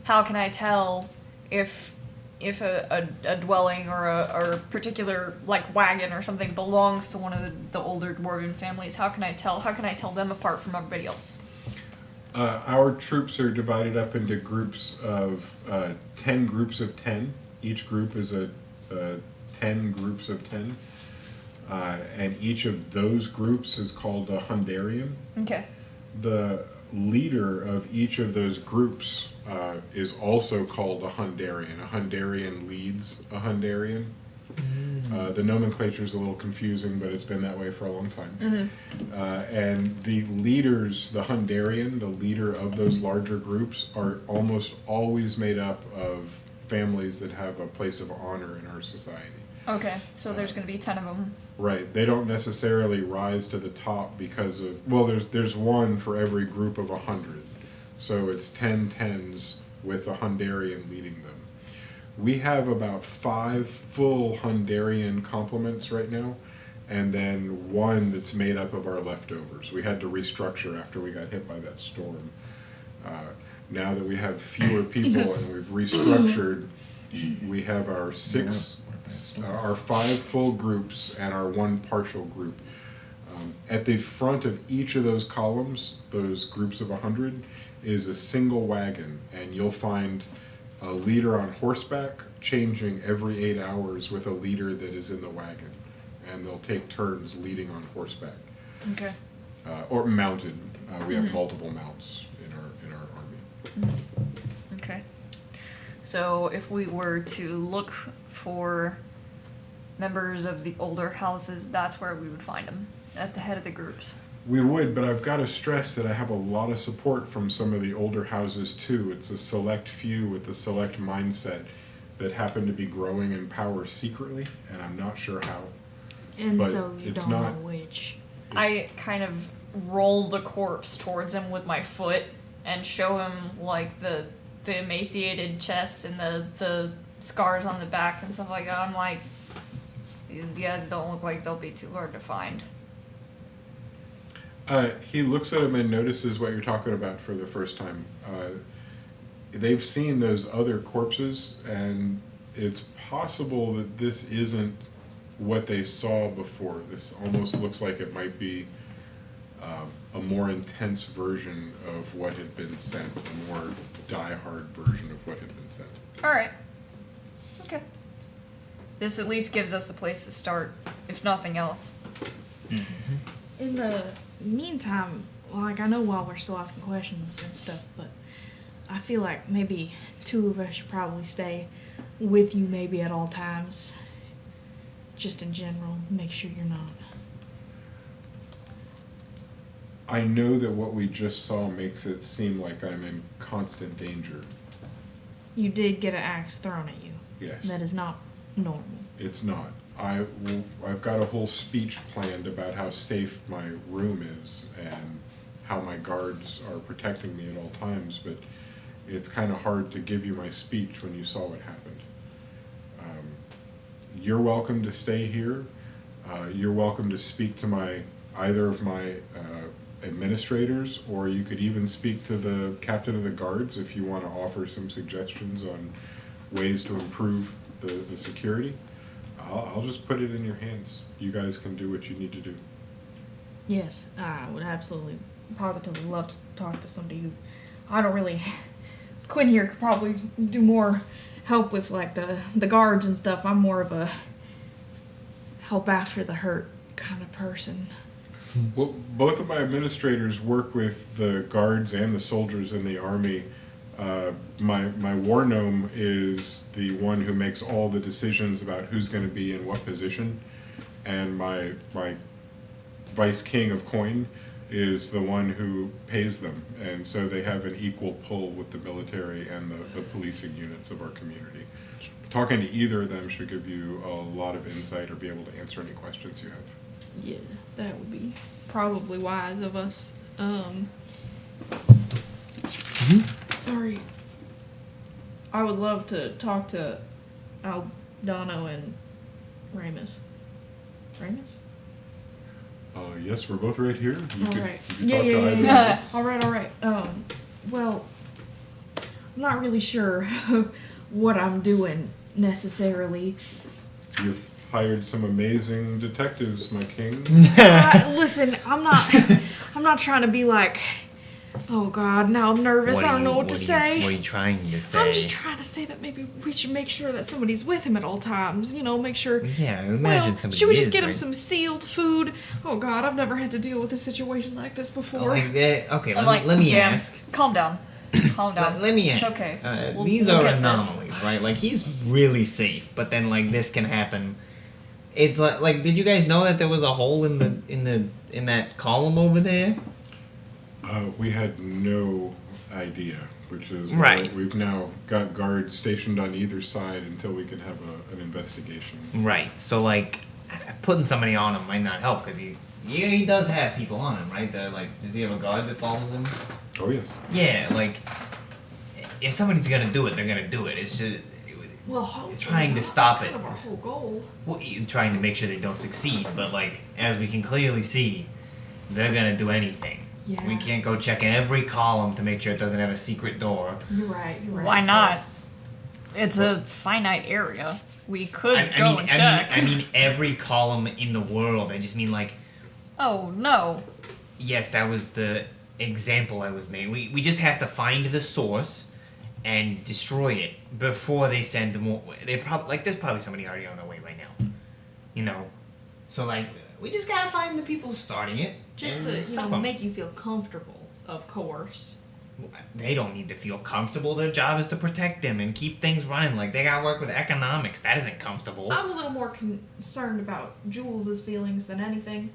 how can I tell if a dwelling or a particular like wagon or something belongs to one of the older dwarven families? How can I tell them apart from everybody else? Our troops are divided up into groups of 10 groups of 10. Each group is a 10 groups of 10. And each of those groups is called a Hundarian. Okay. The leader of each of those groups is also called a Hundarian. A Hundarian leads a Hundarian. The nomenclature is a little confusing, but it's been that way for a long time. And the leaders, the Hundarian, the leader of those larger groups, are almost always made up of families that have a place of honor in our society. Okay, so there's going to be 10 of them. Right. They don't necessarily rise to the top because of, well, there's one for every group of 100. So it's 10 tens with a Hundarian leading them. We have about 5 full Hundarian complements right now, and then 1 that's made up of our leftovers. We had to restructure after we got hit by that storm. Now that we have fewer people and we've restructured, we have our 5 full groups and our 1 partial group. At the front of each of those columns, those groups of 100, is a single wagon, and you'll find a leader on horseback changing every 8 hours with a leader that is in the wagon, and they'll take turns leading on horseback. Okay. Or mounted. We have multiple mounts in our army. Okay. So if we were to look for members of the older houses, that's where we would find them, at the head of the groups. We would, but I've got to stress that I have a lot of support from some of the older houses too. It's a select few with a select mindset that happen to be growing in power secretly, and I'm not sure how. And But so you it's don't not- know which. I kind of roll the corpse towards him with my foot and show him like the emaciated chest and the scars on the back and stuff like that. I'm like, these guys don't look like they'll be too hard to find. He looks at him and notices what you're talking about for the first time. They've seen those other corpses, and it's possible that this isn't what they saw before. This almost looks like it might be a more intense version of what had been sent, a more die-hard version of what had been sent. Alright. Okay. This at least gives us a place to start, if nothing else. In the meantime, like, I know while we're still asking questions and stuff, but I feel like maybe two of us should probably stay with you maybe at all times. Just in general, make sure you're not. I know that what we just saw makes it seem like I'm in constant danger. You did get an axe thrown at you. Yes. That is not normal. It's not. I've got a whole speech planned about how safe my room is and how my guards are protecting me at all times, but it's kind of hard to give you my speech when you saw what happened. You're welcome to stay here. You're welcome to speak to either of my administrators, or you could even speak to the captain of the guards if you want to offer some suggestions on ways to improve the security. I'll just put it in your hands. You guys can do what you need to do. Yes, I would absolutely, positively love to talk to somebody who, I don't really, Quinn here could probably do more help with like the guards and stuff. I'm more of a help after the hurt kind of person. Well, both of my administrators work with the guards and the soldiers in the army. My war gnome is the one who makes all the decisions about who's going to be in what position, and my vice king of coin is the one who pays them, and so they have an equal pull with the military and the policing units of our community. Talking to either of them should give you a lot of insight or be able to answer any questions you have. Yeah, that would be probably wise of us. Sorry. I would love to talk to Aldano and Ramus. Ramus? Yes, we're both right here. You All could, right. you could Yeah, talk yeah, to yeah, either yeah. of us. All right. Well, I'm not really sure what I'm doing necessarily. You've hired some amazing detectives, my king. Listen, I'm not trying to be like, oh God, now I'm nervous. I don't know what to say. What are you trying to say? I'm just trying to say that maybe we should make sure that somebody's with him at all times. You know, make sure. Yeah, imagine Well, somebody should we just is, get him right? some sealed food? Oh God, I've never had to deal with a situation like this before. Like that? Okay, I'm let me "Jam, ask. Calm down. Calm down. Let me It's ask. okay. These we'll are get this. anomalies, right? Like he's really safe, but then like this can happen. It's like did you guys know that there was a hole in that column over there? We had no idea, which is why Right. we've now got guards stationed on either side until we can have an investigation. Right. So like putting somebody on him might not help because he does have people on him, right? They're like, does he have a guard that follows him? Oh yes. Yeah, like if somebody's gonna do it, they're gonna do it. It's just Well, hopefully trying to not. stop That's it. kind of our whole goal. well, trying to make sure they don't succeed. But like as we can clearly see, they're gonna do anything. Yeah. We can't go checking every column to make sure it doesn't have a secret door. You're right. Why not? It's a finite area. We could I go mean, and check. I mean every column in the world. I just mean like, Oh no. yes, that was the example I was made. We just have to find the source and destroy it before they send more. They probably like there's probably somebody already on their way right now. You know, so like we just gotta find the people starting it. Just and to stop 'em. make you feel comfortable, of course. They don't need to feel comfortable. Their job is to protect them and keep things running. Like they gotta work with economics. That isn't comfortable. I'm a little more concerned about Jules' feelings than anything.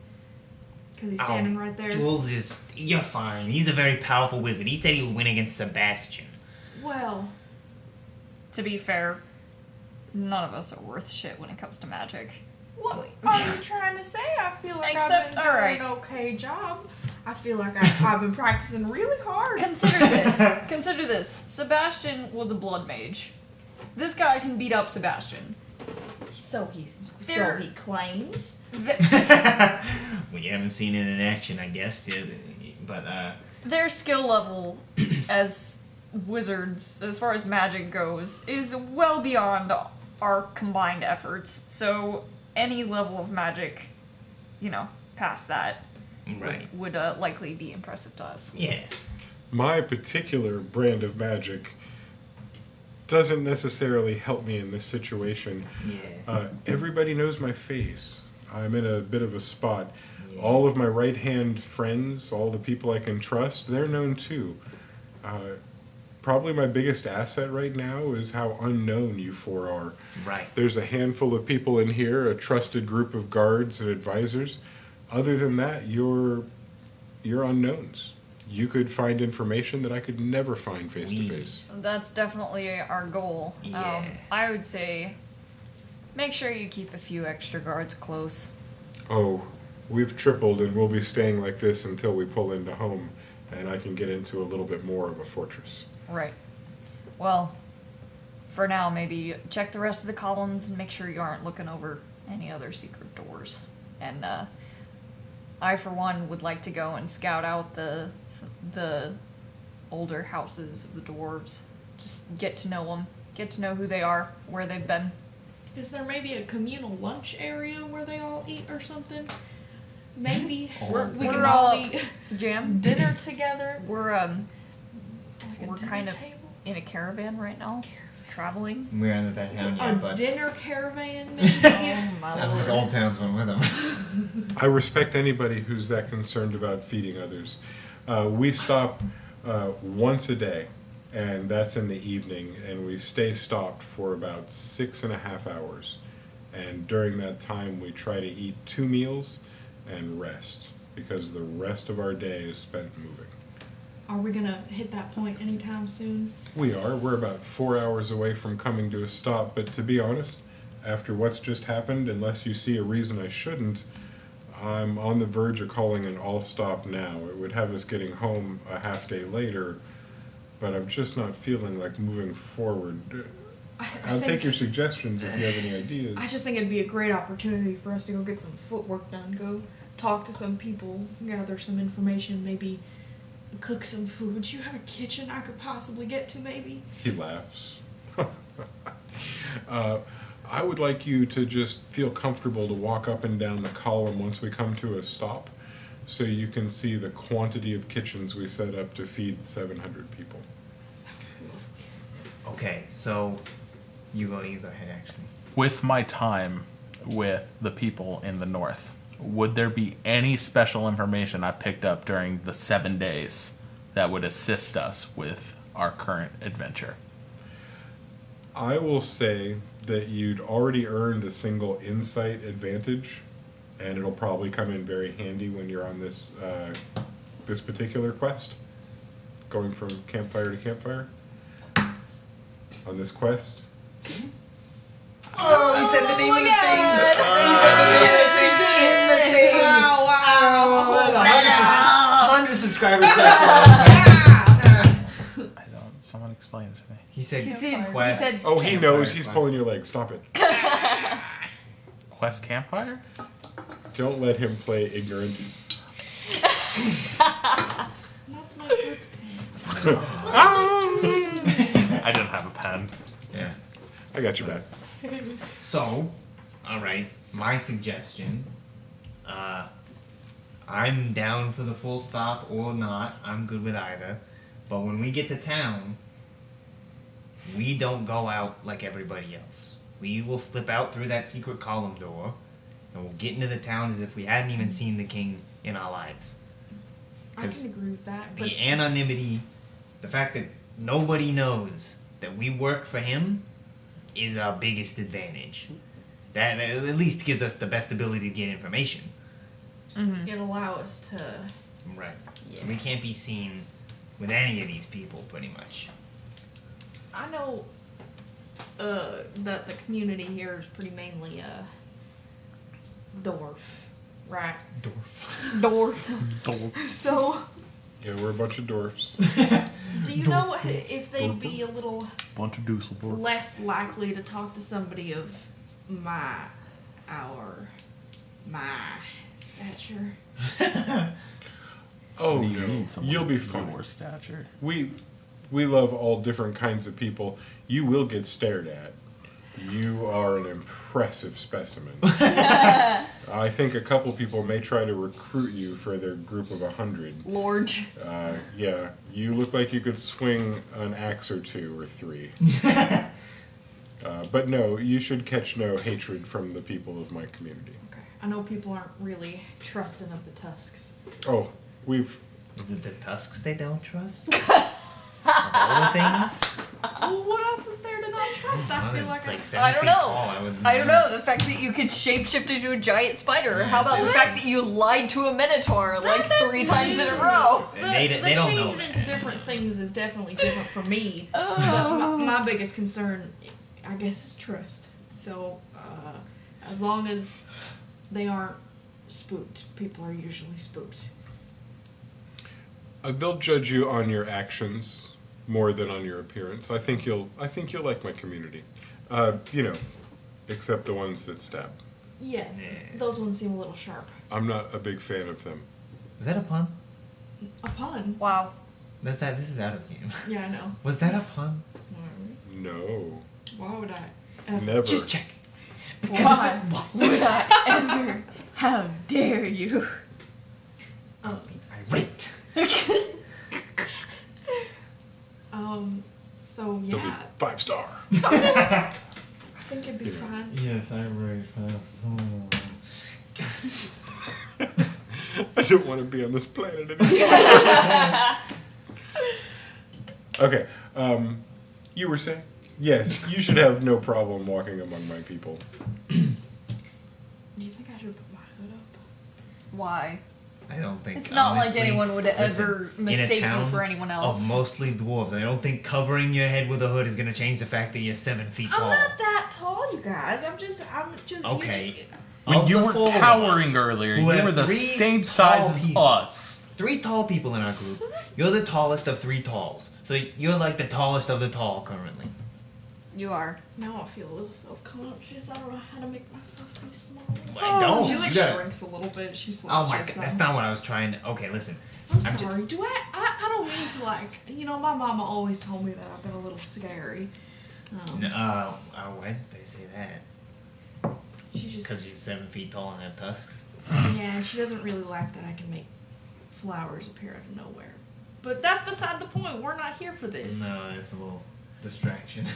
Because he's standing right there. Jules is... You're fine. He's a very powerful wizard. He said he would win against Sebastian. Well, To be fair, none of us are worth shit when it comes to magic. what are you trying to say? I feel like I've Except- been doing alright. an okay job. I feel like I've been practicing really hard. Consider this. Consider this. Sebastian was a blood mage. This guy can beat up Sebastian. So There- he claims. Th- Well, you haven't seen it in action, I guess. But, Their skill level as wizards, as far as magic goes, is well beyond our combined efforts. So any level of magic, past that right. would likely be impressive to us. Yeah. My particular brand of magic doesn't necessarily help me in this situation. Yeah. Everybody knows my face. I'm in a bit of a spot. Yeah. All of my right-hand friends, all the people I can trust, they're known too. Probably my biggest asset right now is how unknown you four are. Right. There's a handful of people in here, a trusted group of guards and advisors. Other than that, you're unknowns. You could find information that I could never find face to face. That's definitely our goal. Yeah. I would say make sure you keep a few extra guards close. Oh, we've tripled and we'll be staying like this until we pull into home and I can get into a little bit more of a fortress. Right. Well, for now, maybe check the rest of the columns and make sure you aren't looking over any other secret doors. And I, for one, would like to go and scout out the older houses of the dwarves. Just get to know them, get to know who they are, where they've been. Is there maybe a communal lunch area where they all eat or something? Maybe we can all eat Jam. dinner together. We're Like a we're dinner kind of table? in a caravan right now, traveling. We're not at that town A yet, but dinner caravan, maybe. Oh my sounds like lord. Old Town's one with them. I respect anybody who's that concerned about feeding others. We stop once a day, and that's in the evening, and we stay stopped for about 6.5 hours. And during that time, we try to eat 2 meals and rest, because the rest of our day is spent moving. Are we gonna hit that point anytime soon? We are. We're about 4 hours away from coming to a stop, but to be honest, after what's just happened, unless you see a reason I shouldn't, I'm on the verge of calling an all-stop now. It would have us getting home a half day later, but I'm just not feeling like moving forward. I'll take your suggestions if you have any ideas. I just think it'd be a great opportunity for us to go get some footwork done, go talk to some people, gather some information, maybe cook some food. Do you have a kitchen I could possibly get to, maybe? He laughs. I would like you to just feel comfortable to walk up and down the column once we come to a stop, so you can see the quantity of kitchens we set up to feed 700 people. Okay, so you go ahead, actually. With my time with the people in the north, would there be any special information I picked up during the 7 days that would assist us with our current adventure? I will say that you'd already earned a single insight advantage, and it'll probably come in very handy when you're on this this particular quest, going from campfire to campfire. On this quest, Oh, he said the name of the thing! He said the name of the thing in the thing! Wow, wow. 100 subscribers special. I don't. Someone explain it to me. He said Quest. quest. He said oh, he Campfire knows. He's Quest. pulling your leg. Stop it. Quest Campfire? Don't let him play ignorant. Not my good. I didn't have a pen. Yeah. I got your back. So, alright, my suggestion, I'm down for the full stop or not, I'm good with either, but when we get to town, we don't go out like everybody else. We will slip out through that secret column door, and we'll get into the town as if we hadn't even seen the king in our lives. I can agree with that, but The anonymity, the fact that nobody knows that we work for him, is our biggest advantage. That at least gives us the best ability to get information. it'll allow us to. Right. Yeah. We can't be seen with any of these people, pretty much. I know that the community here is pretty mainly dwarf, right? Dwarf. So, Yeah, we're a bunch of dwarfs. do you know if they'd be a little Bunch of Dusseldorf. less likely to talk to somebody of my stature? Oh You no, need someone you'll be of fine. your stature. We love all different kinds of people. You will get stared at. You are an impressive specimen. I think a couple people may try to recruit you for their group of 100. Lorge. Yeah, you look like you could swing an axe or 2 or 3. But no, you should catch no hatred from the people of my community. Okay. I know people aren't really trusting of the tusks. Oh, we've... Is it the tusks they don't trust? Of all the things? Well, what else is there to not trust? I feel like like I 7 I don't feet know. tall, I don't know. The fact that you could shapeshift into a giant spider. Or how about the fact that you lied to a minotaur like That's 3 times in a weird. row? They don't know changing into that. different things is definitely different for me. Oh. But my biggest concern, I guess, is trust. So, as long as they aren't spooked, people are usually spooked. They'll judge you on your actions more than on your appearance. I think you'll like my community. Except the ones that stab. Yeah, Yeah. those ones seem a little sharp. I'm not a big fan of them. Was that a pun? A pun? Wow. This is out of game. Yeah, I know. Was that a pun? No, Why would I? Ever? never. Just check. Why would I ever? How dare you? Irate. So They'll be yeah, 5-star. I think it'd be Yeah. fine. Yes, I write fast. I don't want to be on this planet anymore. Okay, you were saying? Yes, you should have no problem walking among my people. Do you think I should put my hood up? Why? I don't think It's not like honestly, anyone would ever in a mistake you town for anyone Of else. mostly dwarves, I don't think covering your head with a hood is gonna change the fact that you're 7 feet tall. I'm not that tall, you guys. I'm just. Okay. When Of you the were 4 of towering us, earlier, who you have were the 3 same tall size as people. us. 3 tall people in our group. You're the tallest of 3 talls. So you're like the tallest of the tall currently. You are. Now I feel a little self-conscious. I don't know how to make myself be small. I don't. She like You gotta- shrinks a little bit. She's like. Oh my god, that's not what I was trying to. Okay, listen. I'm I'm ju- sorry. I don't mean to like. You know, my mama always told me that I've been a little scary. When they say that? She just. Because you're 7 feet tall and have tusks. Yeah, and she doesn't really like that I can make flowers appear out of nowhere. But that's beside the point. We're not here for this. No, it's a little distraction.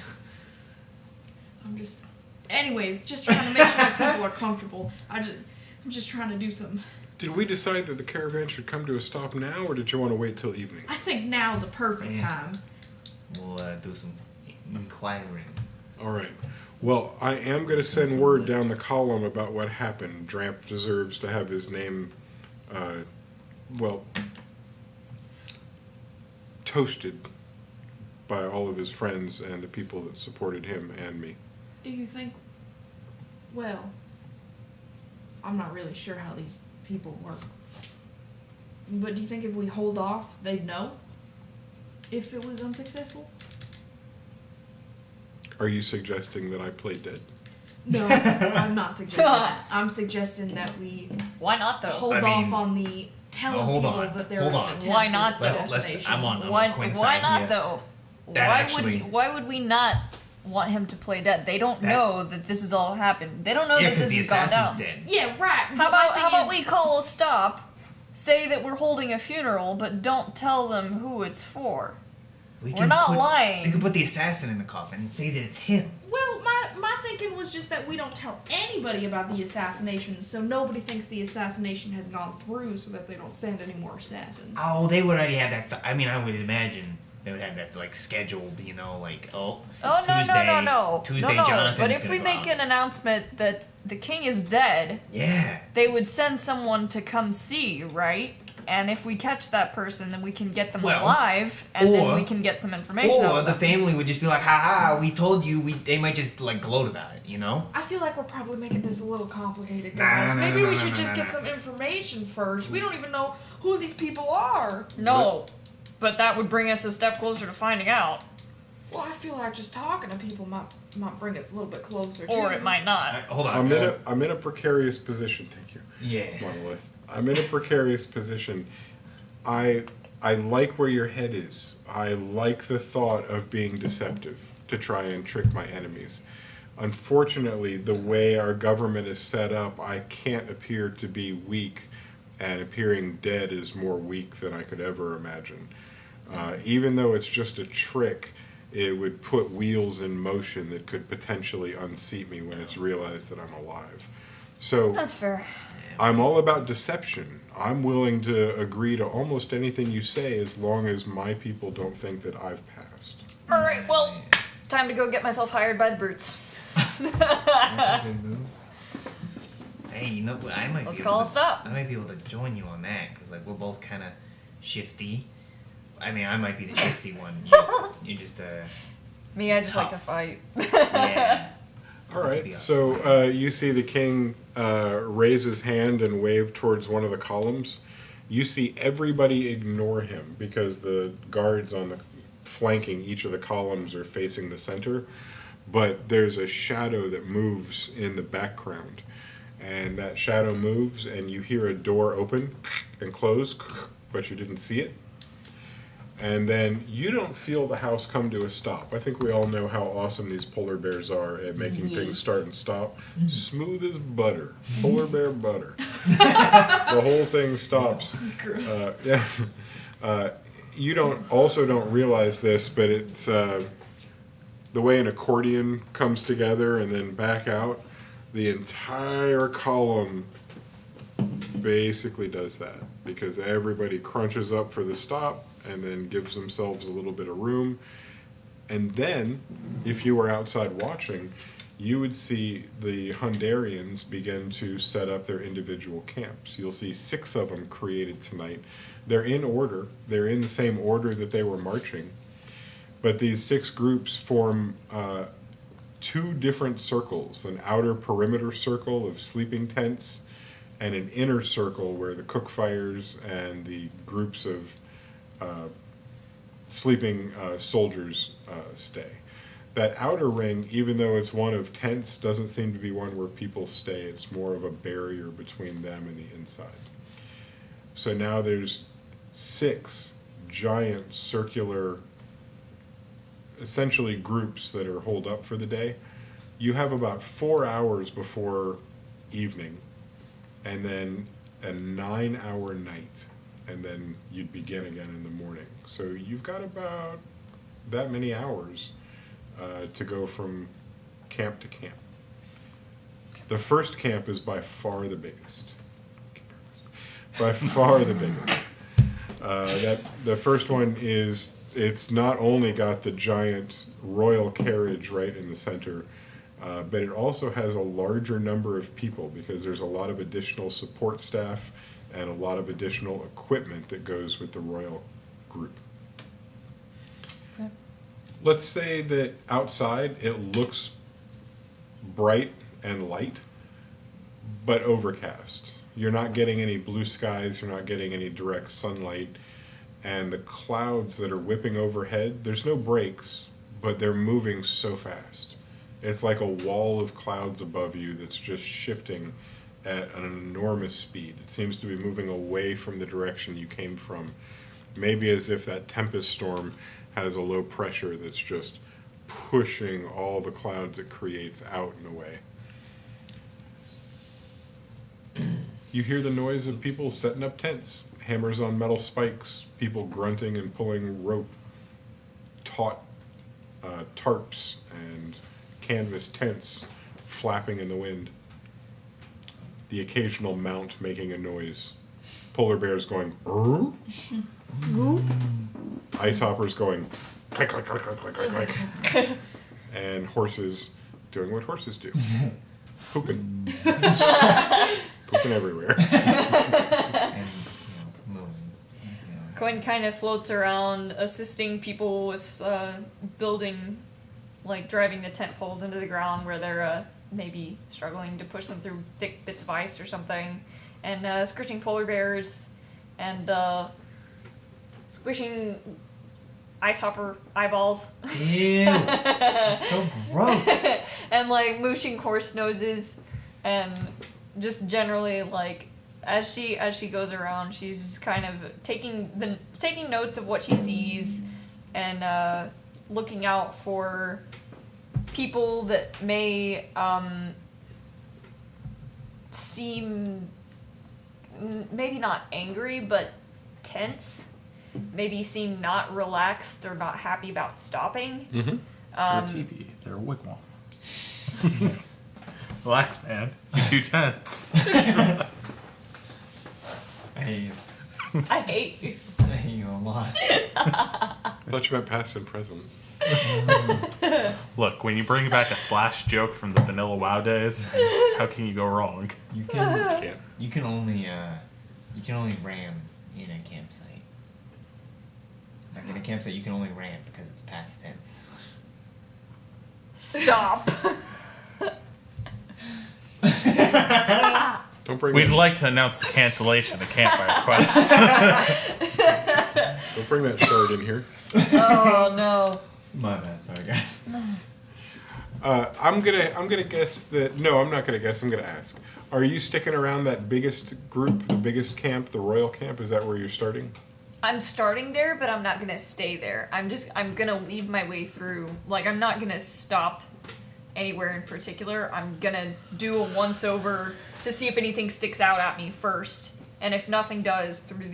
I'm just. Anyways, just trying to make sure people are comfortable. I'm just trying to do some. Did we decide that the caravan should come to a stop now, or did you want to wait till evening? I think now is a perfect Yeah. time. We'll do some inquiring. All right. Well, I am going to send word down the column about what happened. Dramp deserves to have his name, toasted by all of his friends and the people that supported him and me. Do you think? Well, I'm not really sure how these people work. But do you think if we hold off, they'd know? If it was unsuccessful? Are you suggesting that I play dead? No, I'm not suggesting that. I'm suggesting that we Why not though? hold I mean- off on the telling No, hold people on. that there Hold was on. an Why attempted not, though? assassination. I'm on Why? Quinn's Why side not here. though? That Why actually- Why would we not want him to play dead? They don't That- know that this has all happened. They don't know Yeah, that because this the has gone assassin's down. dead. Yeah, right. How but my about thing we is- call a stop, say that we're holding a funeral, but don't tell them who it's for. We We're can not put- lying. We can put the assassin in the coffin and say that it's him. Well, my thinking was just that we don't tell anybody about the assassination, so nobody thinks the assassination has gone through, so that they don't send any more assassins. Oh, they would already have that. I mean, I would imagine they would have that like scheduled. You know, like Oh no Tuesday, no. Tuesday, no. Jonathan's But if gonna we go make out. an announcement that the king is dead, Yeah. they would send someone to come see, right? And if we catch that person, then we can get them Well, alive, and then or- we can get some information out Or of the them. family would just be like, "Ha we told you." They might just like gloat about it, you know? I feel like we're probably making this a little complicated, Nah, guys. nah, Maybe nah, we nah, should nah, just nah, get nah. some information first. We don't even know who these people are. No, but that would bring us a step closer to finding out. Well, I feel like just talking to people might bring us a little bit closer. Or too. it might not. Hold on. I'm in a precarious position. Thank you, Yeah. Monolith. I'm in a precarious position. I like where your head is. I like the thought of being deceptive to try and trick my enemies. Unfortunately, the way our government is set up, I can't appear to be weak, and appearing dead is more weak than I could ever imagine. Even though it's just a trick, it would put wheels in motion that could potentially unseat me when it's realized that I'm alive. So That's fair. I'm all about deception. I'm willing to agree to almost anything you say as long as my people don't think that I've passed. Alright, well, time to go get myself hired by the brutes. Hey, you know what? I might Let's be call able a to, stop. I might be able to join you on that because like we're both kind of shifty. I mean, I might be the shifty one. You just Me, I just like to Tough. fight. yeah. All right, so you see the king raise his hand and wave towards one of the columns. You see everybody ignore him because the guards on the flanking each of the columns are facing the center, but there's a shadow that moves in the background, and that shadow moves and you hear a door open and close, but you didn't see it. And then you don't feel the house come to a stop. I think we all know how awesome these polar bears are at making things start and stop. Smooth as butter. Polar bear butter. The whole thing stops. Yeah. You don't realize this, but it's the way an accordion comes together and then back out. The entire column basically does that because everybody crunches up for the stop and then gives themselves a little bit of room. And then, if you were outside watching, you would see the Hungarians begin to set up their individual camps. You'll see 6 of them created tonight. They're in order. They're in the same order that they were marching. But these 6 groups form 2 different circles, an outer perimeter circle of sleeping tents and an inner circle where the cook fires and the groups of sleeping soldiers stay. That outer ring, even though it's one of tents, doesn't seem to be one where people stay. It's more of a barrier between them and the inside. So now there's 6 giant circular, essentially groups that are holed up for the day. You have about 4 hours before evening, and then a 9-hour night. And then you'd begin again in the morning. So you've got about that many hours to go from camp to camp. The first camp is by far the biggest. By far the biggest. The first one is, it's not only got the giant royal carriage right in the center, but it also has a larger number of people because there's a lot of additional support staff and a lot of additional equipment that goes with the royal group. Okay. Let's say that outside it looks bright and light, but overcast. You're not getting any blue skies, you're not getting any direct sunlight, and the clouds that are whipping overhead, there's no breaks, but they're moving so fast. It's like a wall of clouds above you that's just shifting at an enormous speed. It seems to be moving away from the direction you came from, maybe as if that tempest storm has a low pressure that's just pushing all the clouds it creates out and away. You hear the noise of people setting up tents, hammers on metal spikes, people grunting and pulling rope, taut tarps and canvas tents flapping in the wind. The occasional mount making a noise. Polar bears going, "Rrr?" Ice hoppers going, click, click, click, click, click, click, click. And horses doing what horses do. Pooping. Pooping everywhere. And moving. Quinn kind of floats around, assisting people with building, like driving the tent poles into the ground where they're maybe struggling to push them through thick bits of ice or something, and squishing polar bears, and squishing ice hopper eyeballs. Ew. That's so gross. And like mooshing horse noses, and just generally like as she goes around, she's just kind of taking notes of what she sees, and looking out for people that may seem maybe not angry but tense, maybe seem not relaxed or not happy about stopping. Mm-hmm. They're a teepee. They're a wigwam. Relax, man. You're too tense. I hate you. I hate you. I hate you a lot. I thought you meant past and present. Look, when you bring back a slash joke from the Vanilla WoW days, how can you go wrong? You can Can't. you can only ram in a campsite. Like in a campsite you can only ram because it's past tense. Stop. Don't bring We'd that, like to announce the cancellation of Campfire Quest. don't bring that shard in here. Oh no. My bad, sorry guys. I'm gonna guess that. No, I'm not gonna guess. I'm gonna ask. Are you sticking around that biggest group, the biggest camp, the royal camp? Is that where you're starting? I'm starting there, but I'm not gonna stay there. I'm gonna weave my way through. Like, I'm not gonna stop anywhere in particular. I'm gonna do a once over to see if anything sticks out at me first. And if nothing does through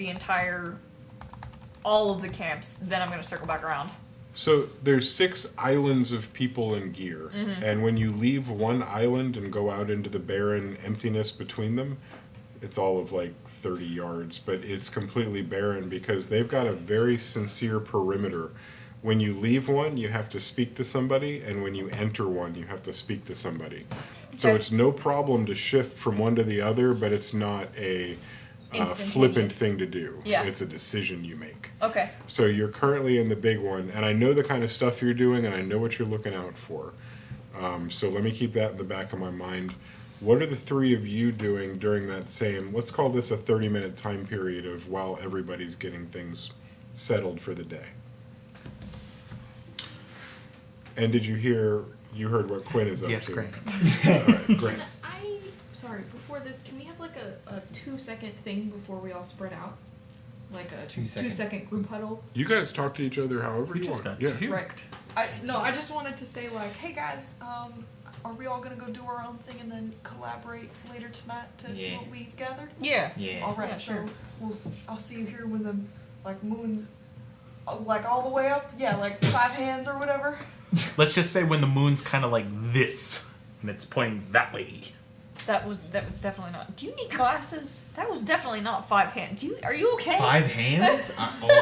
all of the camps, then I'm gonna circle back around. So there's 6 islands of people and gear, and when you leave one island and go out into the barren emptiness between them, it's all of like 30 yards, but it's completely barren because they've got a very sincere perimeter. When you leave one, you have to speak to somebody, and when you enter one, you have to speak to somebody. So Okay. it's no problem to shift from one to the other, but it's not a flippant Instantaneous. thing to do. Yeah. It's a decision you make. Okay. So you're currently in the big one, and I know the kind of stuff you're doing, and I know what you're looking out for. So let me keep that in the back of my mind. What are the 3 of you doing during that same, let's call this a 30-minute time period of while everybody's getting things settled for the day? And did you heard what Quinn is up Yes, to? Grant. All right, great. Sorry, before this, can we have like a 2-second thing before we all spread out? Like a 2-second group huddle? You guys talk to each other however We you just want. got Yeah. juked. Right. I just wanted to say like, hey guys, are we all gonna go do our own thing and then collaborate later tonight to see Yeah. what we've gathered? Yeah. Yeah. All right, Yeah, so sure. I'll see you here when the moon's like all the way up. Yeah, like 5 hands or whatever. Let's just say when the moon's kind of like this, and it's pointing that way. That was definitely not. Do you need glasses? That was definitely not 5 hands. Are you okay? 5 hands?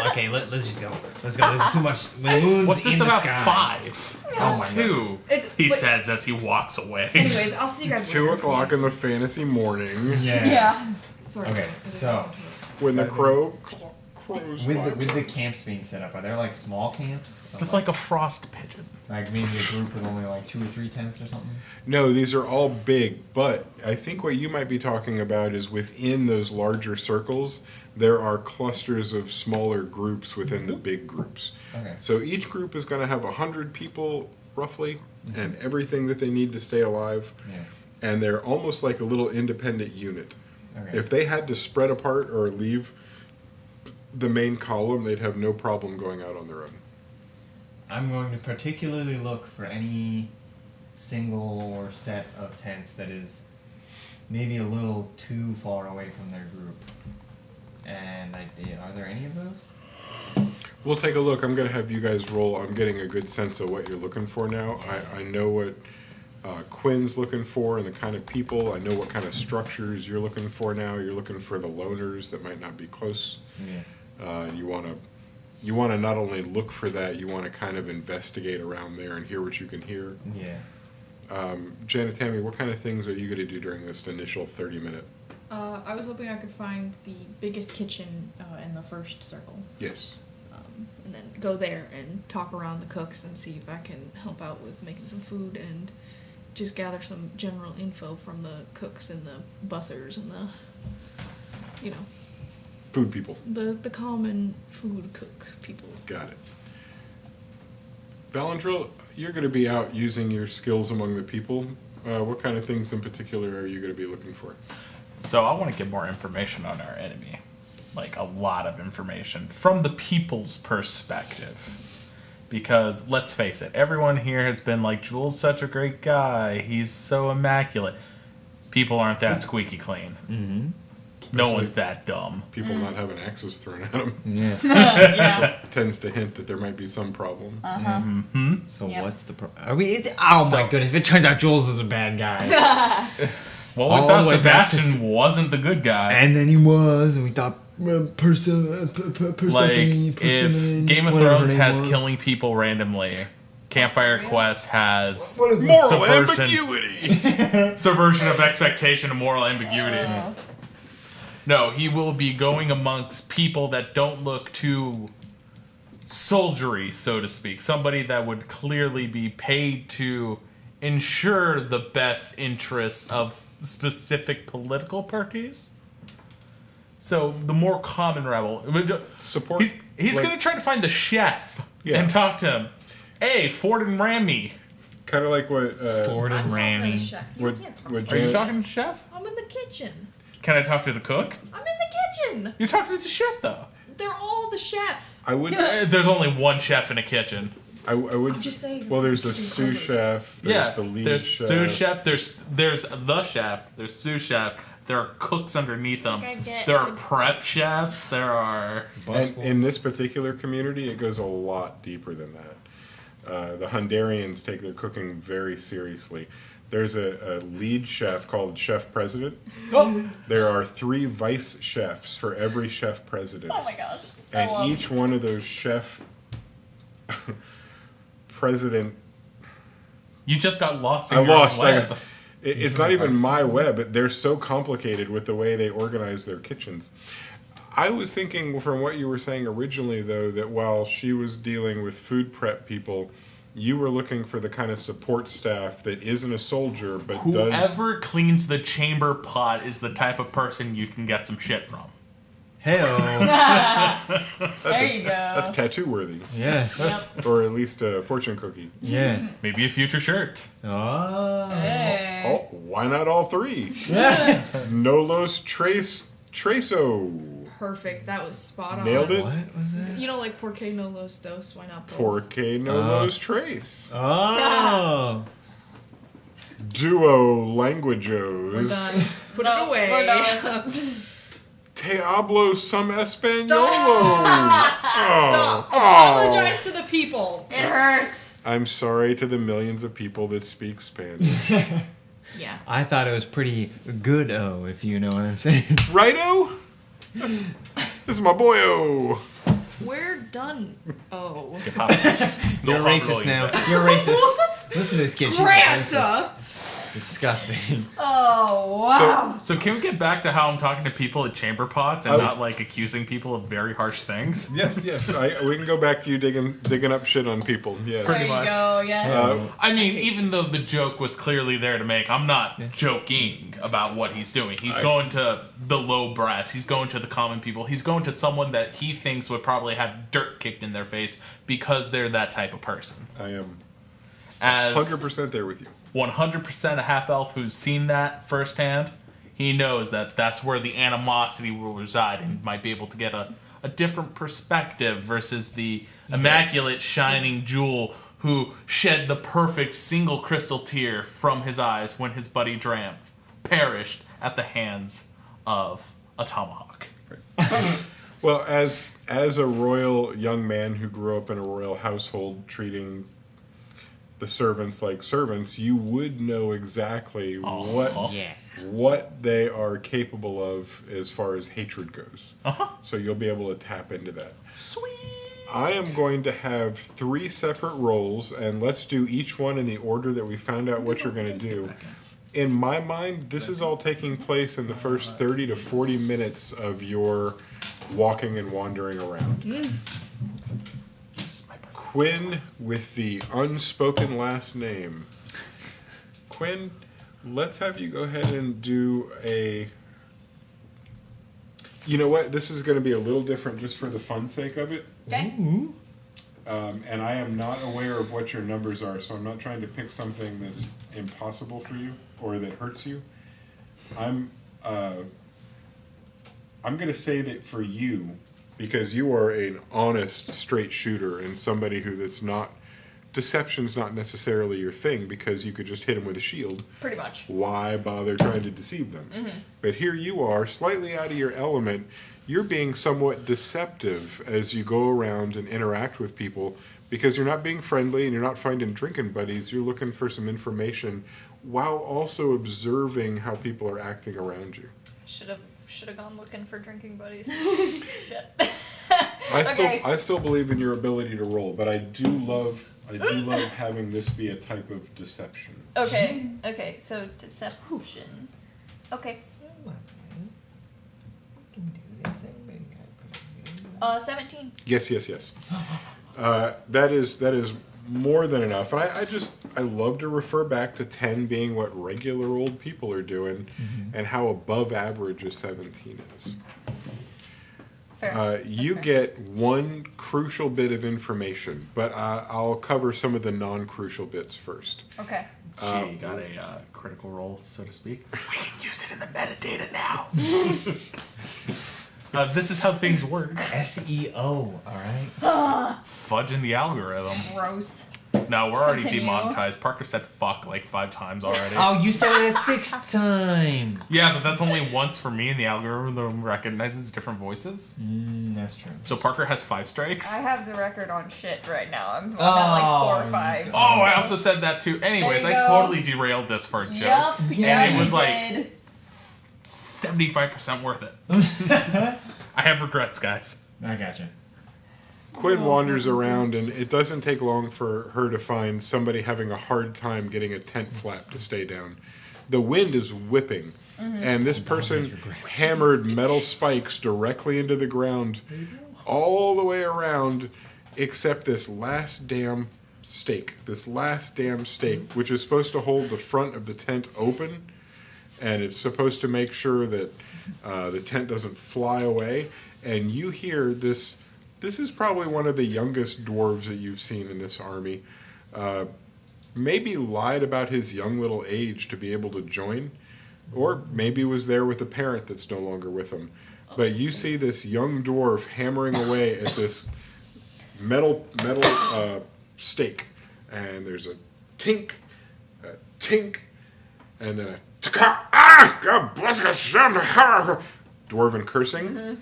Okay, let's just go. Let's go. This is too much. When the moon's What's this in about the sky. 5? Oh my 2, It's- he but- says as he walks away. Anyways, I'll see you guys 2 later. o'clock in the fantasy morning Yeah. Yeah. Sorry. Okay, so when the 7. crows With fly. the camps being set up, are there like small camps? Of, With like a frost pigeon. like maybe a group with only like 2 or 3 tents or something? No, these are all big, but I think what you might be talking about is within those larger circles, there are clusters of smaller groups within the big groups. Okay. So each group is going to have 100 people, roughly, and everything that they need to stay alive. Yeah. And they're almost like a little independent unit. Okay. If they had to spread apart or leave the main column, they'd have no problem going out on their own. I'm going to particularly look for any single or set of tents that is maybe a little too far away from their group. And are there any of those? We'll take a look. I'm going to have you guys roll. I'm getting a good sense of what you're looking for now. I know what Quinn's looking for and the kind of people. I know what kind of structures you're looking for now. You're looking for the loners that might not be close. Yeah. You want to not only look for that, you want to kind of investigate around there and hear what you can hear. Yeah. Janet, Tammy, what kind of things are you going to do during this initial 30-minute? I was hoping I could find the biggest kitchen in the first circle. Yes. And then go there and talk around the cooks and see if I can help out with making some food and just gather some general info from the cooks and the bussers and the, Food people. the common food cook people. Got it. Valandril, you're going to be out using your skills among the people. What kind of things in particular are you going to be looking for? So I want to get more information on our enemy. Like, a lot of information from the people's perspective. Because, let's face it, everyone here has been like, Jules such a great guy. He's so immaculate. People aren't that squeaky clean. Mm-hmm. No one's that dumb. People not having axes thrown at them Yeah. Yeah. tends to hint that there might be some problem. Mm-hmm. So Yep. what's the Are we? Oh my So- goodness! If it turns out Jules is a bad guy, Well, we All thought the way back to Sebastian wasn't the good guy. and then he was, and we thought Like, Persephone, if Game of whatever her Thrones name has was. killing people randomly, Campfire Quest has Moral subversion. ambiguity! Subversion of expectation and moral ambiguity. No, he will be going amongst people that don't look too soldiery, so to speak. Somebody that would clearly be paid to ensure the best interests of specific political parties. So the more common rebel. Support. He's like, going to try to find the chef Yeah. and talk to him. Hey, Ford and Rammy. kind of like what Ford and Rammy. what Are you Janet, talking to the chef? I'm in the kitchen. Can I talk to the cook? I'm in the kitchen. You're talking to the chef, though. They're all the chef. I would There's only one chef in a kitchen. I would I'm just saying. well there's the It's sous covered. chef, there's the lead there's chef. sous chef. There's the chef. There's sous chef. There are cooks underneath them. I get There are the- prep chefs. There are. And in this particular community, it goes a lot deeper than that. The Hungarians take their cooking very seriously. There's a lead chef called Chef President. There are 3 vice chefs for every chef president. Oh my gosh. I And love- each one of those chef president, You just got lost in I your own lost. web. It's not even my web. They're so complicated with the way they organize their kitchens. I was thinking from what you were saying originally, though, that while she was dealing with food prep people, you were looking for the kind of support staff that isn't a soldier but does. Whoever cleans the chamber pot is the type of person you can get some shit from. Hello. There you go. That's tattoo worthy, Yeah. Yep. or at least a fortune cookie. Yeah. Maybe a future shirt. Oh. Hey. Oh, why not all 3? Yeah. No los traso. Perfect. That was spot on. Nailed it. What was that? You know, like porque no los dos. Why not both? Porque no los trace. Oh. Duo We're languageos. done. Put No, it away. we're done. Te hablo some españolo. Stop. Oh. Apologize to the people. It hurts. I'm sorry to the millions of people that speak Spanish. Yeah. I thought it was pretty good. Oh, if you know what I'm saying. Righto? This is my boyo. We're done. Oh. You're No racist problem. now. You're racist. Listen to this kid. She's Granta! racist. Disgusting. Oh wow. So can we get back to how I'm talking to people at chamber pots and Oh. not like accusing people of very harsh things? Yes, yes. We can go back to you digging up shit on people. Yes. There you much. go. Yes. I mean, even though the joke was clearly there to make, I'm not joking about what he's doing. He's going to the low brass. He's going to the common people. He's going to someone that he thinks would probably have dirt kicked in their face because they're that type of person. I am As 100% there with you. 100% a half-elf who's seen that firsthand, he knows that that's where the animosity will reside and might be able to get a different perspective versus the immaculate shining jewel who shed the perfect single crystal tear from his eyes when his buddy Dramp perished at the hands of a tomahawk. Well, as a royal young man who grew up in a royal household treating the servants like servants, you would know exactly Yeah. what they are capable of as far as hatred goes. Uh-huh. So you'll be able to tap into that. Sweet! I am going to have 3 separate rolls, and let's do each one in the order that we found out what you're going to do. In my mind, this is all taking place in the first 30 to 40 minutes of your walking and wandering around. Quinn with the unspoken last name. Quinn, let's have you go ahead and do a... You know what? This is going to be a little different just for the fun sake of it. Okay. And I am not aware of what your numbers are, so I'm not trying to pick something that's impossible for you or that hurts you. I'm going to say that for you, because you are an honest, straight shooter and somebody that's not... Deception's not necessarily your thing because you could just hit them with a shield. Pretty much. Why bother trying to deceive them? But here you are, slightly out of your element. You're being somewhat deceptive as you go around and interact with people because you're not being friendly and you're not finding drinking buddies. You're looking for some information while also observing how people are acting around you. Should have gone looking for drinking buddies. Shit. I still believe in your ability to roll, but I do love having this be a type of deception. Okay, so deception. Okay. 17. Yes. That is more than enough. And I love to refer back to 10 being what regular old people are doing and how above average a 17 is. Fair. You get one crucial bit of information, but I'll cover some of the non-crucial bits first. Okay. She got a critical role, so to speak. We can use it in the metadata now. This is how things work. SEO, all right? Fudging the algorithm. Gross. No, we're already Continue. demonetized. Parker said fuck like 5 times already. Oh, you said it a 6th time. Yeah, but that's only once for me, and the algorithm recognizes different voices. That's true. So Parker has 5 strikes. I have the record on shit right now. I'm at like 4 or 5. Oh, I also said that too. Anyways, There you I go. totally derailed this for a joke. Yup. Yeah, And it was you like did. 75% worth it. I have regrets, guys. I gotcha. Quinn wanders around, and it doesn't take long for her to find somebody having a hard time getting a tent flap to stay down. The wind is whipping, and this person hammered metal spikes directly into the ground all the way around, except this last damn stake. This last damn stake, which is supposed to hold the front of the tent open, and it's supposed to make sure that the tent doesn't fly away. And you hear this... This is probably one of the youngest dwarves that you've seen in this army. Maybe lied about his young little age to be able to join, or maybe was there with a parent that's no longer with him. But you see this young dwarf hammering away at this metal stake, and there's a tink, and then a God bless you, son, dwarven cursing,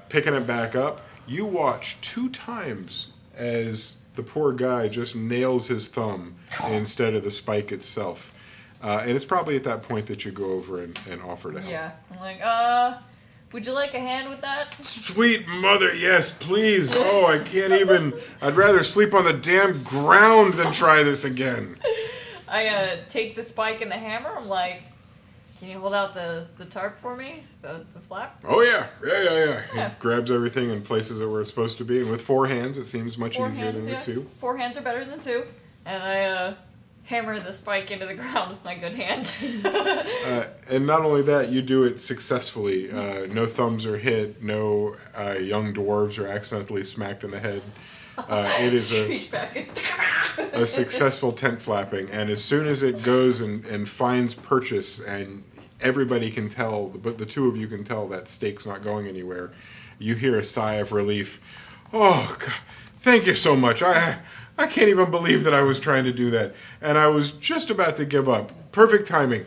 picking it back up. You watch 2 times as the poor guy just nails his thumb instead of the spike itself. And it's probably at that point that you go over and offer to help. Yeah. I'm like, would you like a hand with that? Sweet mother, yes, please. Oh, I can't even. I'd rather sleep on the damn ground than try this again. I take the spike and the hammer. I'm like, can you hold out the tarp for me? The flap? Oh, yeah. Yeah. He grabs everything and places it where it's supposed to be. And with 4 hands, it seems much easier than with 2. 4 hands are better than 2. And I hammer the spike into the ground with my good hand. And not only that, you do it successfully. No thumbs are hit. No young dwarves are accidentally smacked in the head. It is Reach back and a successful tent flapping. And as soon as it goes and finds purchase, and everybody can tell, but the 2 of you can tell that stake's not going anywhere, you hear a sigh of relief. Oh, God, thank you so much. I can't even believe that I was trying to do that. And I was just about to give up. Perfect timing.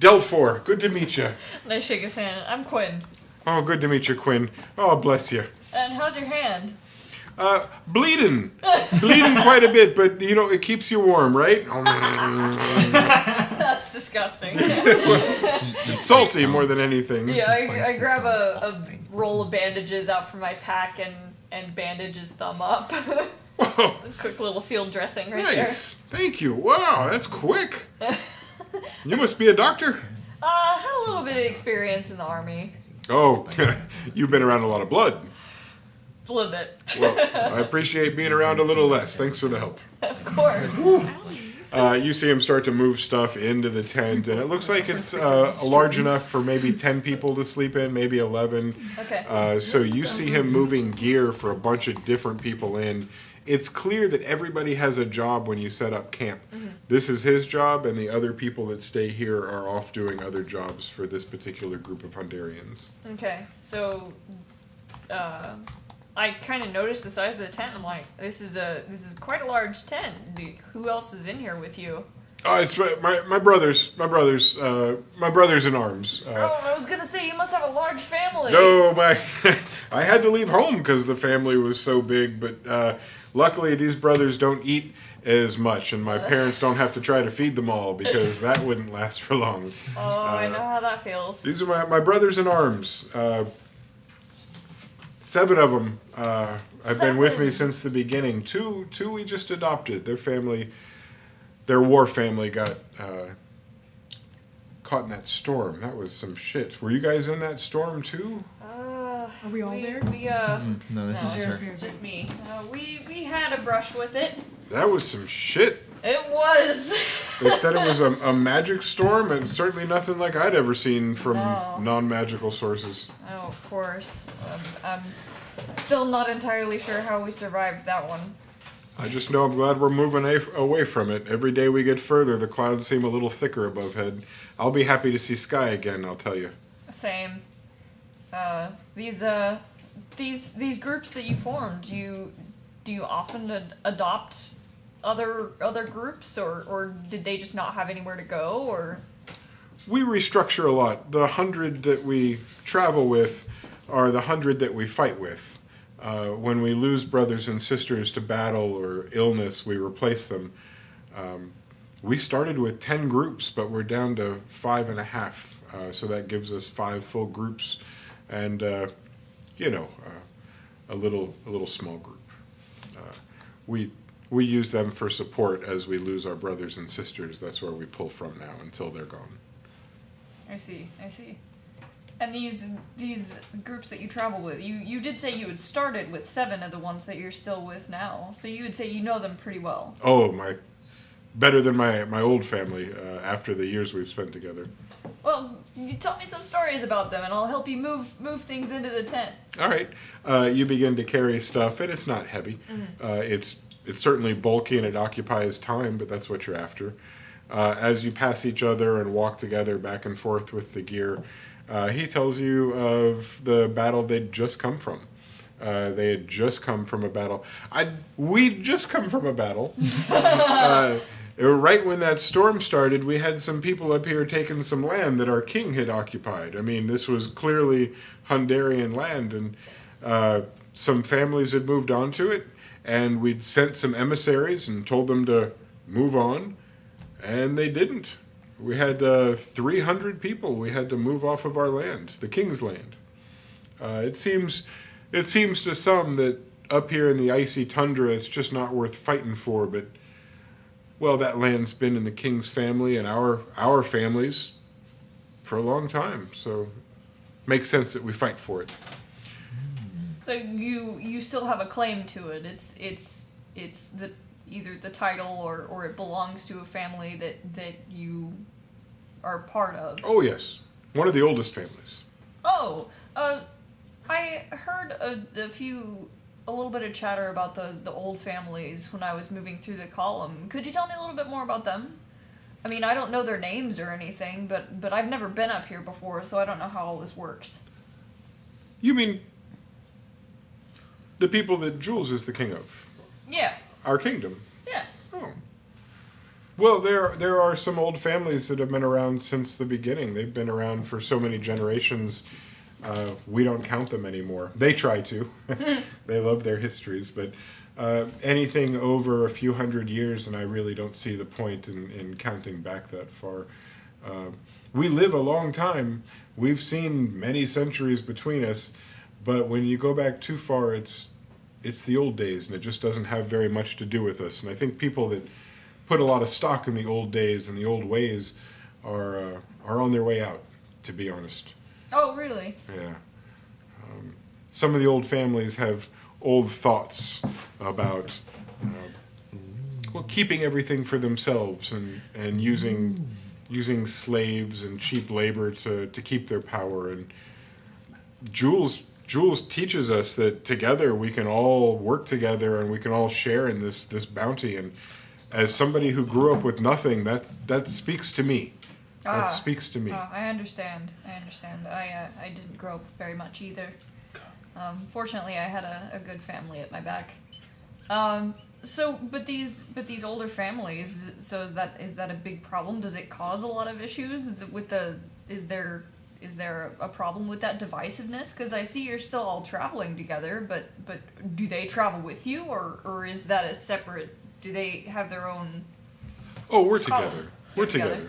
Delphor, good to meet you. And I shake his hand. I'm Quinn. Oh, good to meet you, Quinn. Oh, bless you. And how's your hand? Bleeding quite a bit, but it keeps you warm, right? That's disgusting. It's salty more than anything. Yeah, I grab a roll of bandages out from my pack and and bandage his thumb up. Whoa, It's a quick little field dressing right nice. Thank you. Wow, that's quick. You must be a doctor. there. Had a little bit of experience in the army. Oh, you've been around a lot of blood. A little bit. Well, I appreciate being around a little less. Thanks for the help. Of course. You see him start to move stuff into the tent, and it looks like it's large enough for maybe 10 people to sleep in, maybe 11. Okay. So you see him moving gear for a bunch of different people in. It's clear that everybody has a job when you set up camp. This is his job, and the other people that stay here are off doing other jobs for this particular group of Hungarians. Okay. So, I kind of noticed the size of the tent. I'm like, this is quite a large tent. Who else is in here with you? Oh, it's my brothers in arms. Oh, I was gonna say you must have a large family. No, I had to leave home because the family was so big, but luckily these brothers don't eat as much, and my parents don't have to try to feed them all because that wouldn't last for long. Oh, I know how that feels. These are my brothers in arms. 7 of them have been with me 7? since the beginning. Two we just adopted. Their war family got caught in that storm. That was some shit. Were you guys in that storm too? Are we all there? We No, this no, is it's just just me. We had a brush with it. That was some shit. It was. They said it was a magic storm, and certainly nothing like I'd ever seen from No. non-magical sources. Oh, of course. I'm still not entirely sure how we survived that one. I just know I'm glad we're moving away from it. Every day we get further, the clouds seem a little thicker above head. I'll be happy to see sky again, I'll tell you. Same. These groups that you formed, do you often adopt other groups, or did they just not have anywhere to go, or? We restructure a lot. The 100 that we travel with are the 100 that we fight with. When we lose brothers and sisters to battle or illness, we replace them. We started with 10 groups, but we're down to 5.5. So that gives us 5 full groups, and a little small group. We use them for support as we lose our brothers and sisters. That's where we pull from now until they're gone. I see. And these groups that you travel with, you did say you had started with 7 of the ones that you're still with now. So you would say you know them pretty well. Oh, better than my old family after the years we've spent together. Well, you tell me some stories about them, and I'll help you move things into the tent. All right. You begin to carry stuff, and it's not heavy. It's certainly bulky, and it occupies time, but that's what you're after. As you pass each other and walk together back and forth with the gear, he tells you of the battle they'd just come from. They had just come from a battle. We'd just come from a battle. Right when that storm started, we had some people up here taking some land that our king had occupied. I mean, this was clearly Hungarian land, and some families had moved onto it, and we'd sent some emissaries and told them to move on, and they didn't. We had 300 people we had to move off of our land, the king's land. It seems to some that up here in the icy tundra, it's just not worth fighting for, but, well, that land's been in the king's family and our families for a long time, so makes sense that we fight for it. So you still have a claim to it. It's either the title or it belongs to a family that you are part of. Oh, yes. One of the oldest families. Oh, I heard a little bit of chatter about the old families when I was moving through the column. Could you tell me a little bit more about them? I mean, I don't know their names or anything, but I've never been up here before, so I don't know how all this works. You mean the people that Jules is the king of? Yeah. Our kingdom? Yeah. Oh. Well, there are some old families that have been around since the beginning. They've been around for so many generations. We don't count them anymore. They try to. They love their histories, but anything over a few hundred years, and I really don't see the point in counting back that far. We live a long time. We've seen many centuries between us, but when you go back too far, it's it's the old days, and it just doesn't have very much to do with us. And I think people that put a lot of stock in the old days and the old ways are on their way out, to be honest. Oh, really? Yeah. Some of the old families have old thoughts about keeping everything for themselves and using slaves and cheap labor to keep their power. And Jules teaches us that together we can all work together and we can all share in this bounty. And as somebody who grew up with nothing, that speaks to me. That speaks to me. I understand. I didn't grow up very much either. Fortunately, I had a good family at my back. But these older families. So is that a big problem? Does it cause a lot of issues with the? Is there a problem with that divisiveness? Because I see you're still all traveling together, but do they travel with you, or is that a separate? Do they have their own? Oh, we're together. We're together.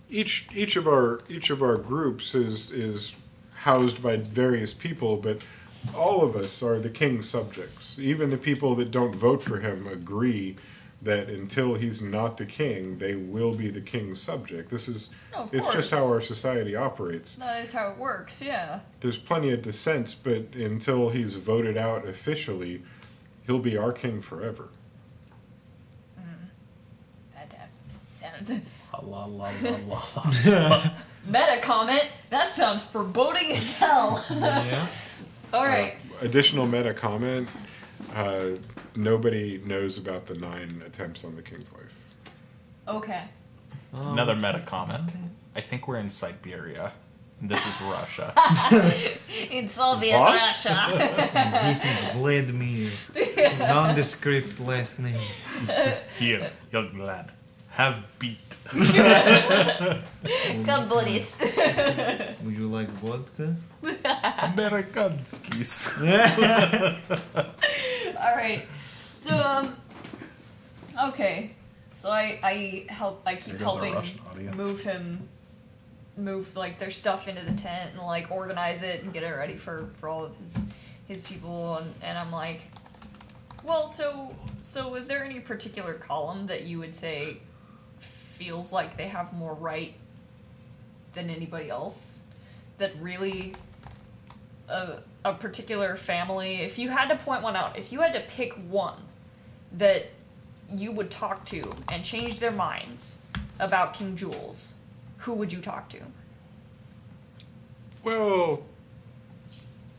Each of our groups is housed by various people, but all of us are the king's subjects. Even the people that don't vote for him agree that until he's not the king, they will be the king's subject. It's just how our society operates. That is how it works, yeah. There's plenty of dissent, but until he's voted out officially, he'll be our king forever. That sounds... La la la la. Meta comment? That sounds foreboding as hell. Yeah. Alright. Additional meta comment. Nobody knows about the 9 attempts on the king's life. Okay. Another meta comment. I think we're in Siberia. And this is Russia. In Soviet What? Russia. This is Vladimir. Nondescript last name. Here, young lad. Have beat. Come, buddies. Would you like vodka? Amerikanskis. Alright. So, okay. So I keep There goes our helping Russian audience. move like their stuff into the tent and like organize it and get it ready for all of his people, and I'm like, well, so is there any particular column that you would say feels like they have more right than anybody else? That really a particular family, if you had to point one out, if you had to pick one that you would talk to and change their minds about King Jules, who would you talk to? Well,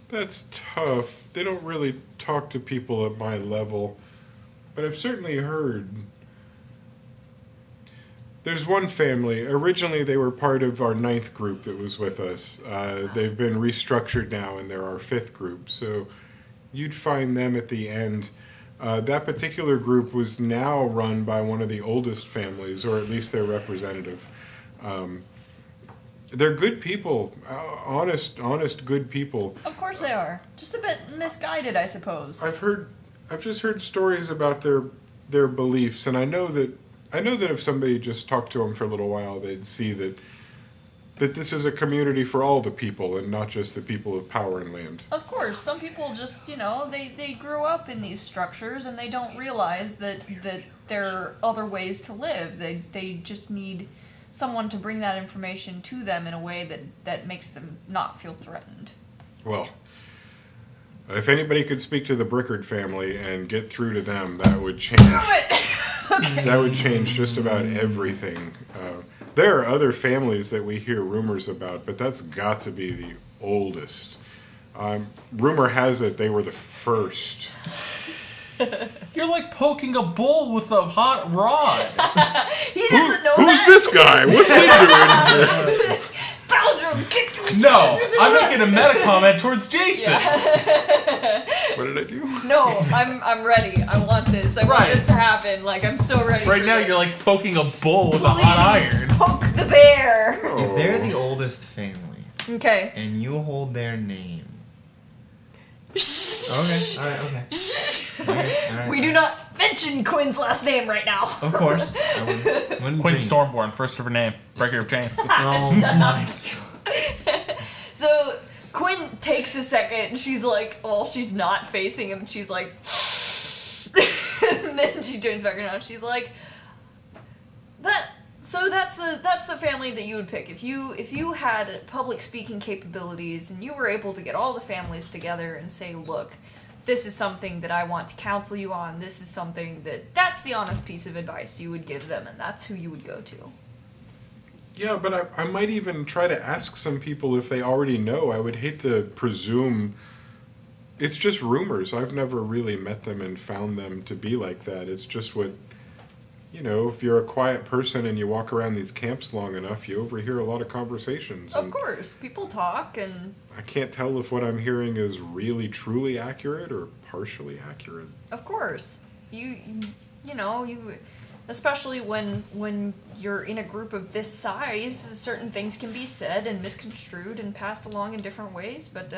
that's tough. They don't really talk to people at my level, but I've certainly heard. There's one family. Originally, they were part of our 9th group that was with us. They've been restructured now, and they're our 5th group. So you'd find them at the end. That particular group was now run by one of the oldest families, or at least their representative. They're good people, honest, good people. Of course they are. Just a bit misguided, I suppose. I've just heard stories about their beliefs, and I know that if somebody just talked to them for a little while, they'd see that this is a community for all the people and not just the people of power and land. Of course, some people just, they grew up in these structures and they don't realize that there are other ways to live. They just need someone to bring that information to them in a way that makes them not feel threatened. Well, if anybody could speak to the Brickard family and get through to them, that would change. That would change just about everything. There are other families that we hear rumors about, but that's got to be the oldest. Rumor has it they were the first. You're like poking a bull with a hot rod. He doesn't know Who's that. this guy? What's he doing? Baldrum kicked me. No, I'm making a meta comment towards Jason. What did I do? No, I'm ready. I want this. I want this to happen. Like, I'm so ready. Right for now, this. you're like poking a bull with a hot Please iron. poke the bear. If they're the oldest family Okay. and you hold their name. Shh. Okay. All right. We do not mention Quinn's last name right now. Of course. I wouldn't Quinn think. Stormborn, first of her name, breaker of chains. Oh my. So, Quinn takes a second, and she's like, well, she's not facing him. She's like, and then she turns back around. She's like, So that's the family that you would pick if you had public speaking capabilities and you were able to get all the families together and say, look, this is something that I want to counsel you on. This is something that's the honest piece of advice you would give them, and that's who you would go to. Yeah, but I might even try to ask some people if they already know. I would hate to presume. It's just rumors. I've never really met them and found them to be like that. It's just what, if you're a quiet person and you walk around these camps long enough, you overhear a lot of conversations. Of course, people talk, and I can't tell if what I'm hearing is really, truly accurate or partially accurate. of course, you especially when you're in a group of this size, certain things can be said and misconstrued and passed along in different ways, but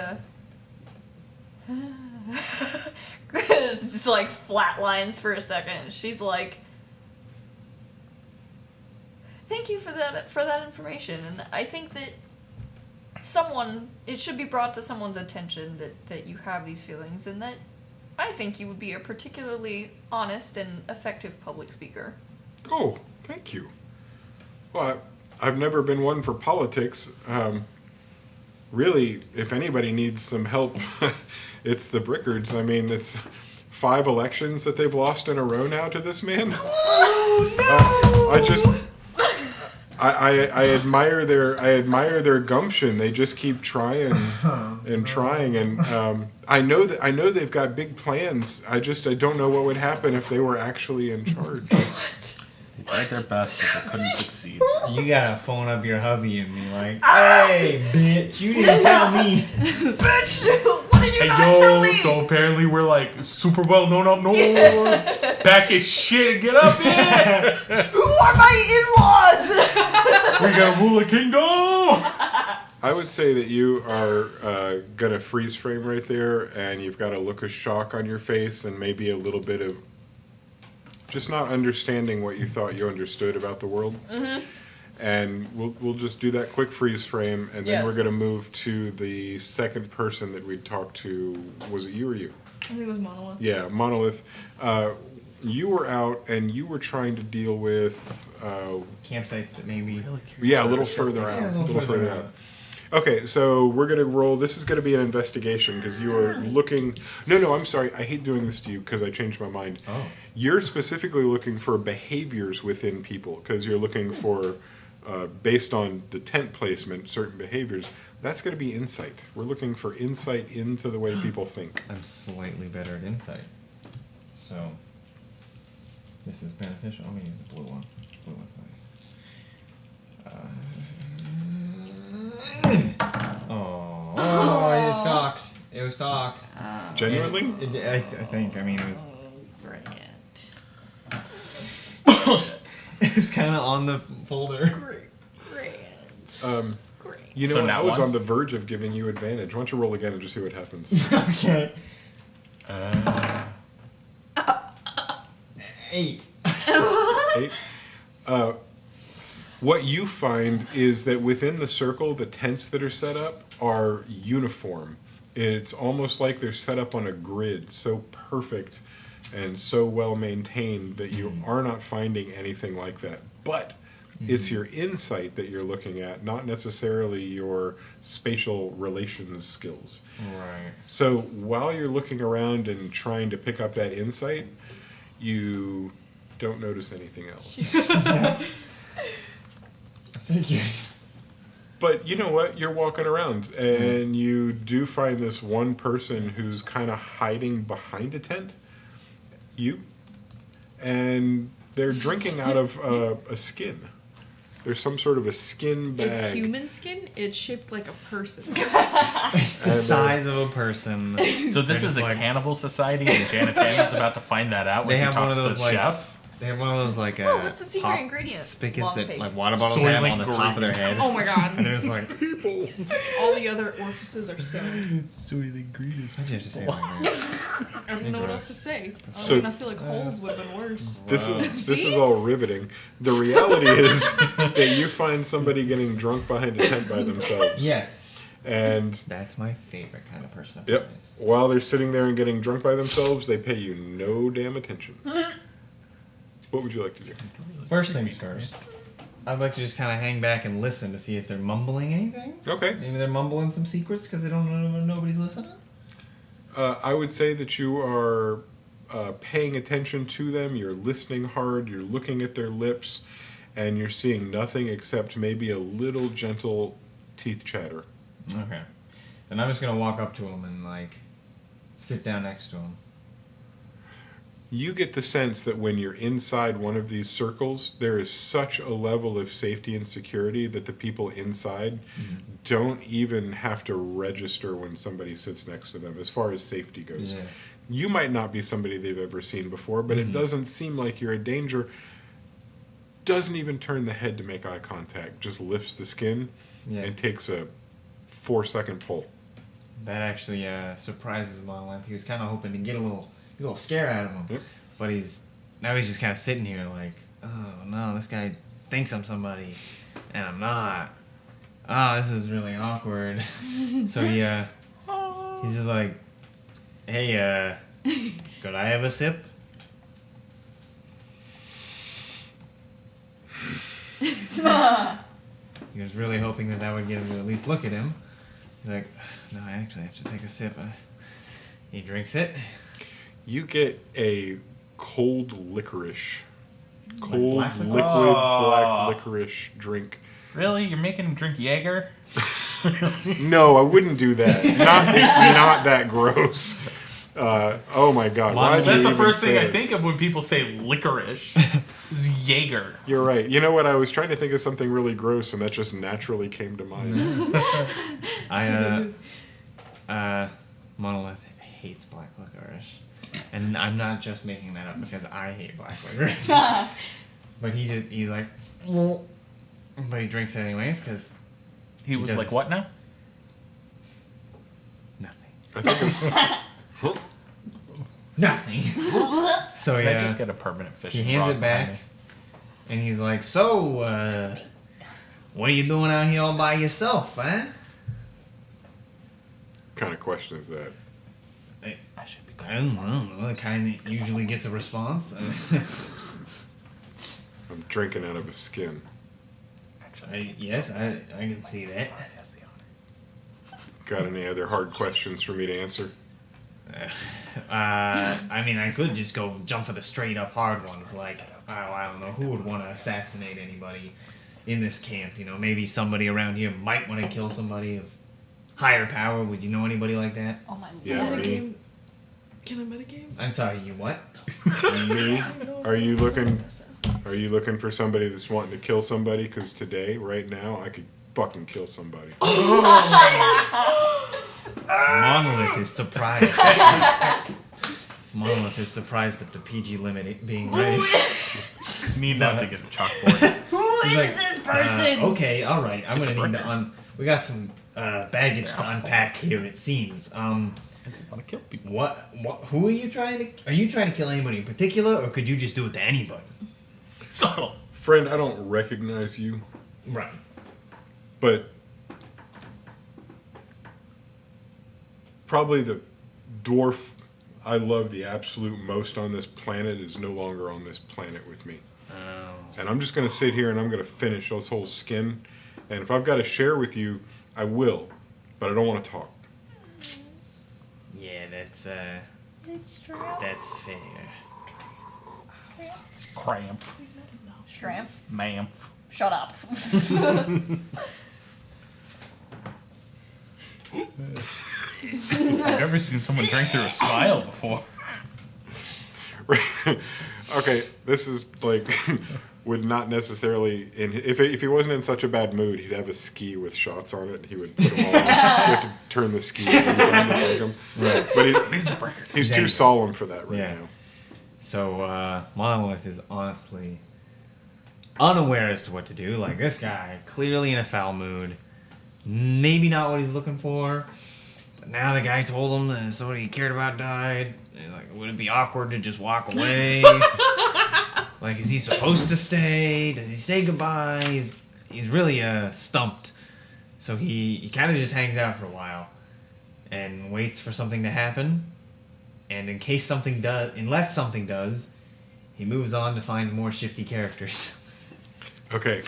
it's just like flat lines for a second. She's like, thank you for that information, and I think that it should be brought to someone's attention that you have these feelings, and that I think you would be a particularly honest and effective public speaker. Oh, thank you. Well, I've never been one for politics. Really, if anybody needs some help, it's the Brickards. I mean, it's 5 elections that they've lost in a row now to this man. Oh, no! I admire their gumption. They just keep trying and trying, and I know they've got big plans. I don't know what would happen if they were actually in charge. They tried their best, but they couldn't succeed. You gotta phone up your hubby and be like, "Hey, bitch, you didn't tell me." Bitch, what did you not tell me? So apparently we're like super well known up north. Back at shit and get up here. Who are my in-laws? We're gonna rule a kingdom. I would say that you are gonna freeze frame right there, and you've got a look of shock on your face, and maybe a little bit of just not understanding what you thought you understood about the world. Mm-hmm. And we'll just do that quick freeze frame, and then Yes. we're gonna move to the second person that we talked to. Was it you or you? I think it was Monolith. Yeah, Monolith. You were out, and you were trying to deal with. Campsites that maybe. Yeah, a little further out. Yeah, a little further out. Okay, so we're going to roll. This is going to be an investigation because you are looking. No, I'm sorry. I hate doing this to you because I changed my mind. Oh. You're specifically looking for behaviors within people because you're looking for, based on the tent placement, certain behaviors. That's going to be insight. We're looking for insight into the way people think. I'm slightly better at insight. So, this is beneficial. I'm going to use the blue one. Blue one's nice. Oh, it's cocked. It was cocked. Genuinely? I think. I mean, it was. Brilliant. It's kind of on the folder. Great. You know, So what? now I was one? on the verge of giving you advantage. Why don't you roll again and just see what happens? Okay. 8. 8. What you find is that within the circle, the tents that are set up are uniform. It's almost like they're set up on a grid, so perfect and so well maintained that you are not finding anything like that. But it's your insight that you're looking at, not necessarily your spatial relations skills. Right. So while you're looking around and trying to pick up that insight, you don't notice anything else. Thank you. But you know what? You're walking around, and you do find this one person who's kind of hiding behind a tent. You. And they're drinking out of a skin. There's some sort of a skin bag. It's human skin. It's shaped like a person. It's the size of a person. So this They're is just a like- cannibal society, and Janet Tannen's about to find that out when They she have one talks of to those the like chef. they have one of those like Oh, what's the secret pop ingredient? spigots Long that pig. like water bottles Soy have on the top of their ingredient. head. Oh my god. And there's like All the other orifices are sewn. Soy ingredients. why'd you have to say it like that? I don't know what else to say. So- I feel like holes would have been worse. This is all riveting. The reality is that you find somebody getting drunk behind a tent by themselves. Yes. And That's my favorite kind of person. yep, while they're sitting there and getting drunk by themselves, they pay you no damn attention. What would you like to do? First things first. I'd like to just kind of hang back and listen to see if they're mumbling anything. Okay. Maybe they're mumbling some secrets because they don't know nobody's listening. I would say that you are paying attention to them, you're listening hard, you're looking at their lips, and you're seeing nothing except maybe a little gentle teeth chatter. Okay. Then I'm just gonna walk up to him and like sit down next to him. You get the sense that when you're inside one of these circles, there is such a level of safety and security that the people inside don't even have to register when somebody sits next to them as far as safety goes. Yeah. You might not be somebody they've ever seen before, but it doesn't seem like you're a danger. Doesn't even turn the head to make eye contact, just lifts the skin and takes a 4-second pull. That actually surprises Monolith. He was kind of hoping to get a little scare out of him. Yep. But he's just kind of sitting here like, oh no, this guy thinks I'm somebody, and I'm not. Oh, this is really awkward. So he's just like, hey, could I have a sip? He was really hoping that would get him to at least look at him. He's like, no, I actually have to take a sip. He drinks it. You get a cold licorice. Cold, black licorice? liquid, Oh. black licorice drink. Really? You're making him drink Jaeger? No, I wouldn't do that. It's not that gross. Oh my god. Why'd you That's the even first thing say I it? think of when people say licorice. Is Jaeger. You're right. You know what? I was trying to think of something really gross, and that just naturally came to mind. Monolith hates black licorice. And I'm not just making that up because I hate black licorice. But he's like, well. But he drinks it anyways because He was doesn't- like, what now? nothing. I think Nothing. So I yeah, just get a permanent fishing he hands rod it back, behind me. and he's like, so, what are you doing out here all by yourself, huh? what kind of question is that? I should be I don't know, the kind that usually gets a response. I'm drinking out of a skin. Yes, I can see that. Has the honor. Got any other hard questions for me to answer? I mean, I could just go jump for the straight up hard ones, like, oh, I don't know, who would want to assassinate anybody in this camp? You know, maybe somebody around here might want to kill somebody of higher power. Would you know anybody like that? Oh my Yeah, lord. me. Metagame. Can I metagame? I'm sorry, you what? Me? Are you looking for somebody that's wanting to kill somebody? Because today, right now, I could fucking kill somebody. Monolith is surprised. Monolith is surprised at the PG limit being raised. Need not to get a chalkboard. Who is this person? Okay, all right. I'm It's a gonna need to burger. We got some baggage to unpack here. It seems. And they want to kill people. What? Who are you trying to? Are you trying to kill anybody in particular, or could you just do it to anybody? Subtle. Friend, I don't recognize you, Right. but probably the dwarf I love the absolute most on this planet is no longer on this planet with me. And I'm just going to sit here and I'm going to finish this whole skin. And if I've got to share with you, I will. But I don't want to talk. Yeah, that's fair. Cramp. Strength. Mamph. Shut up. I've never seen someone drink through a smile before. Okay, this is like would not necessarily if he wasn't in such a bad mood, he'd have a ski with shots on it. He would put them all on. You have to turn the ski on. Right. But He's a breaker. he's too solemn for that right Yeah. now. So Monolith is honestly unaware as to what to do. Like, this guy clearly in a foul mood. Maybe not what he's looking for. But now the guy told him that somebody he cared about died. And like, would it be awkward to just walk away? Like, is he supposed to stay? Does he say goodbye? He's really stumped. So he kind of just hangs out for a while and waits for something to happen. And unless something does, he moves on to find more shifty characters. Okay.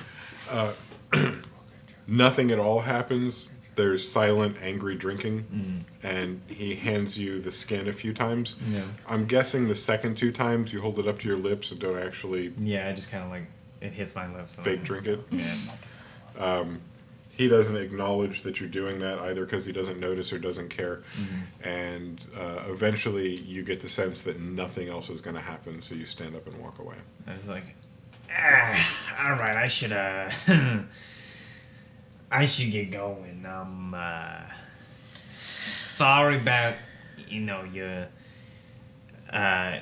Nothing at all happens. There's silent, angry drinking, and he hands you the skin a few times. Yeah. I'm guessing the second 2 times you hold it up to your lips and don't actually Yeah, I just kind of like, it hits my lips. fake drink it. Yeah. He doesn't acknowledge that you're doing that either because he doesn't notice or doesn't care. And eventually you get the sense that nothing else is going to happen, so you stand up and walk away. I was like, all right, I should I should get going. Sorry about, your,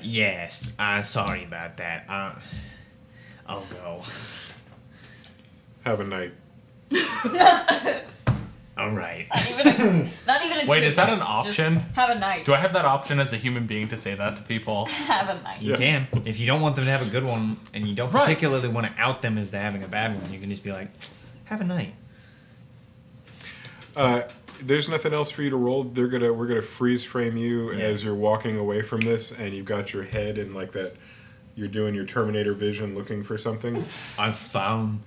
yes, I'm sorry about that. I'll go. Have a night. All right. Not even a Wait, good is that night, an option? just have a night. Do I have that option as a human being to say that to people? Have a night. You can. If you don't want them to have a good one, and you don't Right. particularly want to out them as to having a bad one, you can just be like, have a night. There's nothing else for you to roll. We're gonna freeze frame you as you're walking away from this, and you've got your head in like that. You're doing your Terminator vision, looking for something. I found.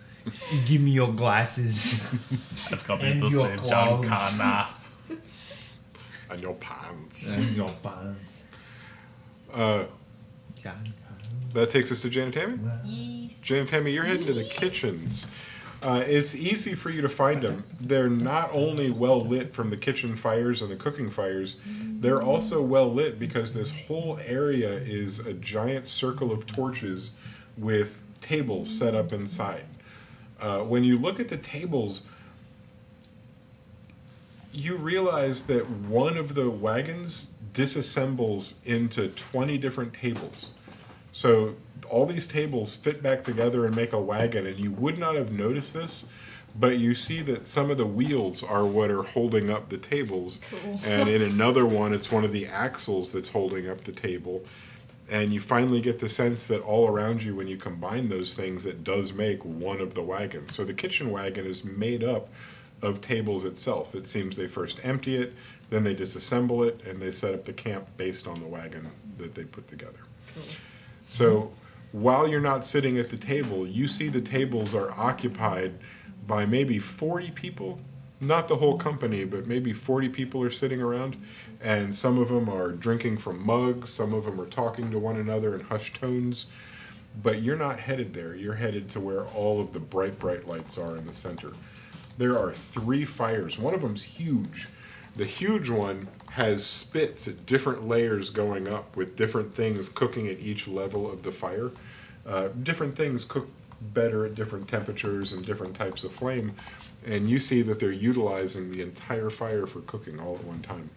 Give me your glasses. I've come And to your save John clothes. Connor. And your pants. And your pants. That takes us to Jan and Tammy. Yes. Jan and Tammy, you're heading to the kitchens. It's easy for you to find them. They're not only well lit from the kitchen fires and the cooking fires, they're also well lit because this whole area is a giant circle of torches with tables set up inside. When you look at the tables, you realize that one of the wagons disassembles into 20 different tables. So all these tables fit back together and make a wagon, and you would not have noticed this, but you see that some of the wheels are what are holding up the tables. Cool. And in another one, it's one of the axles that's holding up the table. And you finally get the sense that all around you, when you combine those things, it does make one of the wagons. So the kitchen wagon is made up of tables itself. It seems they first empty it, then they disassemble it, and they set up the camp based on the wagon that they put together. Cool. So while you're not sitting at the table, you see the tables are occupied by maybe 40 people. Not the whole company, but maybe 40 people are sitting around. And some of them are drinking from mugs. Some of them are talking to one another in hushed tones. But you're not headed there. You're headed to where all of the bright, bright lights are in the center. There are 3 fires. One of them's huge. The huge one has spits at different layers going up with different things cooking at each level of the fire. Different things cook better at different temperatures and different types of flame. And you see that they're utilizing the entire fire for cooking all at one time.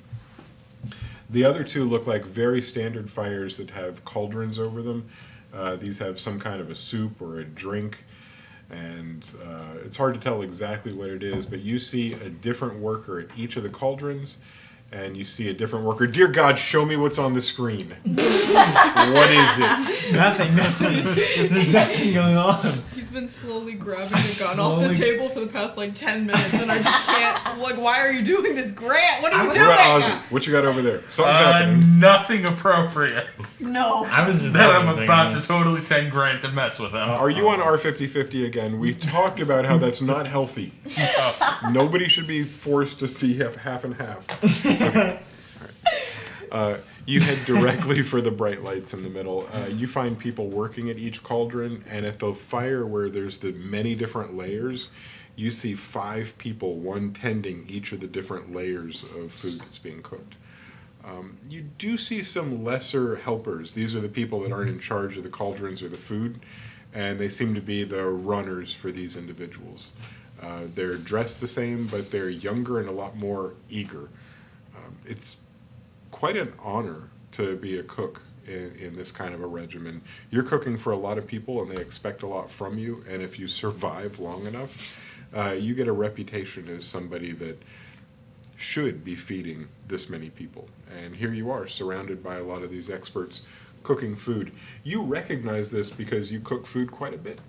The other 2 look like very standard fires that have cauldrons over them. These have some kind of a soup or a drink. And it's hard to tell exactly what it is, but you see a different worker at each of the cauldrons, and you see a different worker. Dear God, show me what's on the screen. What is it? Nothing. There's nothing going on. He's been slowly grabbing the gun off the table for the past like 10 minutes, and I just can't. Like, why are you doing this, Grant? What are you What about doing? Ozzy? What you got over there? Something's happening. Nothing appropriate. No. I was just. That I'm about to totally send Grant to mess with him. Are you on R50-50 again? We talked about how that's not healthy. Nobody should be forced to see half and half. Okay. All right. You head directly for the bright lights in the middle. You find people working at each cauldron, and at the fire where there's the many different layers, you see 5 people, one tending each of the different layers of food that's being cooked. You do see some lesser helpers. These are the people that aren't in charge of the cauldrons or the food, and they seem to be the runners for these individuals. They're dressed the same, but they're younger and a lot more eager. It's quite an honor to be a cook in this kind of a regimen. You're cooking for a lot of people, and they expect a lot from you, and if you survive long enough, you get a reputation as somebody that should be feeding this many people. And here you are, surrounded by a lot of these experts cooking food. You recognize this because you cook food quite a bit,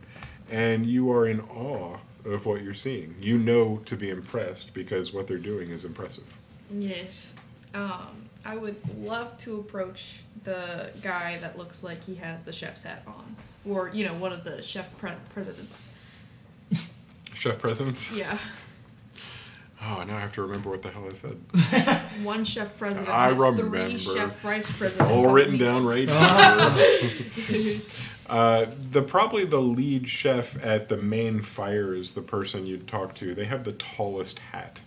and you are in awe of what you're seeing. You know to be impressed because what they're doing is impressive. Yes. I would love to approach the guy that looks like he has the chef's hat on. Or, one of the chef presidents. Chef presidents? Yeah. Oh, now I have to remember what the hell I said. One chef president. I has remember. 3 chef vice presidents. All written down underneath right here. Probably the lead chef at the main fire is the person you'd talk to. They have the tallest hat.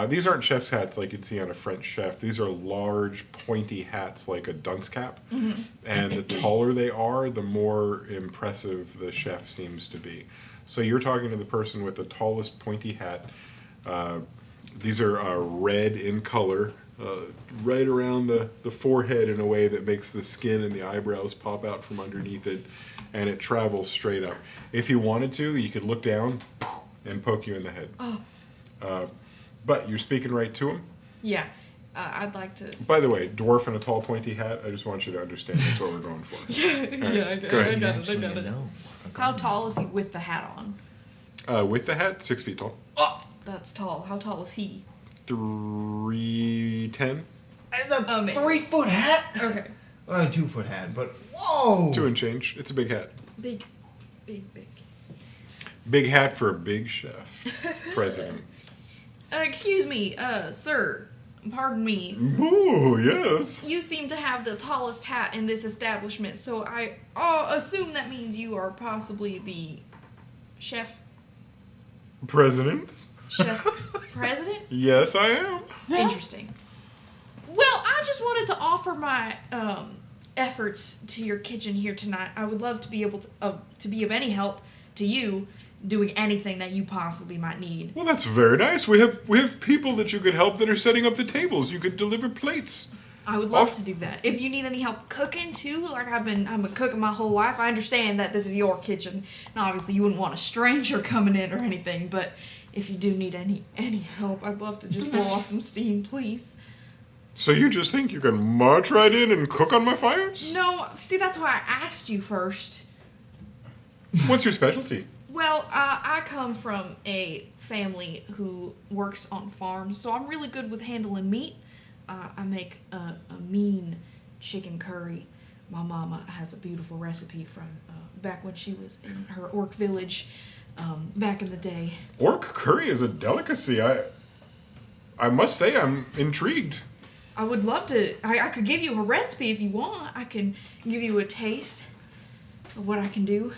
These aren't chef's hats like you'd see on a French chef. These are large, pointy hats like a dunce cap. Mm-hmm. And the taller they are, the more impressive the chef seems to be. So you're talking to the person with the tallest, pointy hat. These are red in color, right around the forehead in a way that makes the skin and the eyebrows pop out from underneath it, and it travels straight up. If you wanted to, you could look down and poke you in the head. Oh. But you're speaking right to him. Yeah. I'd like to... By the way, dwarf in a tall pointy hat, I just want you to understand that's what we're going for. Yeah, go ahead. I got it. How tall is he with the hat on? With the hat, 6 feet tall. Oh, that's tall. How tall is he? 3'10". And a Amazing. 3-foot hat? Okay. Well, a 2-foot hat, but whoa! 2 and change. It's a big hat. Big. Big hat for a big chef. President. Excuse me, sir. Pardon me. Ooh, yes. You seem to have the tallest hat in this establishment, so I assume that means you are possibly the chef. President? Chef president? Yes, I am. Interesting. Well, I just wanted to offer my efforts to your kitchen here tonight. I would love to be able to be of any help to you doing anything that you possibly might need. Well, that's very nice. We have people that you could help that are setting up the tables. You could deliver plates. I would love to do that. If you need any help cooking too, like I've been cooking my whole life. I understand that this is your kitchen, and obviously you wouldn't want a stranger coming in or anything. But if you do need any help, I'd love to just blow off some steam, please. So you just think you can march right in and cook on my fires? No, see, that's why I asked you first. What's your specialty? Well, I come from a family who works on farms, so I'm really good with handling meat. I make a mean chicken curry. My mama has a beautiful recipe from back when she was in her orc village back in the day. Orc curry is a delicacy. I must say I'm intrigued. I would love to. I could give you a recipe if you want. I can give you a taste of what I can do.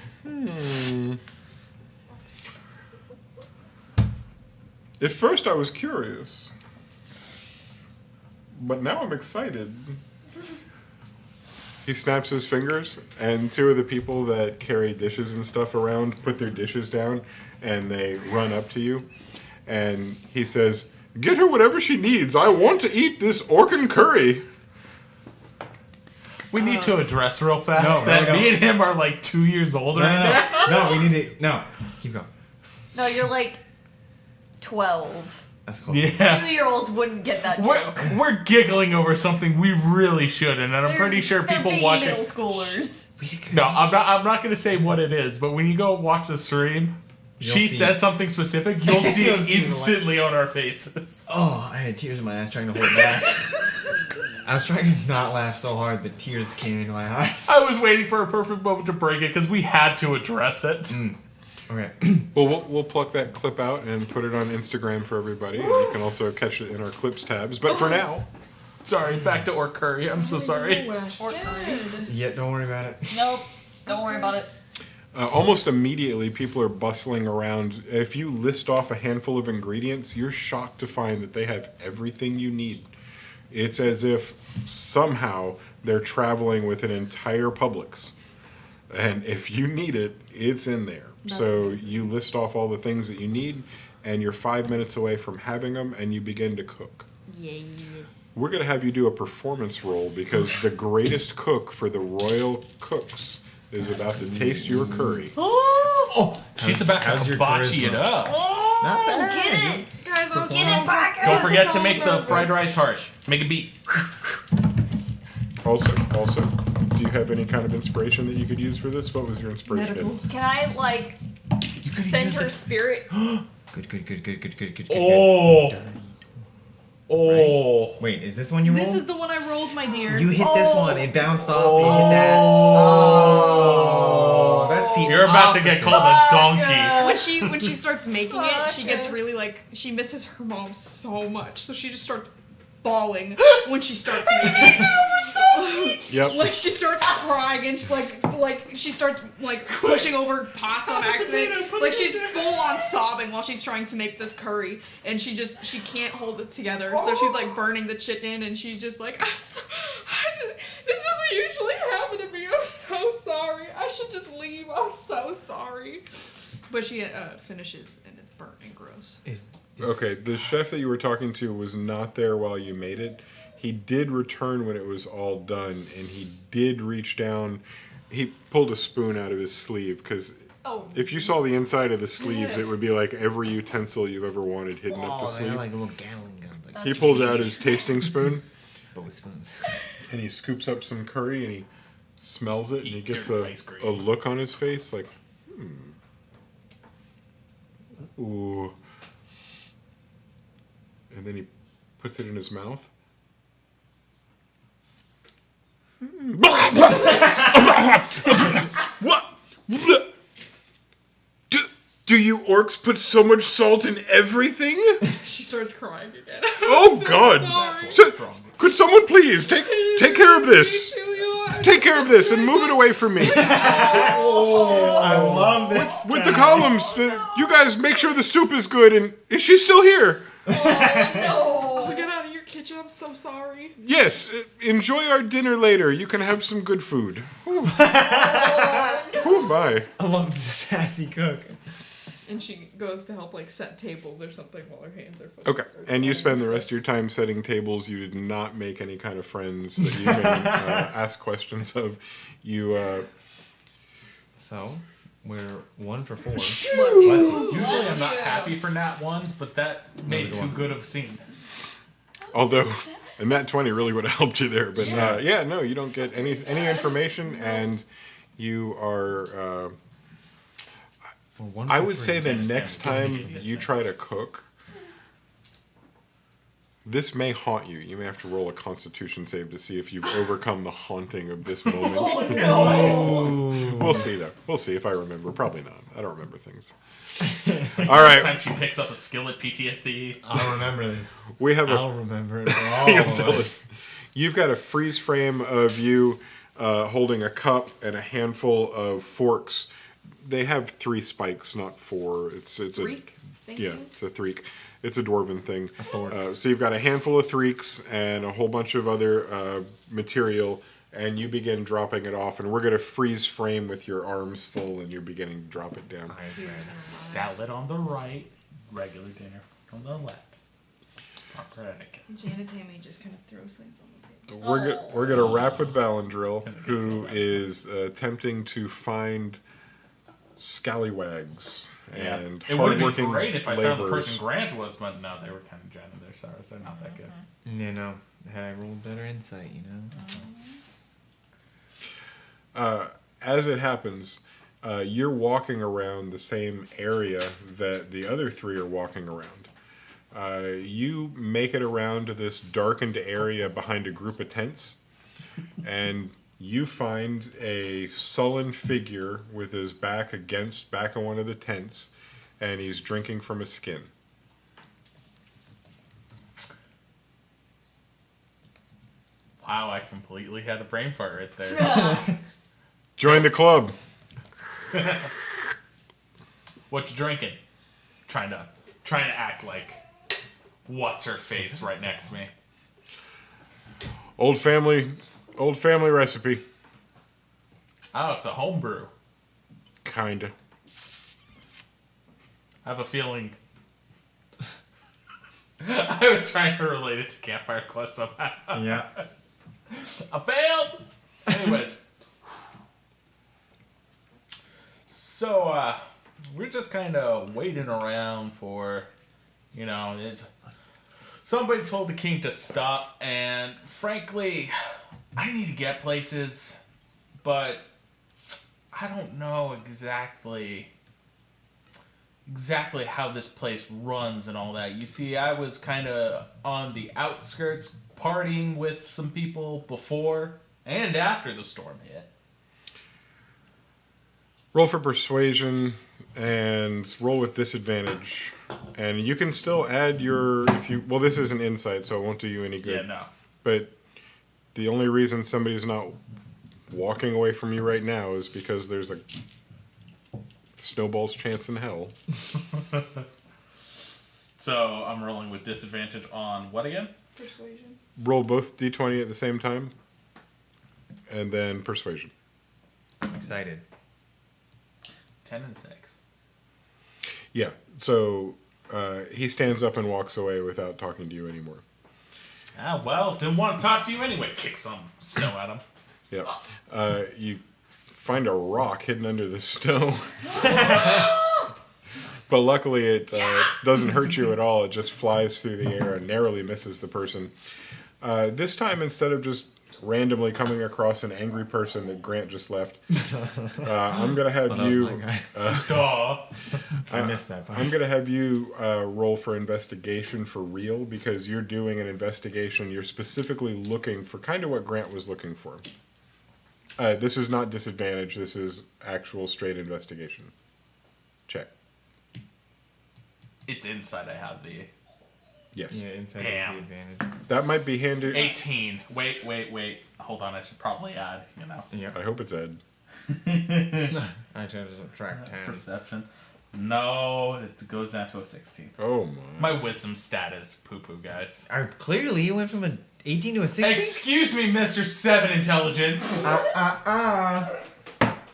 At first I was curious, but now I'm excited. He snaps his fingers, and 2 of the people that carry dishes and stuff around put their dishes down, and they run up to you, and he says, "Get her whatever she needs. I want to eat this orcan curry." We need to address real fast No, that no. me and him are like 2 years older. No, we need to... No, keep going. No, you're like 12. That's close. Yeah. 2-year-olds wouldn't get that joke. We're giggling over something we really shouldn't, and I'm pretty sure people they're watching. middle schoolers. No, I'm not going to say what it is, but when you go watch the stream, You'll she see says it. something specific, you'll see You'll it see the instantly on our faces. Oh, I had tears in my eyes trying to hold back. I was trying to not laugh so hard that tears came into my eyes. I was waiting for a perfect moment to break it because we had to address it. Okay. Well, we'll pluck that clip out and put it on Instagram for everybody, and you can also catch it in our clips tabs. But for now, Sorry, back to Orc Curry. I'm so sorry. Or curry. Yeah, don't worry about it. Nope. Don't worry about it. almost immediately people are bustling around. If you list off a handful of ingredients, you're shocked to find that they have everything you need. It's as if somehow they're traveling with an entire Publix. And if you need it, it's in there. So you list off all the things that you need, and you're 5 minutes away from having them, and you begin to cook. Yes. We're going to have you do a performance roll because the greatest cook for the royal cooks is about to taste your curry. Oh, she's about how's to your bocce it charisma? up. Not bad. Get it! Guys, I'm Get it back! Don't forget so to make the nervous. fried rice heart. Make it beat. Also, do you have any kind of inspiration that you could use for this? What was your inspiration? Medical. Can I, like, send her spirit. Good. Oh. Oh. Wait, is this one you rolled? This is the one I rolled, my dear. You hit this one. It bounced off. You hit that. Oh, that's the You're about to get opposite. called a donkey. When she starts making it, she gets Okay. really like she misses her mom so much, so she just starts bawling when she starts making it. Yep. Like she starts crying and she, like she starts like pushing over pots on accident. Like she's full on sobbing while she's trying to make this curry, and she can't hold it together. So she's like burning the chicken, and she's just like, this doesn't usually happen to me. I'm so sorry. I should just leave. I'm so sorry. But she finishes, and it's burnt and gross. Okay, the chef that you were talking to was not there while you made it. He did return when it was all done, and he did reach down. He pulled a spoon out of his sleeve, because if you saw the inside of the sleeves, it would be like every utensil you've ever wanted hidden up the Oh, they're sleeve. like little gallon guns. Like, He pulls out his tasting spoon, but with spoons. and he scoops up some curry, and he smells it, and he Eat gets dirty ice cream. a look on his face like, ooh. And then he puts it in his mouth. What? Do you orcs put so much salt in everything? She starts crying again. Oh God! Sorry. So, could someone please take care of this? Julia, Take care of this and move it away from me. I love this. With the columns, you guys make sure the soup is good. And is she still here? No. Get out of your kitchen. I'm so sorry. Yes. Enjoy our dinner later. You can have some good food. Whew. Oh my. I love the sassy cook. And she goes to help like set tables or something while her hands are full. Okay. And you spend the rest of your time setting tables. You did not make any kind of friends that you can ask questions of. You. So, we're 1 for 4. Bless you. Usually I'm not happy for nat ones, but that made too good of a scene. Although, a nat 20 really would have helped you there. But yeah, no, you don't get any information, and you are. I would say the next time you try to cook, this may haunt you. You may have to roll a Constitution save to see if you've overcome the haunting of this moment. Oh no. We'll see, though. We'll see if I remember. Probably not. I don't remember things. Like, All right. Next time she picks up a skillet PTSD. I'll remember this. We have I'll a. remember it for all You'll of tell us. us. You've got a freeze frame of you holding a cup and a handful of forks. They have 3 spikes, not 4. It's a Threek? Thank yeah, you. it's a threek. It's a dwarven thing. A fork. So you've got a handful of threeks and a whole bunch of other material, and you begin dropping it off. And we're going to freeze frame with your arms full, and you're beginning to drop it down. Salad on the right, regular dinner on the left. It's not Connecticut. Janet Tammy just kind of throws things on the table. We're going to wrap with Valandril, who is attempting to find scallywags and It would have hardworking been great if I found the laborers. person Grant was, but no, they were kind of dry in their sorrows. They're not that good. You know, had I rolled better insight, you know? As it happens, you're walking around the same area that the other 3 are walking around. You make it around to this darkened area behind a group of tents, and you find a sullen figure with his back against back of one of the tents, and he's drinking from a skin. Wow, I completely had a brain fart right there. Join the club. What you drinking? Trying to act like what's her face right next to me. Old family recipe. Oh, it's a homebrew. Kinda. I have a feeling. I was trying to relate it to Campfire Quest somehow. Yeah. I failed. Anyways, so we're just kind of waiting around for, somebody told the king to stop, and frankly, I need to get places, but I don't know exactly exactly how this place runs and all that. You see, I was kind of on the outskirts partying with some people before and after the storm hit. Roll for persuasion and roll with disadvantage. And you can still add your, well, this is an insight, so it won't do you any good. Yeah, no. But the only reason somebody's not walking away from you right now is because there's a snowball's chance in hell. So I'm rolling with disadvantage on what again? Persuasion. Roll both d20 at the same time, and then persuasion. I'm excited. 10 and 6. Yeah, so he stands up and walks away without talking to you anymore. Ah, well, didn't want to talk to you anyway. Kick some snow at him. Yeah. You find a rock hidden under the snow. But luckily it doesn't hurt you at all. It just flies through the air and narrowly misses the person. This time, instead of just randomly coming across an angry person that Grant just left, I'm going to have you... Duh. I missed that part. I'm going to have you roll for investigation for real, because you're doing an investigation. You're specifically looking for kind of what Grant was looking for. This is not disadvantage. This is actual straight investigation. Check. It's inside I have the... Yes. Yeah, inside Damn. is the advantage. That might be handy. 18. Wait. Hold on, I should probably add, Yep. I hope it's Ed. I should subtract 10. Perception. No, it goes down to a 16. Oh, my. My wisdom stat is poo-poo, guys. Clearly, you went from an 18 to a 16? Excuse me, Mr. 7 Intelligence.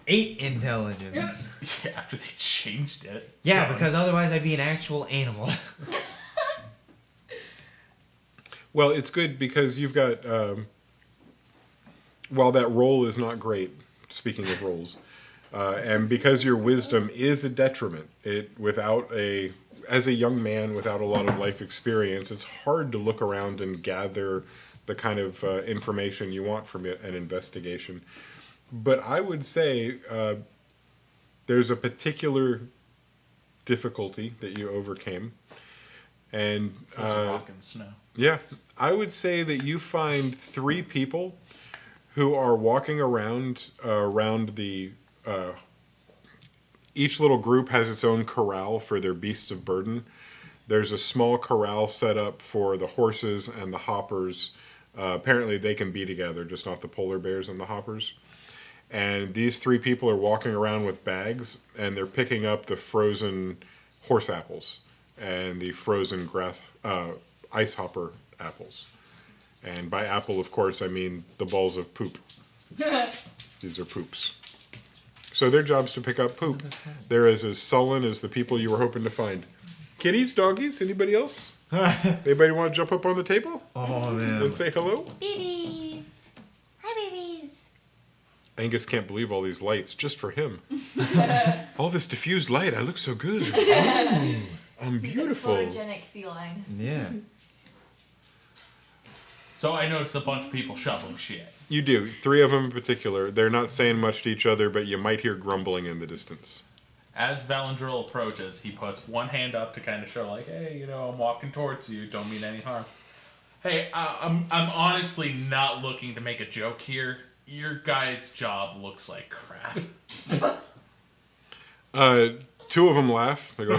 8 intelligence. Yeah, after they changed it. Yeah, because otherwise I'd be an actual animal. Well, it's good because you've got... while that roll is not great, speaking of rolls, and because your wisdom is a detriment, as a young man without a lot of life experience, it's hard to look around and gather the kind of information you want from an investigation. But I would say there's a particular difficulty that you overcame. And It's rock and snow. yeah, I would say that you find 3 people who are walking around the... each little group has its own corral for their beasts of burden. There's a small corral set up for the horses and the hoppers. Apparently they can be together, just not the polar bears and the hoppers. And these 3 people are walking around with bags, and they're picking up the frozen horse apples and the frozen ice hopper apples. And by apple, of course, I mean the balls of poop. These are poops. So their job's to pick up poop. They're as sullen as the people you were hoping to find. Kitties, doggies, anybody else? Anybody want to jump up on the table Oh, man. and say hello? Babies. Hi, babies. Angus can't believe all these lights just for him. All this diffused light, I look so good. I'm beautiful. He's a photogenic feline. Yeah. So I noticed a bunch of people shoveling shit. You do. 3 of them in particular. They're not saying much to each other, but you might hear grumbling in the distance. As Valandril approaches, he puts one hand up to kind of show, like, hey, I'm walking towards you. Don't mean any harm. Hey, I'm honestly not looking to make a joke here. Your guy's job looks like crap. 2 of them laugh. They go,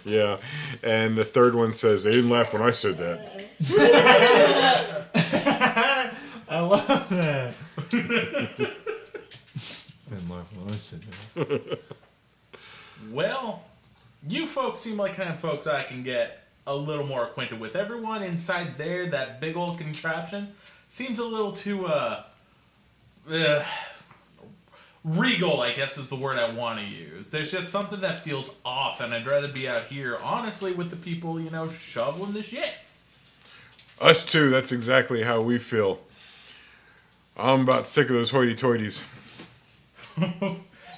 yeah. And the third one says, they didn't laugh when I said that. I love that. Didn't laugh when I said that. Well, you folks seem like kind of folks I can get a little more acquainted with. Everyone inside there, that big old contraption, seems a little too, regal, I guess is the word I want to use. There's just something that feels off, and I'd rather be out here, honestly, with the people, shoveling the shit. Us too, that's exactly how we feel. I'm about sick of those hoity-toities.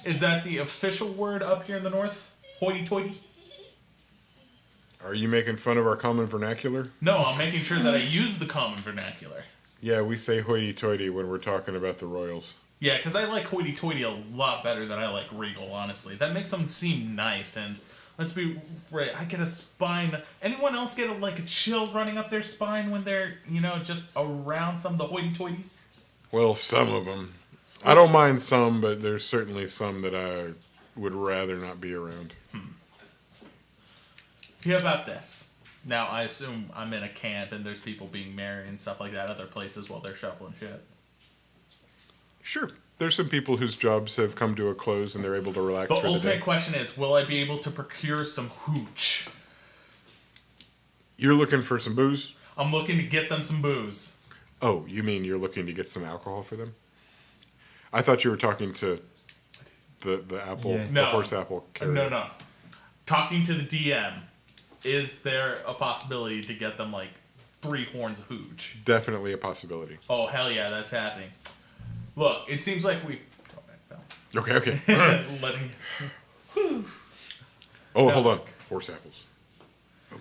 Is that the official word up here in the north? Hoity-toity? Are you making fun of our common vernacular? No, I'm making sure that I use the common vernacular. Yeah, we say hoity-toity when we're talking about the royals. Yeah, because I like hoity-toity a lot better than I like regal, honestly. That makes them seem nice, and let's be right, I get a spine. Anyone else get a chill running up their spine when they're, just around some of the hoity-toities? Well, some of them. I don't mind some, but there's certainly some that I would rather not be around. How about this? Now, I assume I'm in a camp and there's people being married and stuff like that other places while they're shuffling shit. Sure. There's some people whose jobs have come to a close and they're able to relax The for the ultimate day. question is, will I be able to procure some hooch? You're looking for some booze? I'm looking to get them some booze. Oh, you mean you're looking to get some alcohol for them? I thought you were talking to the apple, Yeah. the horse apple carrier. No. Talking to the DM, is there a possibility to get them 3 horns of hooch? Definitely a possibility. Oh, hell yeah, that's happening. Look, it seems like we... Okay. Letting... Oh, No. hold on. Horse apples.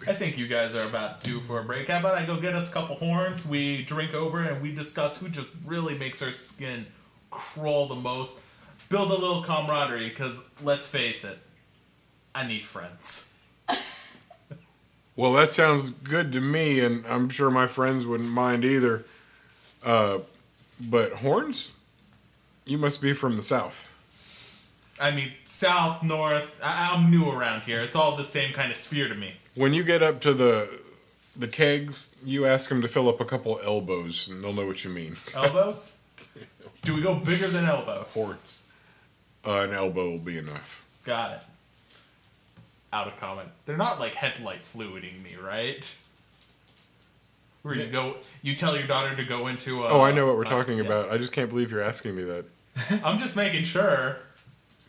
I think you guys are about due for a break. How about I go get us a couple horns, we drink over, and we discuss who just really makes our skin crawl the most. Build a little camaraderie, because let's face it, I need friends. Well, that sounds good to me, and I'm sure my friends wouldn't mind either. But horns? You must be from the south. I mean, south, north, I'm new around here. It's all the same kind of sphere to me. When you get up to the kegs, you ask them to fill up a couple elbows, and they'll know what you mean. Elbows? Do we go bigger than elbows? Horns. An elbow will be enough. Got it. Out of comment. They're not headlight fluiding me, right? Where you tell your daughter to go into a... Oh, I know what we're talking yeah. about. I just can't believe you're asking me that. I'm just making sure.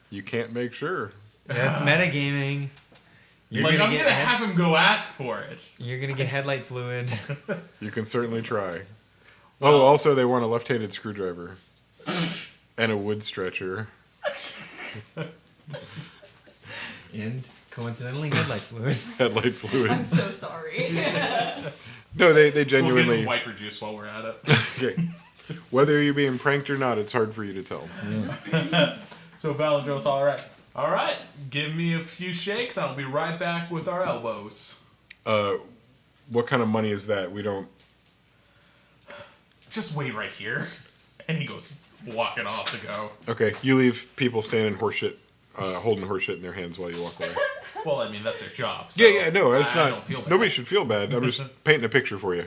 You can't make sure. That's metagaming. I'm gonna have him go ask for it. You're gonna get headlight fluid. You can certainly try. Oh, also they want a left-handed screwdriver. And a wood stretcher. And coincidentally, headlight fluid. Headlight fluid. I'm so sorry. No, they We'll get genuinely... some wiper juice while we're at it. Okay. Whether you're being pranked or not, it's hard for you to tell. So Valandro's alright. Alright, give me a few shakes and I'll be right back with our elbows. What kind of money is that? We don't... Just wait right here. And he goes walking off to go. Okay, you leave people standing horseshit, holding horseshit in their hands while you walk away. Well, I mean, that's their job. So Yeah, no, it's I not... don't feel bad. Nobody should feel bad. I'm just painting a picture for you.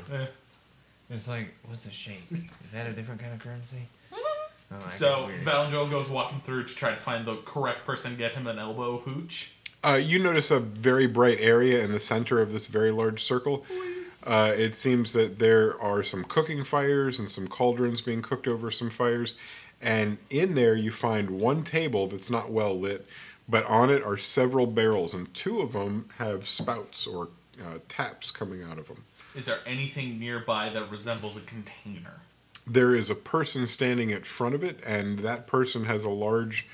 It's like, what's a shake? Is that a different kind of currency? Oh, I So guess weird. Valandro goes walking through to try to find the correct person, get him an elbow hooch. You notice a very bright area in the center of this very large circle. It seems that there are some cooking fires and some cauldrons being cooked over some fires. And in there you find one table that's not well lit, but on it are several barrels, and 2 of them have spouts or taps coming out of them. Is there anything nearby that resembles a container? There is a person standing in front of it, and that person has a large,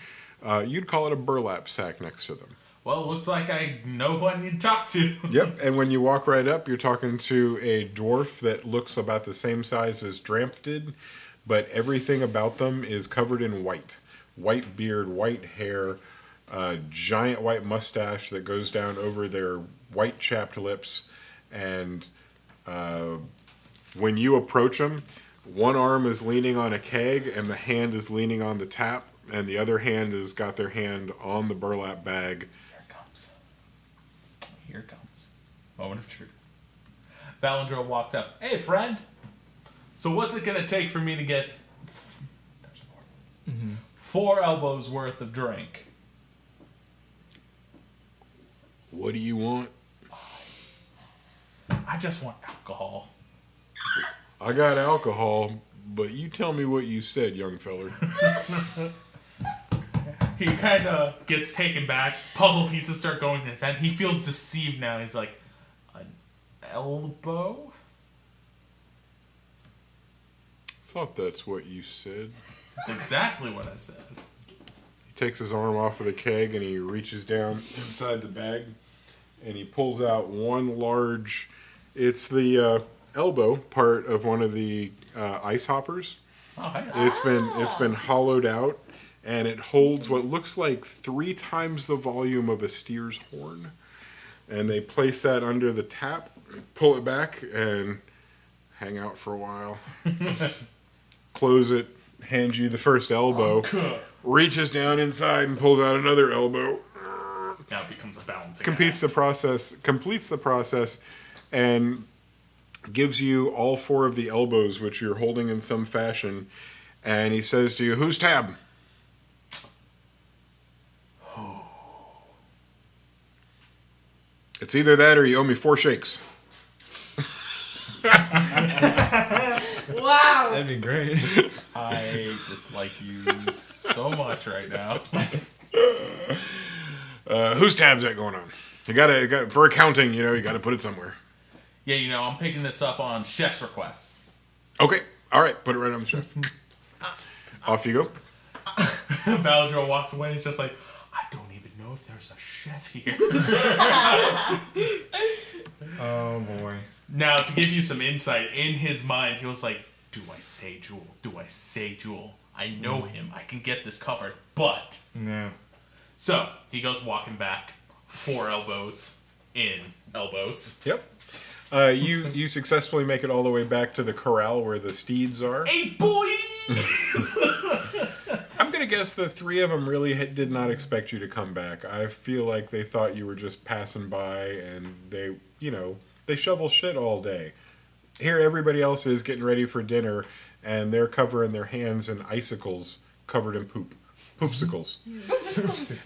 you'd call it a burlap sack next to them. Well, it looks like I know who I need to talk to. Yep, and when you walk right up, you're talking to a dwarf that looks about the same size as Dramp did, but everything about them is covered in white. White beard, white hair, a giant white mustache that goes down over their white chapped lips, and when you approach them, one arm is leaning on a keg, and the hand is leaning on the tap, and the other hand has got their hand on the burlap bag. Here it comes. Here it comes. Moment of truth. Valandro walks up. Hey, friend. So what's it going to take for me to get... There's 4. 4 elbows worth of drink? What do you want? I just want alcohol. I got alcohol, but you tell me what you said, young feller. He kind of gets taken back. Puzzle pieces start going in his head. He feels deceived now. He's like, an elbow? Thought that's what you said. That's exactly what I said. He takes his arm off of the keg and he reaches down inside the bag and he pulls out one large... It's the elbow part of one of the ice hoppers. Oh, hey. It's been hollowed out, and it holds what looks like 3 times the volume of a steer's horn. And they place that under the tap, pull it back, and hang out for a while. Close it, hands you the first elbow, reaches down inside and pulls out another elbow. Now it becomes a balancing Completes the process, and gives you all 4 of the elbows, which you're holding in some fashion. And he says to you, "Who's tab?" It's either that or you owe me 4 shakes. Wow. That'd be great. I dislike you so much right now. Whose tab's that going on? You gotta for accounting, you gotta put it somewhere. Yeah, I'm picking this up on chef's requests. Okay, all right, put it right on the chef. Off you go. Valadro walks away and he's just like, I don't even know if there's a chef here. Oh boy. Now, to give you some insight, in his mind, he was like, do I say Jewel? Do I say Jewel? I know him. I can get this covered. But... No. So, he goes walking back. 4 elbows in elbows. Yep. You successfully make it all the way back to the corral where the steeds are. Hey, boys! I'm gonna guess the 3 of them really did not expect you to come back. I feel like they thought you were just passing by, and they shovel shit all day. Here, everybody else is getting ready for dinner, and they're covering their hands in icicles covered in poop. Poopsicles.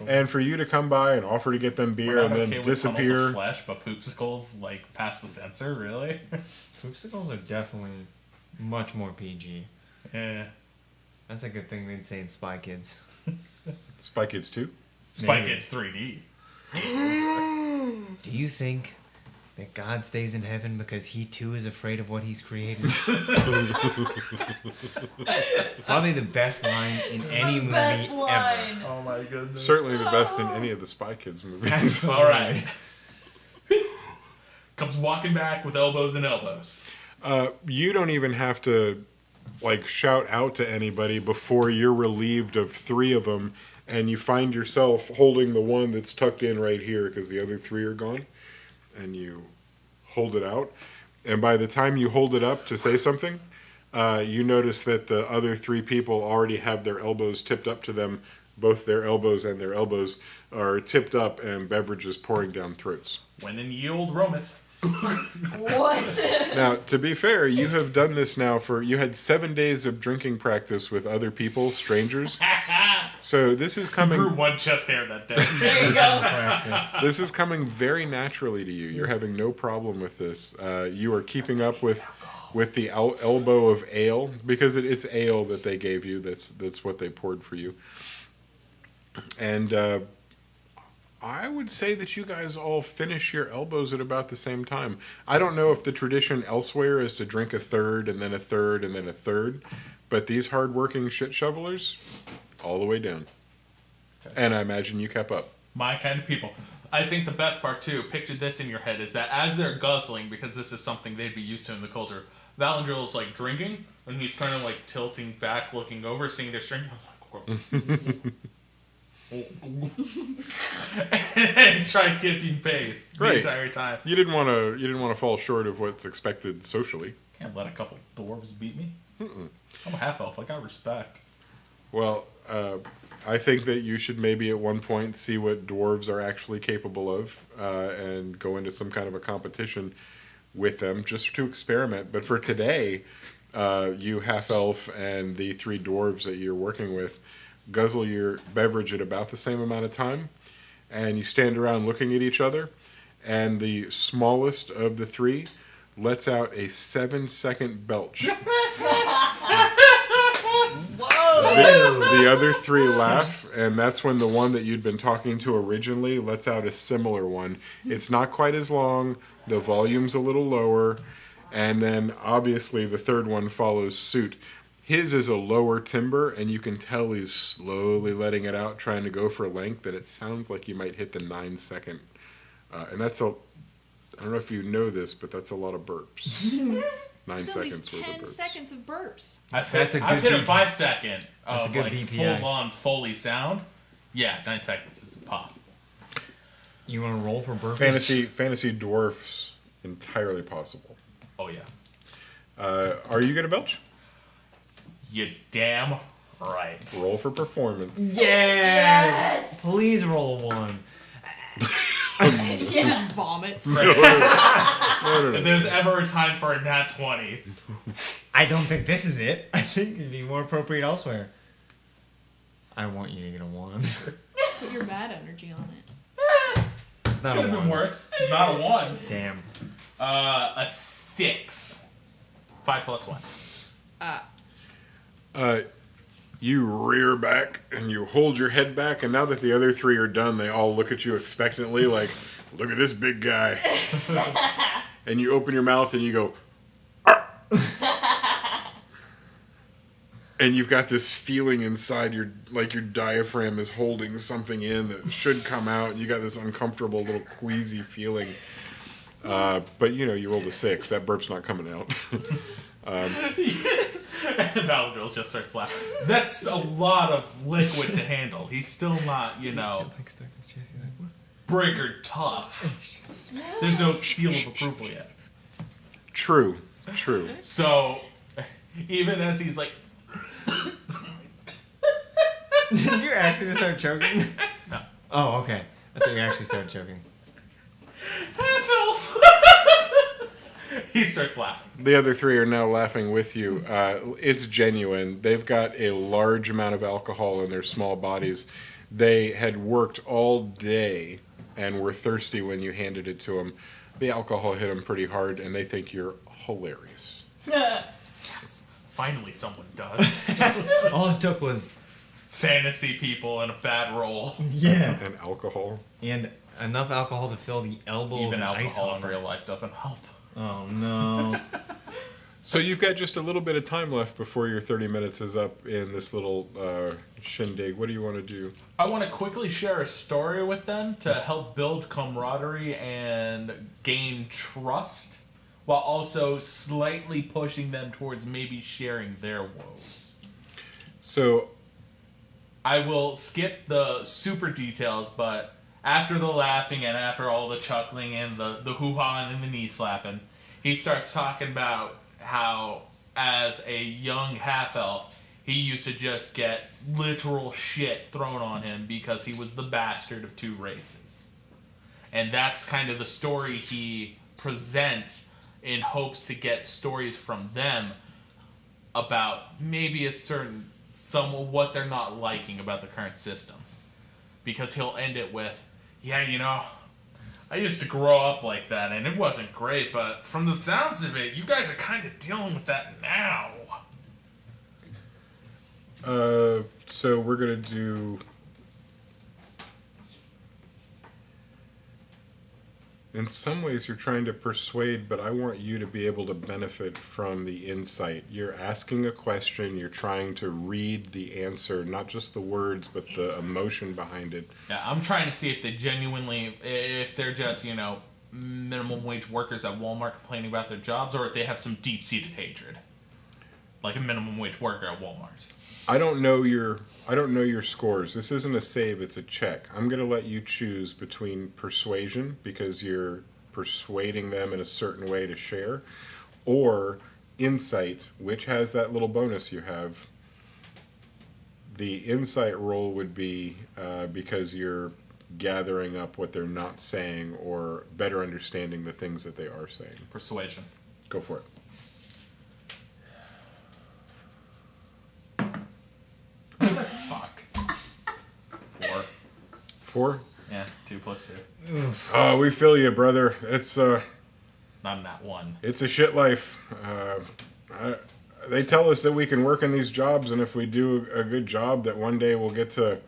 And for you to come by and offer to get them beer We're and not then okay with disappear. tunnels of flesh, but poopsicles, past the censor, really? Poopsicles are definitely much more PG. Yeah. That's a good thing they'd say in Spy Kids. Spy Kids 2? Spy Maybe. Kids 3D. Do you think that God stays in heaven because he too is afraid of what he's created? Probably the best line in any movie Best ever. line. Oh my goodness. Certainly the best in any of the Spy Kids movies. Alright. Comes walking back with elbows and elbows. You don't even have to shout out to anybody before you're relieved of 3 of them, and you find yourself holding the one that's tucked in right here because the other 3 are gone, and you hold it out. And by the time you hold it up to say something, you notice that the other 3 people already have their elbows tipped up to them. Both their elbows and their elbows are tipped up, and beverages pouring down throats. When in yield roameth. What? Now, to be fair, you have done this now you had 7 days of drinking practice with other people, strangers. So this is Grew coming. 1 chest hair that day. There you go. Practice. This is coming very naturally to you. You're having no problem with this. You are keeping up with the elbow of ale because it's ale that they gave you. That's what they poured for you. And I would say that you guys all finish your elbows at about the same time. I don't know if the tradition elsewhere is to drink a third and then a third and then a third, but these hardworking shit shovelers, all the way down. And I imagine you kept up. My kind of people. I think the best part, too, picture this in your head, is that as they're guzzling, because this is something they'd be used to in the culture, Valandril's drinking, and he's kind of tilting back, looking over, seeing their string. And try keeping pace the Right. entire time. You didn't want to fall short of what's expected socially. Can't let a couple dwarves beat me. I'm a half elf. I got respect. Well, I think that you should maybe at one point see what dwarves are actually capable of and go into some kind of a competition with them just to experiment. But for today, you half elf and the 3 dwarves that you're working with guzzle your beverage at about the same amount of time, and you stand around looking at each other, and the smallest of the 3 lets out a 7-second belch. The other 3 laugh, and that's when the one that you'd been talking to originally lets out a similar one. It's not quite as long, the volume's a little lower, and then obviously the 3rd one follows suit. His is a lower timbre, and you can tell he's slowly letting it out, trying to go for length, and it sounds like you might hit the 9-second. And that's I don't know if you know this, but that's a lot of burps. 9 It's at seconds. least worth of 10 burps. seconds of burps. I've That's hit, a I've good hit a BP. 5 second That's a of good like BPI. full on Foley sound. Yeah, 9 seconds is impossible. You want to roll for burpees? Fantasy dwarfs, entirely possible. Oh yeah. Are you gonna belch? You damn right. Roll for performance. Yes! Please roll a 1. Yeah. Just vomits. If there's ever a time for a nat 20, I don't think this is it. I think it'd be more appropriate elsewhere. I want you to get a 1. Put your bad energy on it. It's not could a have 1. been worse. Not a 1. Damn. A 6. 5 plus 1. You rear back and you hold your head back, and now that the other 3 are done, they all look at you expectantly, like, "Look at this big guy." And you open your mouth and you go, "Arr!" And you've got this feeling inside your diaphragm is holding something in that should come out. And you got this uncomfortable little queasy feeling. But you rolled a 6. That burp's not coming out. Valadril just starts laughing. That's a lot of liquid to handle. He's still not, breaker tough. There's no seal of approval yet. True. So, even as he's like, Did you actually start choking? No. Oh, okay. I thought you actually started choking. he starts laughing. The other 3 are now laughing with you. It's genuine. They've got a large amount of alcohol in their small bodies. They had worked all day and were thirsty when you handed it to them. The alcohol hit them pretty hard, and they think you're hilarious. Yes. Finally someone does. All it took was... Fantasy people in a bad roll. Yeah. And alcohol. And enough alcohol to fill the elbow Even of an ice alcohol in hopper. real life doesn't help. Oh, no. So you've got just a little bit of time left before your 30 minutes is up in this little shindig. What do you want to do? I want to quickly share a story with them to help build camaraderie and gain trust, while also slightly pushing them towards maybe sharing their woes. So I will skip the super details, but after the laughing and after all the chuckling and the hoo-ha and the knee slapping, he starts talking about how, as a young half-elf, he used to just get literal shit thrown on him because he was the bastard of 2 races. And that's kind of the story he presents in hopes to get stories from them about maybe some of what they're not liking about the current system. Because he'll end it with, yeah, I used to grow up like that and it wasn't great, but from the sounds of it, you guys are kind of dealing with that now. So we're going to do... In some ways, you're trying to persuade, but I want you to be able to benefit from the insight. You're asking a question, you're trying to read the answer, not just the words, but the emotion behind it. Yeah, I'm trying to see if they genuinely, if they're just, minimum wage workers at Walmart complaining about their jobs, or if they have some deep-seated hatred. Like a minimum wage worker at Walmart. I don't know your scores. This isn't a save, it's a check. I'm going to let you choose between persuasion, because you're persuading them in a certain way to share, or insight, which has that little bonus you have. The insight roll would be because you're gathering up what they're not saying or better understanding the things that they are saying. Persuasion. Go for it. Fuck. 4. 4? Yeah, 2 plus 2. Oh, we feel you, brother. It's Not in that 1. It's a shit life. They tell us that we can work in these jobs, and if we do a good job, that one day we'll get to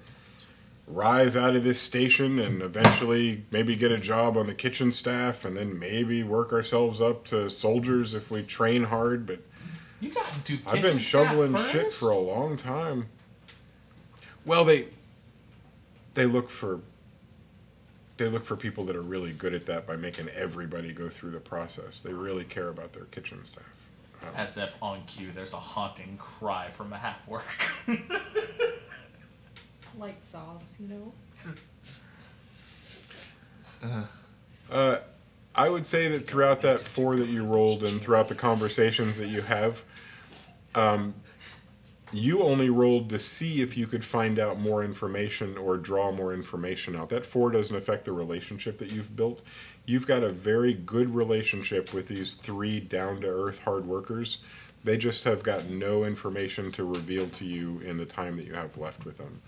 rise out of this station and eventually maybe get a job on the kitchen staff, and then maybe work ourselves up to soldiers if we train hard. But You gotta do I've been kitchen staff shoveling first? shit for a long time. Well, they look for people that are really good at that by making everybody go through the process. They really care about their kitchen staff. As if on cue, there's a haunting cry from a half-orc. Like sobs, you Uh, I would say that throughout that 4 that you rolled and throughout the conversations that you have, you only rolled to see if you could find out more information or draw more information out. That 4 doesn't affect the relationship that you've built. You've got a very good relationship with these 3 down-to-earth hard workers. They just have got no information to reveal to you in the time that you have left with them.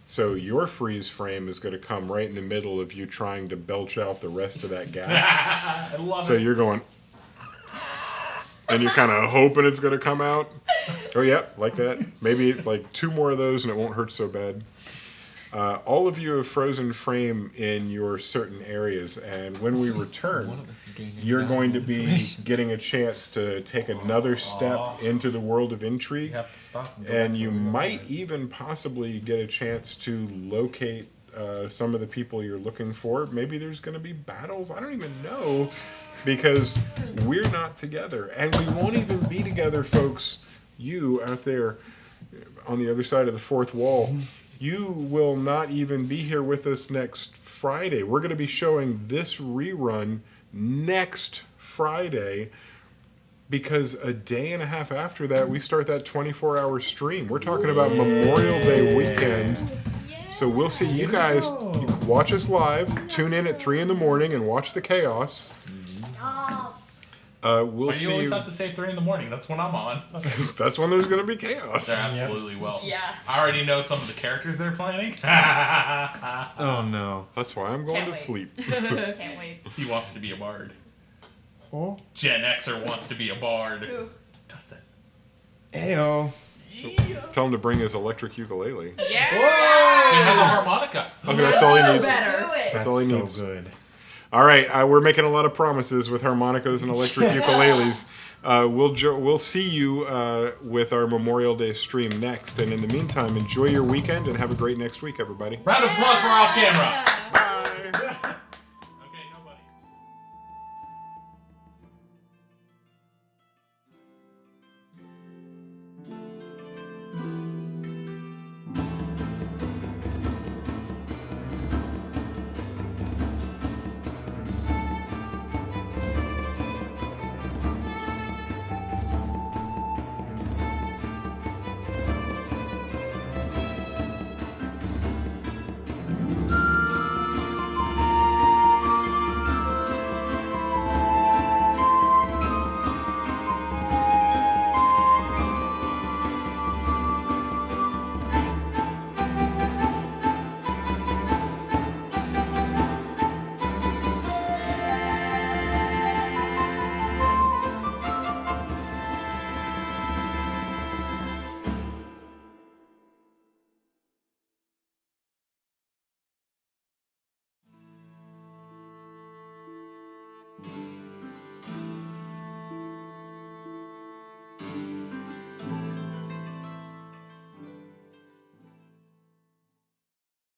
So your freeze frame is going to come right in the middle of you trying to belch out the rest of that gas. I love So it. you're going, and you're kind of hoping it's going to come out. Oh, yeah, like that. Maybe like 2 more of those and it won't hurt so bad. All of you have frozen frame in your certain areas, and when we return, you're going to be getting a chance to take another step into the world of intrigue, You have to stop and go and back you to the might real even possibly get a chance to locate some of the people you're looking for. Maybe there's going to be battles. I don't even know, because we're not together, and we won't even be together, folks. You out there on the other side of the 4th wall, you will not even be here with us next Friday. We're going to be showing this rerun next Friday, because a day and a half after that, we start that 24-hour stream. We're talking about Memorial Day weekend. So we'll see you guys. You can watch us live. Tune in at 3 in the morning and watch the chaos. We'll But you see always you. have to say 3 in the morning. That's when I'm on. That's when there's going to be chaos. There absolutely will. Yeah. I already know some of the characters they're planning. oh no. That's why I'm going Can't to wait. sleep. Can't wait. He wants to be a bard. Oh. Gen Xer wants to be a bard. Ooh. Dustin. Ayo. Tell him to bring his electric ukulele. He has a harmonica. Okay, that's all he needs. Better. Do it. That's all he so needs. good. All right, we're making a lot of promises with harmonicas and electric ukuleles. We'll see you with our Memorial Day stream next. And in the meantime, enjoy your weekend and have a great next week, everybody. Round of applause for off camera. Yeah.